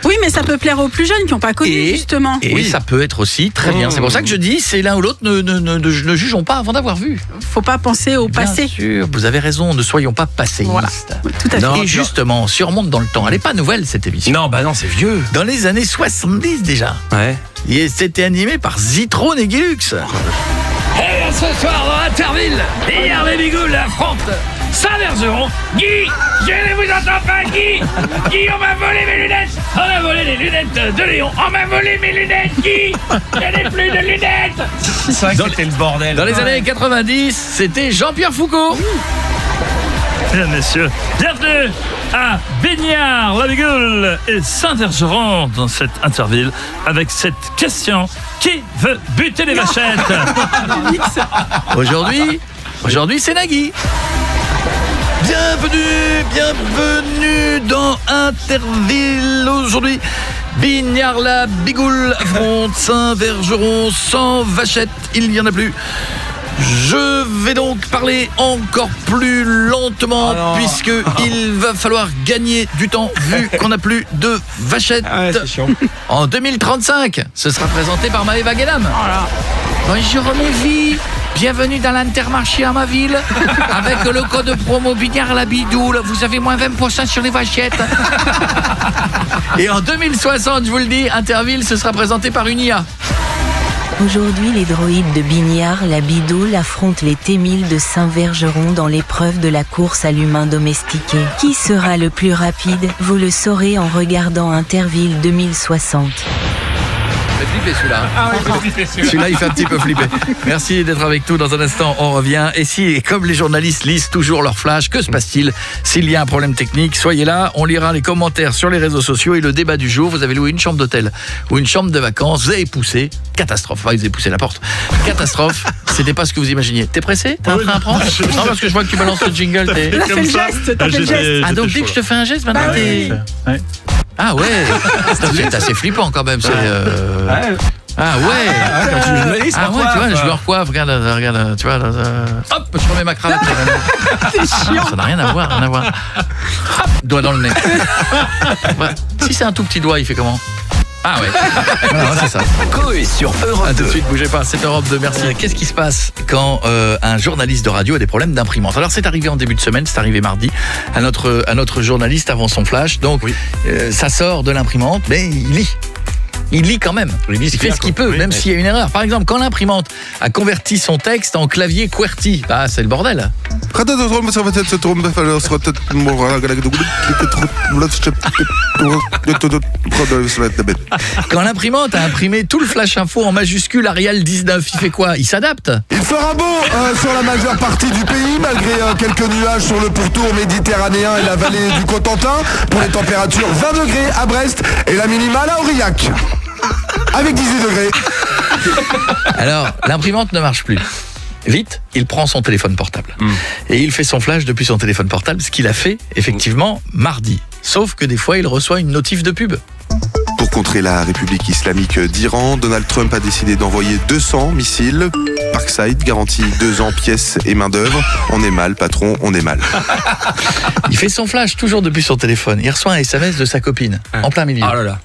S4: Oui, mais ça peut plaire aux plus jeunes qui n'ont pas connu, justement.
S1: Et ça peut être aussi très bien. C'est pour ça que je dis, c'est l'un ou l'autre, ne jugeons pas avant d'avoir vu.
S4: Faut pas penser au passé.
S1: Bien sûr, vous avez raison, ne soyons pas passéistes.
S4: Voilà, tout à fait.
S1: Et justement, si on remonte dans le temps, elle n'est pas nouvelle cette émission.
S17: Non, c'est vieux.
S1: Dans les années 70 déjà.
S17: Ouais.
S1: Et c'était animé par Zitrone et Guilux. Et ce soir dans Interville, hier les bigoules affrontent Saint-Bergeron. Guy, je ne vous entends pas, Guy. Guy, on m'a volé mes lunettes. On a volé les lunettes de Léon. On m'a volé mes lunettes, Guy. Je n'ai plus de lunettes.
S17: C'est vrai que c'était le bordel.
S1: Dans les années 90, c'était Jean-Pierre Foucault.
S16: Mesdames, messieurs, bienvenue à Bignard, la Bigoule et Saint-Bergeron dans cette Interville avec cette question: qui veut buter les vachettes?
S1: Aujourd'hui, c'est Nagui. Bienvenue dans Interville. Aujourd'hui, Bignard, la Bigoule affronte Saint-Bergeron sans vachette. Il n'y en a plus. Je vais donc parler encore plus lentement puisque il va falloir gagner du temps vu qu'on n'a plus de vachette.
S17: C'est chiant.
S1: En 2035, ce sera présenté par Maëva Guénam. Bonjour mes filles, bienvenue dans l'Intermarché à ma ville. Avec le code promo Bignard la Bidoule, vous avez moins 20% sur les vachettes. Et en 2060, je vous le dis, Interville, ce sera présenté par une IA.
S18: Aujourd'hui, les droïdes de Bignard, la Bidoule, affrontent les T-1000 de Saint-Bergeron dans l'épreuve de la course à l'humain domestiqué. Qui sera le plus rapide? Vous le saurez en regardant Interville 2060.
S1: Celui-là, il fait un petit peu flipper. Merci d'être avec nous. Dans un instant, on revient. Et comme les journalistes lisent toujours leur flash, que se passe-t-il s'il y a un problème technique? Soyez là, on lira les commentaires sur les réseaux sociaux et le débat du jour. Vous avez loué une chambre d'hôtel ou une chambre de vacances, vous avez poussé, catastrophe. Enfin, vous avez poussé la porte. Catastrophe, c'était pas ce que vous imaginiez. T'es pressé? T'as un train à prendre? Non, parce que je vois que tu balances le jingle.
S4: T'as fait le geste, t'as fait le geste.
S1: Ah, donc dès que je te fais un geste, maintenant t'es... Ah ouais, c'est assez flippant quand même. Ah ouais,
S17: quand tu es journaliste,
S1: tu vois, je leur coiffe, regarde, tu vois, hop, je remets ma cravate. Ça n'a rien à voir, Hop, doigt dans le nez. Ouais. Si c'est un tout petit doigt, il fait comment? Ah ouais, voilà, c'est ça.
S10: Coé sur Europe 2.
S1: À tout de suite, bougez pas, c'est Europe 2, merci. Qu'est-ce qui se passe quand un journaliste de radio a des problèmes d'imprimante? Alors c'est arrivé en début de semaine, c'est arrivé mardi à notre journaliste avant son flash. Donc ça sort de l'imprimante, mais il lit. Il lit quand même. Il fait ce qu'il peut, même s'il y a une erreur. Par exemple, quand l'imprimante a converti son texte en clavier QWERTY, bah c'est le bordel. Quand l'imprimante a imprimé tout le flash info en majuscule Arial 19, il fait quoi? Il s'adapte.
S3: Il fera beau sur la majeure partie du pays, malgré quelques nuages sur le pourtour méditerranéen et la vallée du Cotentin, pour les températures 20 degrés à Brest et la minimale à Aurillac. Avec 18 degrés.
S1: Alors, l'imprimante ne marche plus. Vite, il prend son téléphone portable. Et il fait son flash depuis son téléphone portable, ce qu'il a fait, effectivement, mardi. Sauf que des fois, il reçoit une notif de pub.
S3: Pour contrer la République islamique d'Iran, Donald Trump a décidé d'envoyer 200 missiles. Parkside garantit 2 ans pièces et main d'œuvre. On est mal, patron, on est mal.
S1: Il fait son flash toujours depuis son téléphone. Il reçoit un SMS de sa copine, en plein milieu.
S17: Oh là là.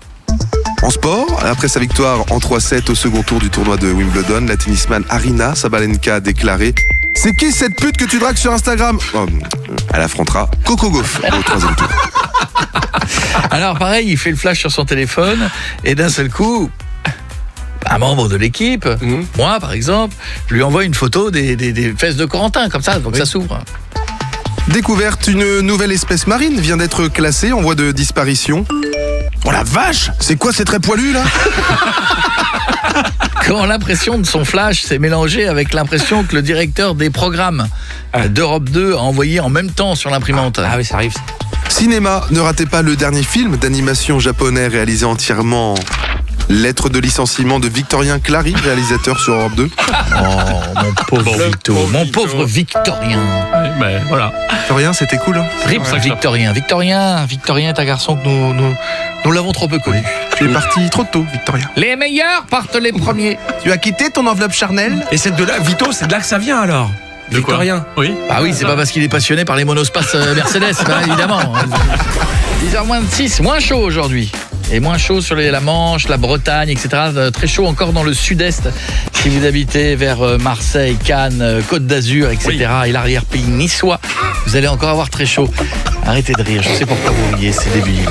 S3: En sport, après sa victoire en 3-7 au second tour du tournoi de Wimbledon, la tennisman Aryna Sabalenka a déclaré « C'est qui cette pute que tu dragues sur Instagram ?» Elle affrontera Coco Gauff au 3e tour.
S1: Alors pareil, il fait le flash sur son téléphone et d'un seul coup, un membre de l'équipe, moi par exemple, je lui envoie une photo des fesses de Corentin, comme ça, donc ça s'ouvre.
S3: Découverte, une nouvelle espèce marine vient d'être classée en voie de disparition. Oh la vache, c'est quoi ces traits poilus là?
S1: Quand l'impression de son flash s'est mélangée avec l'impression que le directeur des programmes d'Europe 2 a envoyé en même temps sur l'imprimante.
S17: Ah oui, ça arrive.
S3: Cinéma, ne ratez pas le dernier film d'animation japonais réalisé entièrement en lettres de licenciement de Victorien Clary, réalisateur sur Europe 2.
S1: Oh, mon pauvre Victo, mon pauvre Victorien.
S15: Oui, ben voilà.
S3: Victorien, c'était cool. Hein.
S1: Rip Victorien. Victorien est un garçon que nous l'avons trop peu connu.
S3: Tu es parti trop tôt, Victorien.
S1: Les meilleurs partent les premiers.
S3: Tu as quitté ton enveloppe charnelle?
S17: Et c'est de là, Vito, c'est de là que ça vient alors. Victorien.
S15: Oui.
S1: Ah oui, c'est pas parce qu'il est passionné par les monospaces Mercedes, évidemment. 10h moins de 6, moins chaud aujourd'hui. Et moins chaud sur la Manche, la Bretagne, etc. Très chaud encore dans le sud-est. Si vous habitez vers Marseille, Cannes, Côte d'Azur, etc. Oui. Et l'arrière-pays niçois, vous allez encore avoir très chaud. Arrêtez de rire, je sais pourquoi vous riez, c'est débile.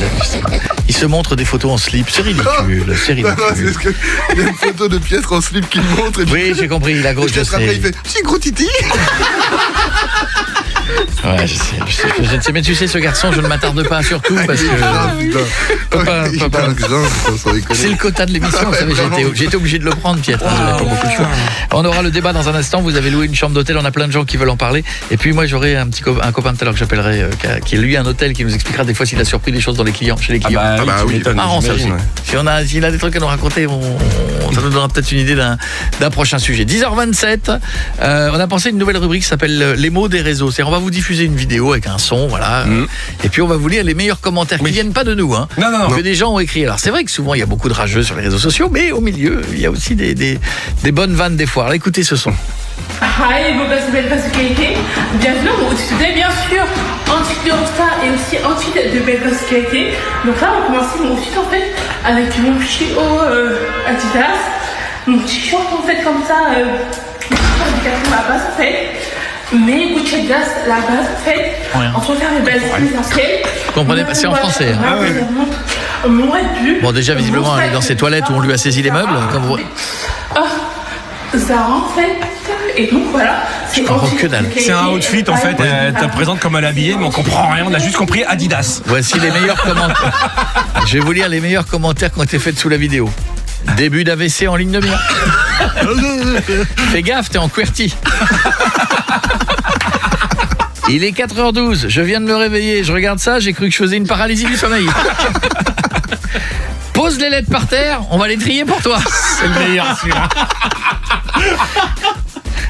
S1: Il se montre des photos en slip, c'est ridicule, c'est ridicule.
S3: Non, c'est parce que il y a une photo de Pietre en slip qu'il montre. Et
S1: oui, j'ai compris, il a gros, je sais.
S3: Après, il fait « C'est gros titi !»
S1: Ouais, je sais, mais tu sais, ce garçon, je ne m'attarde pas surtout parce que... C'est le quota de l'émission, vous savez, j'ai été obligé de le prendre, Pietre. Pas beaucoup de choix. On aura le débat dans un instant, vous avez loué une chambre d'hôtel, on a plein de gens qui veulent en parler. Et puis moi, j'aurai un copain tout à l'heure que j'appellerai, qui est lui un hôtel, qui nous expliquera des fois s'il a surpris des choses chez les clients.
S3: Oui,
S1: marrant ça aussi. Ouais. S'il a des trucs à nous raconter, ça nous donnera peut-être une idée d'un prochain sujet. 10h27, on a pensé à une nouvelle rubrique qui s'appelle Les mots des réseaux. C'est-à-dire, on va vous diffuser une vidéo avec un son, voilà. Et puis on va vous lire les meilleurs commentaires qui viennent pas de nous, hein, que des gens ont écrit. Alors c'est vrai que souvent il y a beaucoup de rageux sur les réseaux sociaux, mais au milieu il y a aussi des bonnes vannes des fois. Alors écoutez ce son.
S5: Hi, mon best belle qualité. Bienvenue au Tuesday, bien sûr, un tweet de Rockstar et aussi un tweet de belle qualité. Donc là, on va commencer mon tweet en fait avec mon petit haut Adidas, mon petit short en fait comme ça, la base en fait. Mais Gucci Adidas, la base en fait, on peut faire les belles essentielles.
S1: Vous comprenez pas, c'est en français. Hein. Bon, déjà visiblement elle est dans ses toilettes où on lui a saisi les meubles. Comme vous...
S5: Zara en fait. Et donc voilà,
S17: c'est un outfit en fait, elle te présente comme elle est habillée, mais on comprend rien, on a juste compris Adidas.
S1: Voici les meilleurs commentaires. Je vais vous lire les meilleurs commentaires qui ont été faits sous la vidéo. Début d'AVC en ligne de mire. Fais gaffe, t'es en QWERTY. Il est 4h12, je viens de me réveiller, je regarde ça, j'ai cru que je faisais une paralysie du sommeil. Pose les lettres par terre, on va les trier pour toi.
S17: C'est le meilleur celui-là.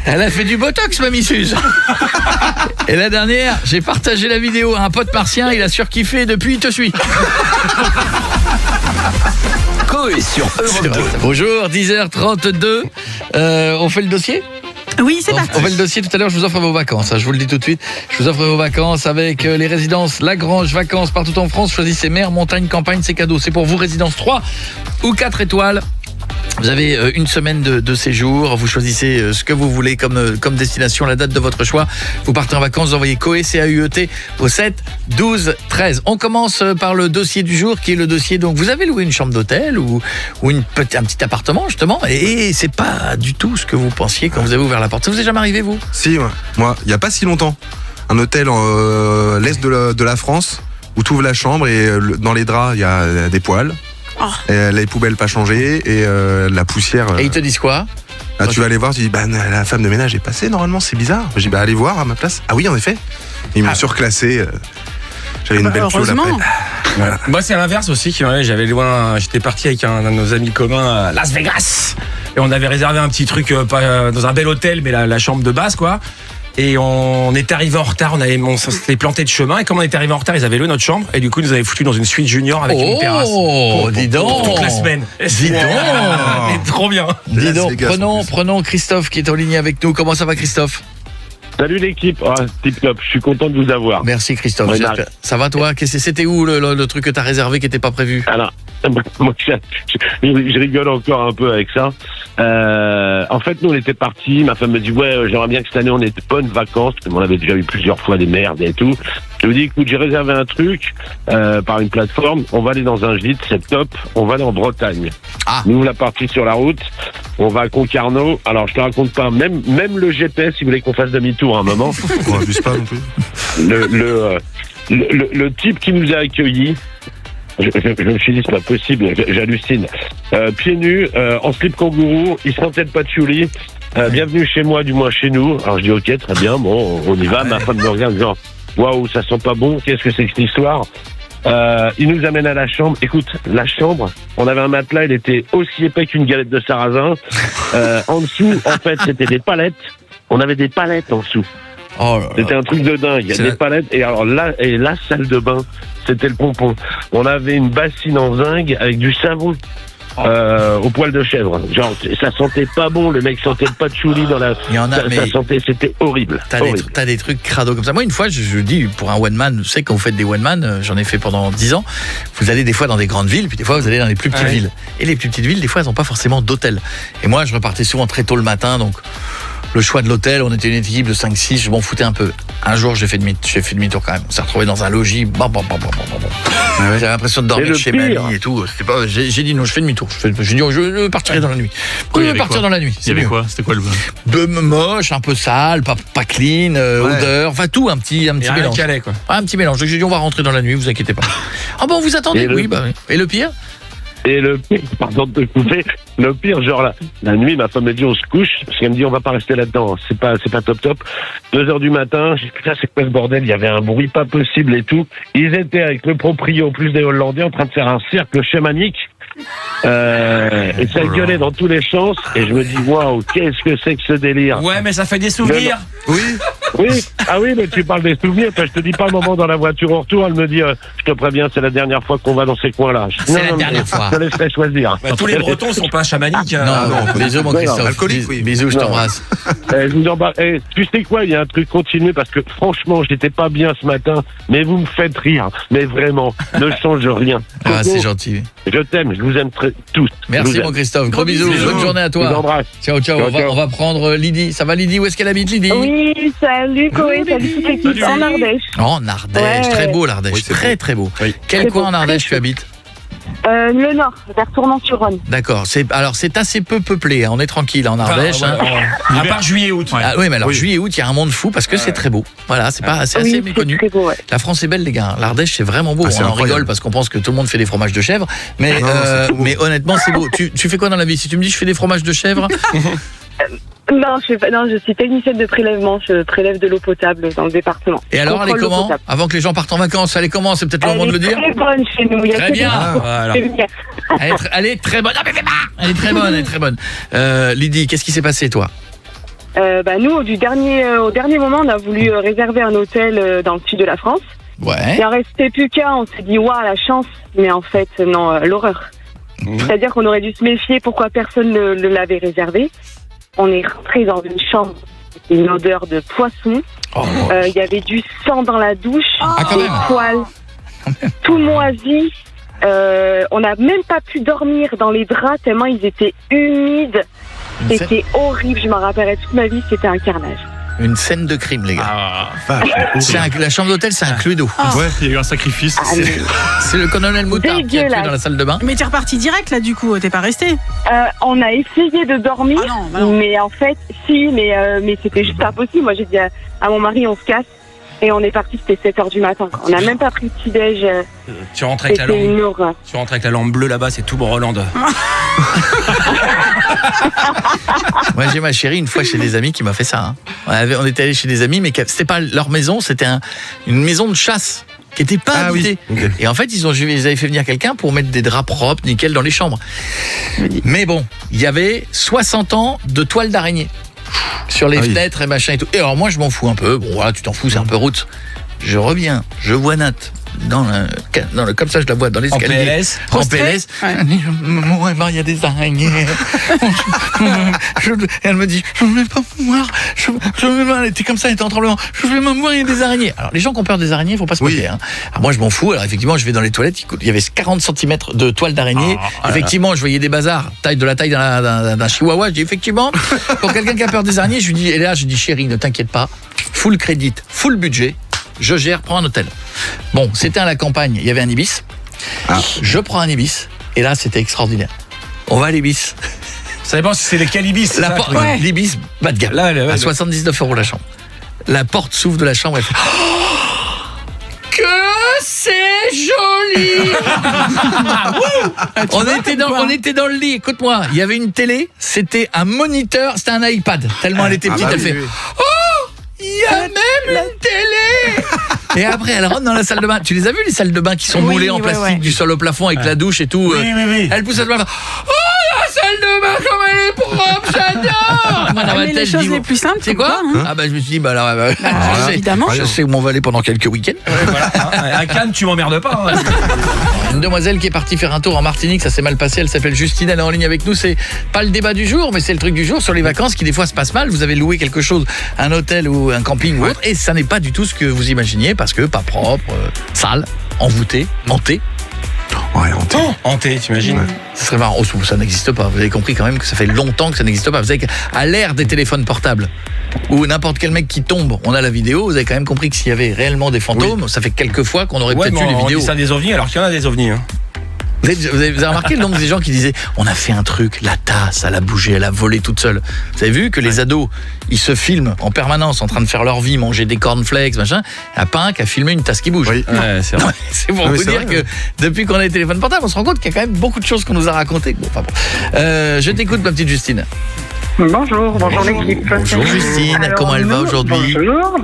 S1: Elle a fait du botox, mamie Suze. Et la dernière, j'ai partagé la vidéo à un pote martien, il a surkiffé, depuis il te suit.
S10: Coé sur Europe 2.
S1: Bonjour, 10h32. On fait le dossier ?
S4: Oui, c'est parti.
S1: On fait le dossier tout à l'heure, je vous offre vos vacances, je vous le dis tout de suite. Je vous offre vos vacances avec les résidences Lagrange Vacances partout en France. Choisissez mer, montagne, campagne, c'est cadeau. C'est pour vous, résidence 3 ou 4 étoiles. Vous avez une semaine de séjour, vous choisissez ce que vous voulez comme destination, la date de votre choix. Vous partez en vacances, vous envoyez COE, C-A-U-E-T au 7 12 13. On commence par le dossier du jour qui est le dossier, donc vous avez loué une chambre d'hôtel ou un petit appartement justement et c'est pas du tout ce que vous pensiez quand vous avez ouvert la porte. Ça vous est jamais arrivé vous? Si,
S3: moi, il y a pas si longtemps, un hôtel en l'est de la France où tu ouvres la chambre et dans les draps il y a des poils. Et les poubelles pas changées et la poussière.
S1: Et ils te disent quoi?
S3: Là, tu vas aller voir, tu dis la femme de ménage est passée normalement, c'est bizarre. Je dis allez voir à ma place. Ah oui en effet. Ils m'ont surclassé. J'avais une belle fiole après.
S17: Voilà. Moi c'est à l'inverse aussi. J'étais parti avec un de nos amis communs à Las Vegas et on avait réservé un petit truc dans un bel hôtel mais la chambre de base quoi. Et on est arrivé en retard, on s'était planté de chemin et comme on était arrivé en retard, ils avaient loué notre chambre et du coup ils nous avaient foutu dans une suite junior avec une terrasse.
S1: Dis donc.
S17: Toute la semaine.
S1: Dis donc.
S17: Trop bien.
S1: Dis donc, prenons Christophe qui est en ligne avec nous. Comment ça va Christophe?
S14: Salut l'équipe, tip top, je suis content de vous avoir.
S1: Merci Christophe, ça va toi? C'était où le truc que t'as réservé qui n'était pas prévu?
S14: Alors, moi je rigole encore un peu avec ça. En fait nous on était partis, ma femme me dit j'aimerais bien que cette année on ait de bonnes vacances, parce qu'on avait déjà eu plusieurs fois des merdes et tout. Je lui dis écoute j'ai réservé un truc par une plateforme, on va aller dans un gîte, c'est top, on va aller en Bretagne. Nous la partie sur la route, on va à Concarneau, alors je te raconte pas, même le GPS il voulait qu'on fasse demi-tour à un moment.
S3: On abuse pas non plus.
S14: Le type qui nous a accueillis, je me suis dit c'est pas possible, j'hallucine. Pieds nus, en slip kangourou, il se sentait le patchouli. Bienvenue chez moi, du moins chez nous. Alors je dis ok très bien, bon on y va. Ma femme me regarde genre waouh ça sent pas bon, qu'est-ce que c'est que cette histoire? Il nous amène à la chambre. Écoute, la chambre, on avait un matelas, il était aussi épais qu'une galette de sarrasin. En dessous, en fait, c'était des palettes. On avait des palettes en dessous. C'était un truc de dingue. Il y a des palettes. Et alors là, la salle de bain, c'était le pompon. On avait une bassine en zinc avec du savon. Au poil de chèvre. Genre, ça sentait pas bon, le mec sentait le patchouli dans la.
S1: Il y en a,
S14: ça sentait, c'était horrible.
S1: T'as des trucs crado comme ça. Moi, une fois, je dis, pour un one man, tu sais, quand vous faites des one man, j'en ai fait pendant 10 ans, vous allez des fois dans des grandes villes, puis des fois, vous allez dans les plus petites villes. Et les plus petites villes, des fois, elles n'ont pas forcément d'hôtel. Et moi, je repartais souvent très tôt le matin, donc. Le choix de l'hôtel, on était une équipe de 5-6, je m'en foutais un peu. Un jour, j'ai fait demi-tour quand même. On s'est retrouvé dans un logis. J'avais l'impression de dormir chez mamie et tout. J'ai dit non, je fais demi-tour. J'ai dit, je partirai dans la nuit. Je vais partir dans la nuit.
S15: Il y avait quoi? C'était quoi le bain?
S1: Moche, un peu sale, pas clean, odeur, enfin tout, un petit mélange.
S17: Calais, quoi.
S1: Un petit mélange. Donc j'ai dit, on va rentrer dans la nuit, vous inquiétez pas. Ah bon, vous attendez? Oui. Et le pire?
S14: Et le pire, pardon de te couper, le pire, genre la nuit, ma femme me dit on se couche, parce qu'elle me dit on va pas rester là-dedans, c'est pas top. 2h du matin, j'ai dit putain c'est quoi ce bordel, il y avait un bruit pas possible et tout. Ils étaient avec le proprio plus des Hollandais en train de faire un cercle chamanique. Et ça gueulait dans tous les sens et je me dis waouh, qu'est-ce que c'est que ce délire?
S17: Ouais mais ça fait des souvenirs.
S14: Oui, ah oui, mais tu parles des souvenirs. Je te dis pas le moment dans la voiture au retour. Elle me dit, je te préviens, c'est la dernière fois qu'on va dans ces coins-là.
S1: C'est la dernière fois.
S14: Je te laisserai choisir.
S17: Tous les Bretons sont pas chamaniques.
S1: Non, bisous mon Christophe.
S3: Alcoolique, oui.
S1: Bisous, je t'embrasse.
S14: Je vous embrasse. Tu sais quoi, il y a un truc continué parce que franchement, j'étais pas bien ce matin, mais vous me faites rire. Mais vraiment, ne change rien.
S1: Ah, c'est gentil.
S14: Je t'aime, je vous aime tous.
S1: Merci mon Christophe, gros bisous, bonne journée à toi.
S14: Je vous embrasse.
S1: Ciao. On va prendre Lydie. Ça va Lydie? Où est-ce qu'elle habite Lydie?
S13: Oui, salut Coé, salut toute l'équipe. En Ardèche.
S1: En Ardèche, très beau l'Ardèche, oui, très beau. Oui. Quel coin en Ardèche tu habites?
S13: Le nord, vers Tournon-sur-Rhône.
S1: D'accord, c'est assez peu peuplé, hein. On est tranquille en Ardèche.
S17: À part juillet-août.
S1: Ouais. Oui, mais alors juillet-août, il y a un monde fou parce que c'est très beau. Voilà, c'est assez méconnu.
S13: Très beau,
S1: La France est belle les gars, l'Ardèche c'est vraiment beau. On en rigole parce qu'on pense que tout le monde fait des fromages de chèvre, mais honnêtement c'est beau. Tu fais quoi dans la vie? Si tu me dis je fais des fromages de chèvre?
S13: Non, je suis technicienne de prélèvement. Je prélève de l'eau potable dans le département.
S1: Et alors, elle est comment? Avant que les gens partent en vacances, elle est comment? C'est peut-être le moment de le dire.
S13: Elle est très bonne chez nous.
S1: Très bien. Voilà. Elle est très bonne. Elle est très bonne. Lydie, qu'est-ce qui s'est passé, toi?
S13: Nous, au dernier moment, on a voulu réserver un hôtel dans le sud de la France.
S1: Ouais.
S13: Il en restait plus qu'un. On s'est dit, waouh, la chance. Mais en fait, non, l'horreur. C'est-à-dire qu'on aurait dû se méfier pourquoi personne ne l'avait réservé. On est rentré dans une chambre, une odeur de poisson. Il y avait du sang dans la douche, des poils, tout moisi. On n'a même pas pu dormir dans les draps tellement ils étaient humides. C'était horrible, je m'en rappellerai toute ma vie, c'était un carnage.
S1: Une scène de crime, les gars. La chambre d'hôtel, c'est un cluedo.
S6: Ouais, il y a eu un sacrifice.
S1: C'est le colonel Moutard qui a tué dans la salle de bain.
S4: Mais t'es reparti direct là, du coup, t'es pas resté?
S13: On a essayé de dormir, mais en fait, mais c'était juste pas possible. Moi, j'ai dit à mon mari, on se casse. Et on est parti, c'était 7h du matin. On n'a même pas pris de petit-déj.
S17: Tu rentres avec la lampe bleue là-bas, c'est tout bon Roland.
S1: Moi, j'ai ma chérie une fois chez des amis qui m'a fait ça. On était allé chez des amis, mais c'était pas leur maison, c'était une maison de chasse qui n'était pas habitée. Oui. Okay. Et en fait, ils avaient fait venir quelqu'un pour mettre des draps propres, nickel, dans les chambres. Mais bon, il y avait 60 ans de toile d'araignée sur les fenêtres et machin et tout. Et alors moi je m'en fous un peu. Bon voilà, tu t'en fous, c'est un peu route. Je reviens, je vois Nat comme ça je la vois dans l'escalier. En PLS. Il y a des araignées. Elle me dit, je ne vais pas mourir. Elle était comme ça, elle était en tremblement. Je vais mourir, il y a des araignées. Alors les gens qui ont peur des araignées, il ne faut pas se moquer. Alors moi je m'en fous. Alors effectivement, je vais dans les toilettes. Il y avait 40 cm de toile d'araignée. Effectivement, je voyais des bazars de la taille d'un chihuahua. Je dis effectivement, pour quelqu'un qui a peur des araignées, je dis chérie, ne t'inquiète pas. Full crédit, full budget. Je gère, prends un hôtel. Bon, c'était à la campagne, il y avait un Ibis. Je prends un Ibis, et là, c'était extraordinaire. On va à l'Ibis.
S17: Ça dépend si c'est lesquels Ibis.
S1: L'Ibis, bas de gamme. À 79 € la chambre. La porte s'ouvre de la chambre, elle fait... Que c'est joli. On était dans le lit, écoute-moi. Il y avait une télé, c'était un moniteur, c'était un iPad. Tellement elle était petite, elle fait... Il y a même une télé. Et après, elle rentre dans la salle de bain. Tu les as vus, les salles de bain qui sont moulées en plastique du sol au plafond avec la douche et tout.
S17: Oui.
S1: Elle pousse à se bain. Oh, la salle de bain, comme elle est propre, j'adore. Moi, dans ma tête,
S4: les choses les plus simples,
S1: c'est quoi je me suis dit,
S4: évidemment.
S1: Je sais où on va aller pendant quelques week-ends.
S17: À Cannes, tu m'emmerdes pas.
S1: Une demoiselle qui est partie faire un tour en Martinique, ça s'est mal passé, elle s'appelle Justine, elle est en ligne avec nous. C'est pas le débat du jour, mais c'est le truc du jour sur les vacances qui des fois se passe mal. Vous avez loué quelque chose, un hôtel ou un camping ou autre, et ça n'est pas du tout ce que vous imaginiez, parce que pas propre, sale, envoûté, hanté.
S3: Ouais, hanté.
S17: Hanté, t'imagines?
S1: Ce serait marrant. Oh, ça n'existe pas. Vous avez compris quand même que ça fait longtemps que ça n'existe pas. Vous savez qu'à l'ère des téléphones portables, où n'importe quel mec qui tombe, on a la vidéo, vous avez quand même compris que s'il y avait réellement des fantômes, ça fait quelques fois qu'on aurait peut-être eu les vidéos.
S17: On dit ça des ovnis alors qu'il y en a des ovnis.
S1: Vous avez remarqué le nombre des gens qui disaient on a fait un truc, la tasse, elle a bougé, elle a volé toute seule. Vous avez vu que les ados, ils se filment en permanence en train de faire leur vie, manger des cornflakes, machin. Il n'y a pas un qui a filmé une tasse qui bouge.
S17: Oui. C'est vrai.
S1: C'est pour vous dire que depuis qu'on a les téléphones portables, on se rend compte qu'il y a quand même beaucoup de choses qu'on nous a racontées. Je t'écoute, ma petite Justine.
S20: Bonjour l'équipe.
S1: Bonjour Justine, alors, comment elle va aujourd'hui?
S20: Bonjour,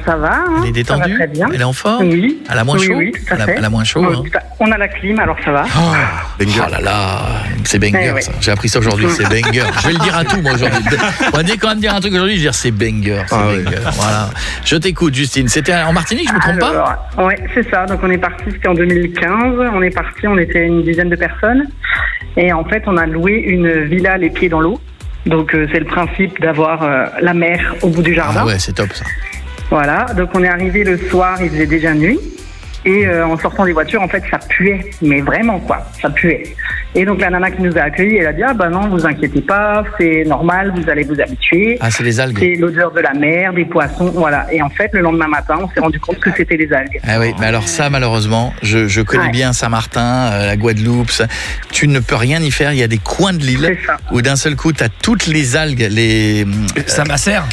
S20: ça va.
S1: Elle est détendue?
S20: Ça va très bien.
S1: Elle est en forme?
S20: Oui.
S1: Elle a moins chaud?
S20: Oui, tout à fait.
S1: Elle a moins chaud.
S20: On a la clim, alors ça va.
S1: Oh là là, c'est banger ça. J'ai appris ça aujourd'hui, c'est banger. Je vais le dire à tout moi aujourd'hui. On va dire quand même dire un truc aujourd'hui, je vais dire c'est banger, banger. Voilà. Je t'écoute Justine, c'était en Martinique, je me trompe pas?
S20: Oui, c'est ça. Donc on est parti, c'était en 2015. On était une dizaine de personnes. Et en fait, on a loué une villa les pieds dans l'eau. Donc c'est le principe d'avoir la mer au bout du jardin.
S1: Ah ouais, c'est top ça.
S20: Voilà, donc on est arrivé le soir, il faisait déjà nuit. Et en sortant des voitures, en fait, ça puait. Mais vraiment, quoi, ça puait. Et donc la nana qui nous a accueillis, elle a dit « Ah bah non, vous inquiétez pas, c'est normal, vous allez vous habituer. »
S1: Ah, c'est les algues.
S20: C'est l'odeur de la mer, des poissons, voilà. Et en fait, le lendemain matin, on s'est rendu compte que c'était les algues.
S1: Ah oui, mais alors ça, malheureusement, je connais bien Saint-Martin, la Guadeloupe, ça, tu ne peux rien y faire. Il y a des coins de l'île où d'un seul coup, tu as toutes les algues,
S17: ça macère.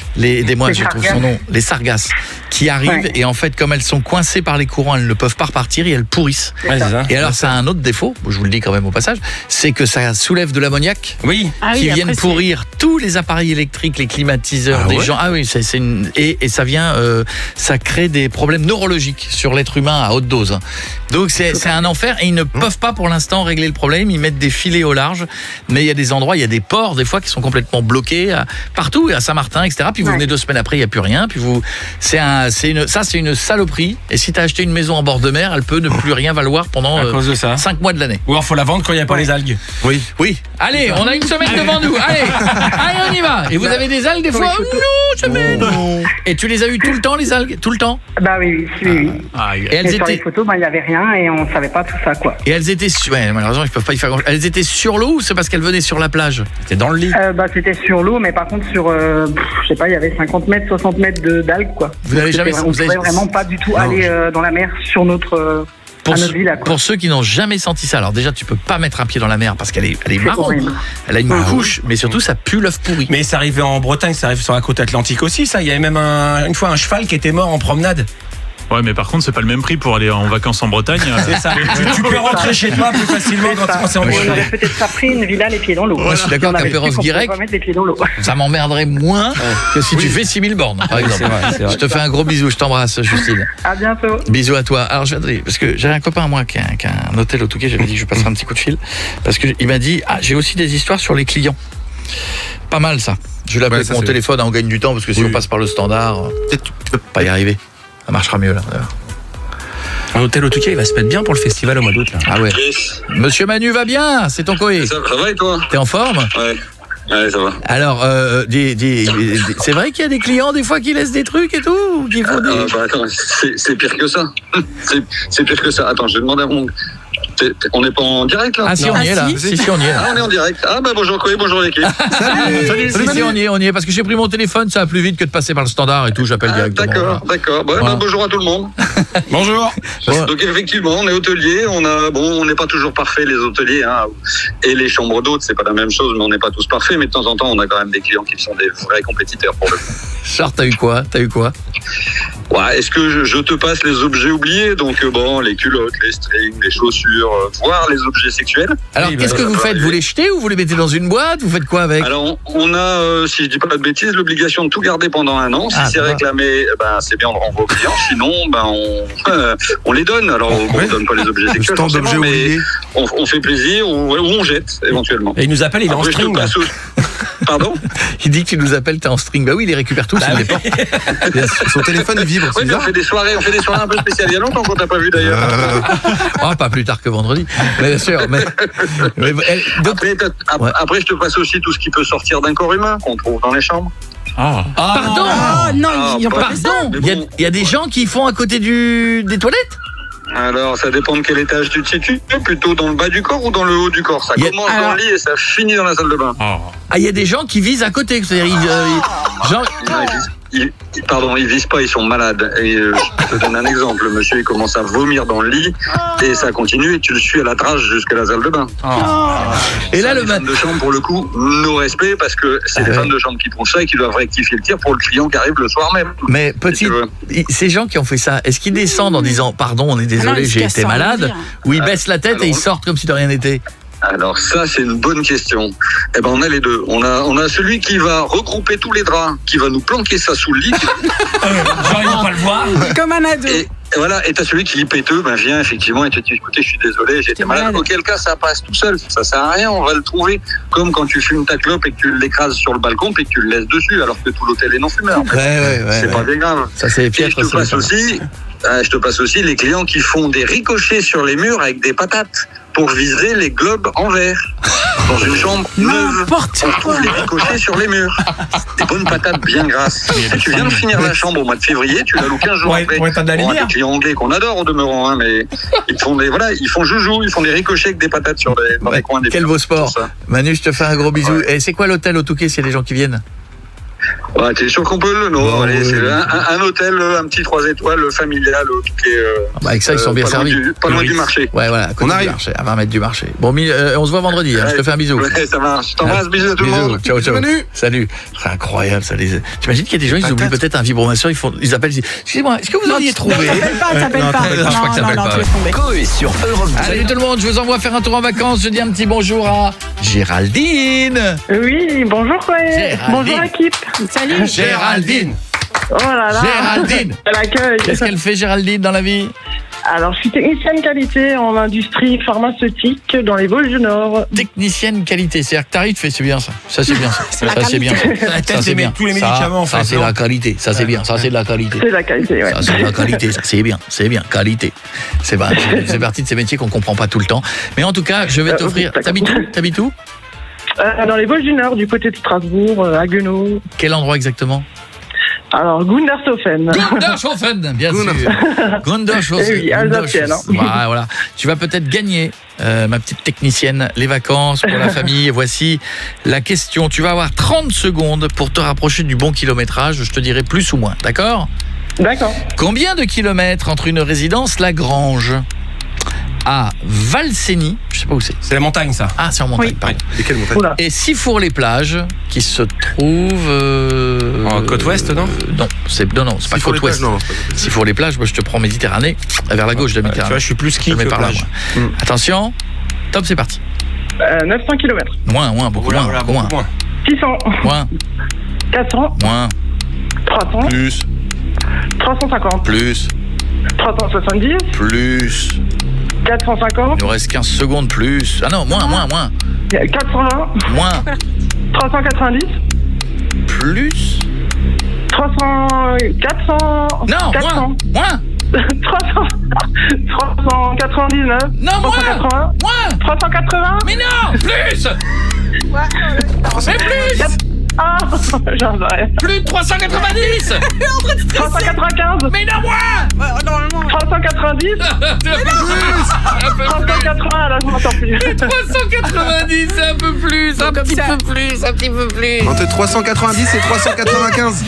S1: Moi, je trouve son nom, les sargasses, qui arrivent et en fait, comme elles sont coincées par les courants, elles ne peuvent pas repartir et elles pourrissent. Et alors, ça a un autre défaut, je vous le dis quand même au passage, c'est que ça soulève de l'ammoniaque qui viennent pourrir tous les appareils électriques, les climatiseurs des gens. Ah oui, et ça vient, ça crée des problèmes neurologiques sur l'être humain à haute dose. Donc c'est un enfer et ils ne peuvent pas pour l'instant régler le problème. Ils mettent des filets au large, mais il y a des endroits, il y a des ports des fois qui sont complètement bloqués partout, à Saint-Martin, etc. Puis vous venez 2 semaines après, il n'y a plus rien. Puis c'est une saloperie. Et si tu as acheté une maison en bord de mer, elle peut ne plus rien valoir pendant 5 mois de l'année.
S17: Ou alors faut la vendre quand il n'y a pas les algues.
S1: Oui. Allez, on a une semaine devant nous. Allez, on y va. Et vous avez des algues des fois? Non, jamais. Et tu les as eues tout le temps, les algues? Tout le temps?
S20: Bah oui.
S1: Et elles
S20: sur les
S1: étaient...
S20: photos, il n'y avait rien et on savait pas tout ça, quoi.
S1: Et elles étaient... Ouais, malheureusement, ils peuvent pas y faire grand-chose. Elles étaient sur l'eau ou c'est parce qu'elles venaient sur la plage? C'était dans le lit?
S20: C'était sur l'eau, mais par contre, sur, je sais pas, il y avait 50 mètres, 60 mètres d'algues, quoi.
S1: Vous n'avez jamais...
S20: On ne pouvait vraiment pas du tout aller dans la mer sur notre...
S1: Pour ceux qui n'ont jamais senti ça, alors déjà tu peux pas mettre un pied dans la mer parce qu'elle est marron, elle a une couche, mais surtout ça pue l'œuf pourri.
S17: Mais ça arrivait en Bretagne, ça arrive sur la côte atlantique aussi, ça. Il y avait même une fois un cheval qui était mort en promenade.
S15: Ouais, mais par contre, c'est pas le même prix pour aller en vacances en Bretagne.
S17: C'est ça. Tu peux rentrer chez toi plus facilement quand c'est en Bretagne.
S20: On aurait peut-être pas pris une villa les pieds dans l'eau.
S1: Moi, je suis d'accord qu'un Perros-Guirec, ça m'emmerderait moins que si tu fais 6000 bornes, par exemple. C'est vrai. Je te fais un gros bisou, je t'embrasse, Justine.
S20: À bientôt.
S1: Bisous à toi. Alors, parce que j'avais un copain, moi, qui a un hôtel au Touquet, j'avais dit que je passerai un petit coup de fil. Parce qu'il m'a dit, j'ai aussi des histoires sur les clients. Pas mal, ça. Je vais l'appeler pour mon téléphone, on gagne du temps, parce que si on passe par le standard, peut-être tu peux pas y arriver. Ça marchera mieux, là, d'ailleurs.
S17: Un hôtel au Touquet, il va se mettre bien pour le festival au mois d'août, là.
S1: Ah ouais. Monsieur Manu va bien, c'est ton Coé.
S24: Ça va et toi?
S1: T'es en forme?
S24: Ouais, ça va.
S1: Alors, c'est vrai qu'il y a des clients, des fois, qui laissent des trucs et tout, ou qui font des...
S24: Attends, c'est pire que ça. C'est pire que ça. Attends, je vais demander à mon... On n'est pas en direct là?
S1: Ah si, on y est là. Si, on y est là.
S24: Ah, on est en direct. Ah bah bonjour Coé, bonjour l'équipe.
S1: Salut. Si, on y est parce que j'ai pris mon téléphone, ça va plus vite que de passer par le standard et tout, j'appelle directement.
S24: D'accord. Bonjour à tout le monde.
S17: Bonjour.
S24: Donc effectivement, on est hôtelier, on n'est pas toujours parfait les hôteliers, hein. Et les chambres d'hôtes, c'est pas la même chose, mais on n'est pas tous parfaits, mais de temps en temps, on a quand même des clients qui sont des vrais compétiteurs pour le coup.
S1: Charles, t'as eu quoi?
S24: Ouais, est-ce que je te passe les objets oubliés? Donc les culottes, les strings, les chaussures, voire les objets sexuels.
S1: Alors qu'est-ce que vous faites? Vous les jetez ou vous les mettez dans une boîte? Vous faites quoi avec?
S24: Alors on a, si je dis pas de bêtises, l'obligation de tout garder pendant 1 an. Si c'est réclamé, c'est bien, on le renvoie aux clients. Sinon, on les donne. Alors on ne donne pas les objets sexuels, forcément, mais on fait plaisir ou on jette éventuellement.
S17: Et il nous appelle, il est en string.
S24: Pardon?
S1: Il dit que tu nous appelles, t'es en string. Bah oui, il les récupère tous, il les porte.
S3: Son téléphone il vibre.
S24: Oui, on fait des soirées un peu spéciales. Il y a longtemps qu'on t'a pas vu d'ailleurs.
S1: Pas plus tard que vendredi. Mais bien sûr.
S24: Après, je te passe aussi tout ce qui peut sortir d'un corps humain qu'on trouve dans les chambres.
S1: Pardon. Il y a des gens qui font à côté des toilettes?
S24: Alors, ça dépend de quel étage tu te situes, plutôt dans le bas du corps ou dans le haut du corps. Ça commence dans le lit et ça finit dans la salle de bain.
S1: Il y a des gens qui visent à côté. C'est-à-dire,
S24: ils visent pas, ils sont malades. Et je te donne un exemple. Le monsieur, il commence à vomir dans le lit et ça continue et tu le suis à la trace jusqu'à la salle de bain.
S1: Et là,
S24: les femmes de chambre, pour le coup, nos respects parce que c'est les femmes de chambre qui trouvent ça et qui doivent rectifier le tir pour le client qui arrive le soir même.
S1: Mais ces gens qui ont fait ça, est-ce qu'ils descendent en disant pardon, on est désolé, j'ai été malade, ou ils baissent la tête et ils sortent comme si de rien n'était?
S24: Alors ça, c'est une bonne question. On a les deux. On a celui qui va regrouper tous les draps, qui va nous planquer ça sous le lit.
S17: Genre, ils vont pas le voir.
S4: Comme un ado.
S24: Et voilà, et t'as celui qui est péteux, vient effectivement et te dit écoutez, je suis désolé, j'étais malade. Auquel cas, ça passe tout seul. Ça sert à rien, on va le trouver. Comme quand tu fumes ta clope et que tu l'écrases sur le balcon puis que tu le laisses dessus, alors que tout l'hôtel est non-fumeur. C'est pas bien grave.
S1: Ça, c'est pire.
S24: Je te passe aussi les clients qui font des ricochets sur les murs avec des patates pour viser les globes en verre. Dans une chambre neuve, on trouve les ricochets sur les murs. Des bonnes patates bien grasses. Si tu viens de finir la chambre au mois de février, tu l'as loué 15 jours après. Des clients anglais qu'on adore au demeurant, mais ils font joujou, ils font des ricochets avec des patates dans les coins des murs.
S1: Quel beau sport. Manu, je te fais un gros bisou. Et c'est quoi l'hôtel au Touquet s'il y a des gens qui viennent?
S24: T'es sûr qu'on peut le nom? C'est un hôtel, un petit 3 étoiles familial qui est,
S1: avec ça ils sont bien servis.
S24: Pas loin du marché.
S1: Ouais, voilà, on arrive du marché, à 20 mètres du marché. Bon, on se voit vendredi, je te fais un bisou.
S24: Ouais, ça marche. Je t'embrasse, bisous à tout le monde.
S1: Ciao. Salut. C'est incroyable ça. T'imagines qu'il y a des gens, ils oublient peut-être un vibromasseur, ils appellent, excusez-moi, est-ce que vous auriez trouvé?
S4: T'appelles pas.
S1: Je crois que ça s'appelle pas.
S10: Coé sur Europe 2.
S1: Salut tout le monde, je vous envoie faire un tour en vacances. Je dis un petit bonjour à Géraldine.
S13: Oui, bonjour Coé. Bonjour équipe.
S4: Salut.
S1: Géraldine.
S13: Oh là là.
S1: Géraldine.
S13: Elle accueille.
S1: Qu'est-ce qu'elle fait Géraldine dans la vie?
S20: Alors, je suis technicienne qualité en industrie pharmaceutique dans les Vosges du Nord.
S1: Technicienne qualité, c'est-à-dire que t'arrives, c'est bien ça. Ça c'est bien ça.
S17: C'est la
S1: ça c'est bien.
S17: qualité.
S1: Ça c'est bien.
S17: Tous les médicaments, en fait.
S1: Ça c'est la qualité. Ça c'est bien. Ça c'est de la qualité.
S20: C'est la qualité, ouais.
S1: Ça c'est de la qualité. Ça c'est bien. C'est bien. Qualité. C'est vrai. C'est partie de ces métiers qu'on comprend pas tout le temps. Mais en tout cas, je vais t'offrir. T'habites où?
S20: Dans les Vosges du Nord, du côté de Strasbourg, à Guenot.
S1: Quel endroit exactement?
S20: Alors, Gundershofen.
S1: Gundershofen, bien sûr. Gundershofen.
S20: Eh oui, alsacienne.
S1: Voilà. Tu vas peut-être gagner, ma petite technicienne, les vacances pour la famille. Voici la question. Tu vas avoir 30 secondes pour te rapprocher du bon kilométrage. Je te dirai plus ou moins, d'accord?
S20: D'accord.
S1: Combien de kilomètres entre une résidence Lagrange à Valsény, je sais pas où c'est.
S17: C'est la montagne, ça.
S1: Ah, c'est en montagne, pardon.
S3: Et quelle montagne?
S1: Et Sifour-les-Plages, qui se trouve...
S17: en côte ouest, non?
S1: Non, c'est pas côte ouest. Sifour-les-Plages, moi je te prends Méditerranée, vers la gauche de la Méditerranée.
S17: Tu vois, je suis plus ski que plage.
S1: Attention, top, c'est parti.
S20: 900 km.
S1: Moins, beaucoup moins.
S20: 600.
S1: Moins.
S20: 400.
S1: Moins.
S20: 300.
S1: Plus.
S20: 350.
S1: Plus.
S20: 370.
S1: Plus.
S20: 450.
S1: Il nous reste 15 secondes plus. Ah non, moins.
S20: 420.
S1: Moins.
S20: 390.
S1: Plus.
S20: 300. 400.
S1: Non,
S20: 400.
S1: Moins.
S20: 399.
S1: Non,
S20: 380.
S1: Moins.
S20: 380.
S1: Mais non, plus. Mais plus.
S20: Ah, j'en sais.
S1: Plus de 390.
S20: 395.
S1: Mais non, moins.
S20: 390.
S1: Un peu plus.
S20: 380, là, je m'entends plus.
S1: 390, c'est un peu plus. Un petit peu plus.
S3: Entre 390 et 395.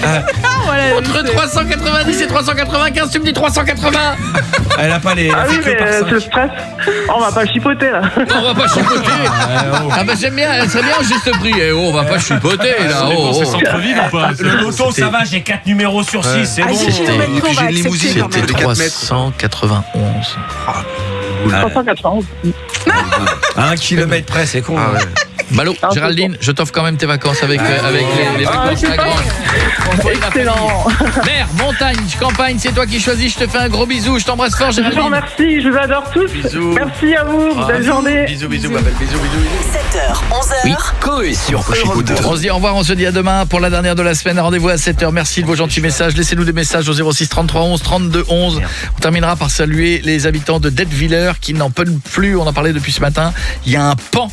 S1: Entre 390 et 395, tu me dis 380.
S17: Elle a pas les...
S20: Ah oui, mais c'est le stress. On va pas chipoter, là.
S1: On va pas chipoter. Ah bah j'aime bien, elle serait bien au juste prix. On va pas chipoter, là.
S15: C'est centre-ville ou pas?
S17: Le loto, ça va, j'ai 4 numéros sur 6, c'est bon.
S3: J'ai une limousine.
S1: C'était 391.
S20: 391.
S17: 1 kilomètre près, c'est con.
S1: Malo, Géraldine, je t'offre quand même tes vacances avec les vacances Lagrange.
S20: Excellent.
S1: Mer, montagne, campagne, c'est toi qui choisis. Je te fais un gros bisou. Je t'embrasse fort,
S20: Je
S1: Géraldine.
S20: vous remercie, je vous adore tous.
S1: Bisous.
S20: Merci à vous, belle journée.
S1: Bisous, Babel. Bisous.
S8: 7h, 11h.
S1: Oui.
S10: Coé sur Europe 2.
S1: On se dit au revoir, on se dit à demain pour la dernière de la semaine. Rendez-vous à 7h. Merci de vos gentils messages. Laissez-nous des messages au 06 33 11 32 11. On terminera par saluer les habitants de Detwiller qui n'en peuvent plus. On en parlait depuis ce matin. Il y a un pan.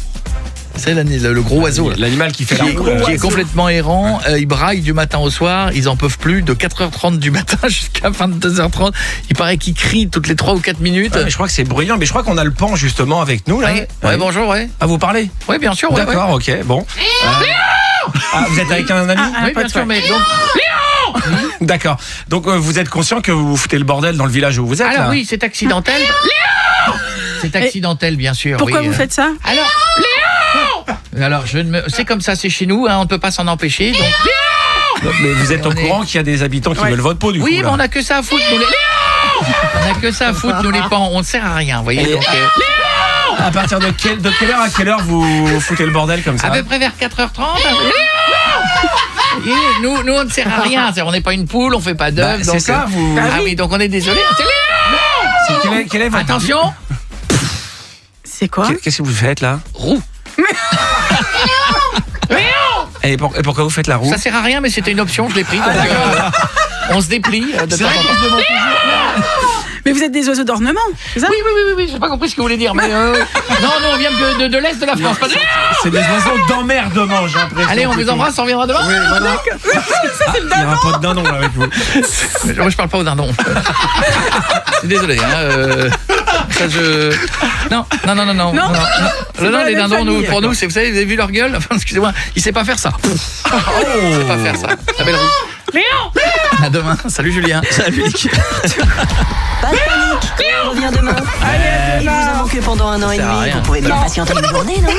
S1: C'est le gros oiseau là.
S17: L'animal qui fait la roue,
S1: qui est complètement errant, il braille du matin au soir, ils en peuvent plus de 4h30 du matin jusqu'à 22h30. Il paraît qu'il crie toutes les 3 ou 4 minutes.
S17: Mais je crois que c'est bruyant, mais je crois qu'on a le pan justement avec nous là.
S1: Ouais, bonjour, ouais.
S17: Ah, vous parlez?
S1: Ouais, bien sûr, ouais.
S17: D'accord, OK, bon. Ah, vous êtes avec un ami?
S1: Oui, bien sûr, mais donc
S17: D'accord. Donc vous êtes conscient que vous foutez le bordel dans le village où vous êtes?
S1: Alors
S17: là
S1: oui, c'est accidentel. C'est accidentel, bien sûr.
S4: Pourquoi
S1: oui.
S4: vous faites ça?
S1: Alors, alors, c'est comme ça, c'est chez nous, hein, on ne peut pas s'en empêcher. Donc...
S17: Mais vous êtes au courant qu'il y a des habitants qui veulent votre peau, du coup?
S1: Oui, mais on n'a que ça à foutre, nous les... On n'a que ça à foutre, nous les pans. On ne sert à rien, vous voyez. Donc,
S17: à partir de quelle heure à quelle heure vous foutez le bordel comme ça?
S1: À peu près vers 4h30. Nous, on ne sert à rien. On n'est pas une poule, on ne fait pas d'œufs.
S17: C'est ça, vous...
S1: Ah oui, donc on est désolé.
S17: Quel est votre...
S1: Attention.
S4: C'est quoi?
S17: Qu'est-ce que vous faites là?
S1: Roue.
S17: Et pourquoi vous faites la roue?
S1: Ça sert à rien, mais c'était une option, je l'ai pris. Donc, on se déplie de temps en temps.
S4: Mais vous êtes des oiseaux d'ornement, c'est ça?
S1: Oui, j'ai pas compris ce que vous voulez dire, mais non, on vient de l'Est de la France.
S17: C'est des oiseaux d'emmerdement, j'ai l'impression.
S1: Allez, on vous embrasse, on reviendra demain.
S17: Oui, voilà. Il y a un pot de dindon là avec vous.
S1: Moi, je parle pas au dindon. Je suis désolé, ça Non, les dindons, pour nous, c'est, vous savez, vous avez vu leur gueule? Enfin, excusez-moi, il sait pas faire ça. Il sait pas faire ça. La belle roue. Léon! À demain. Salut Julien. Salut.
S8: Pas de panique, on revient demain. Il vous a manqué pendant 1 an et demi, vous pouvez bien patienter une journée, non?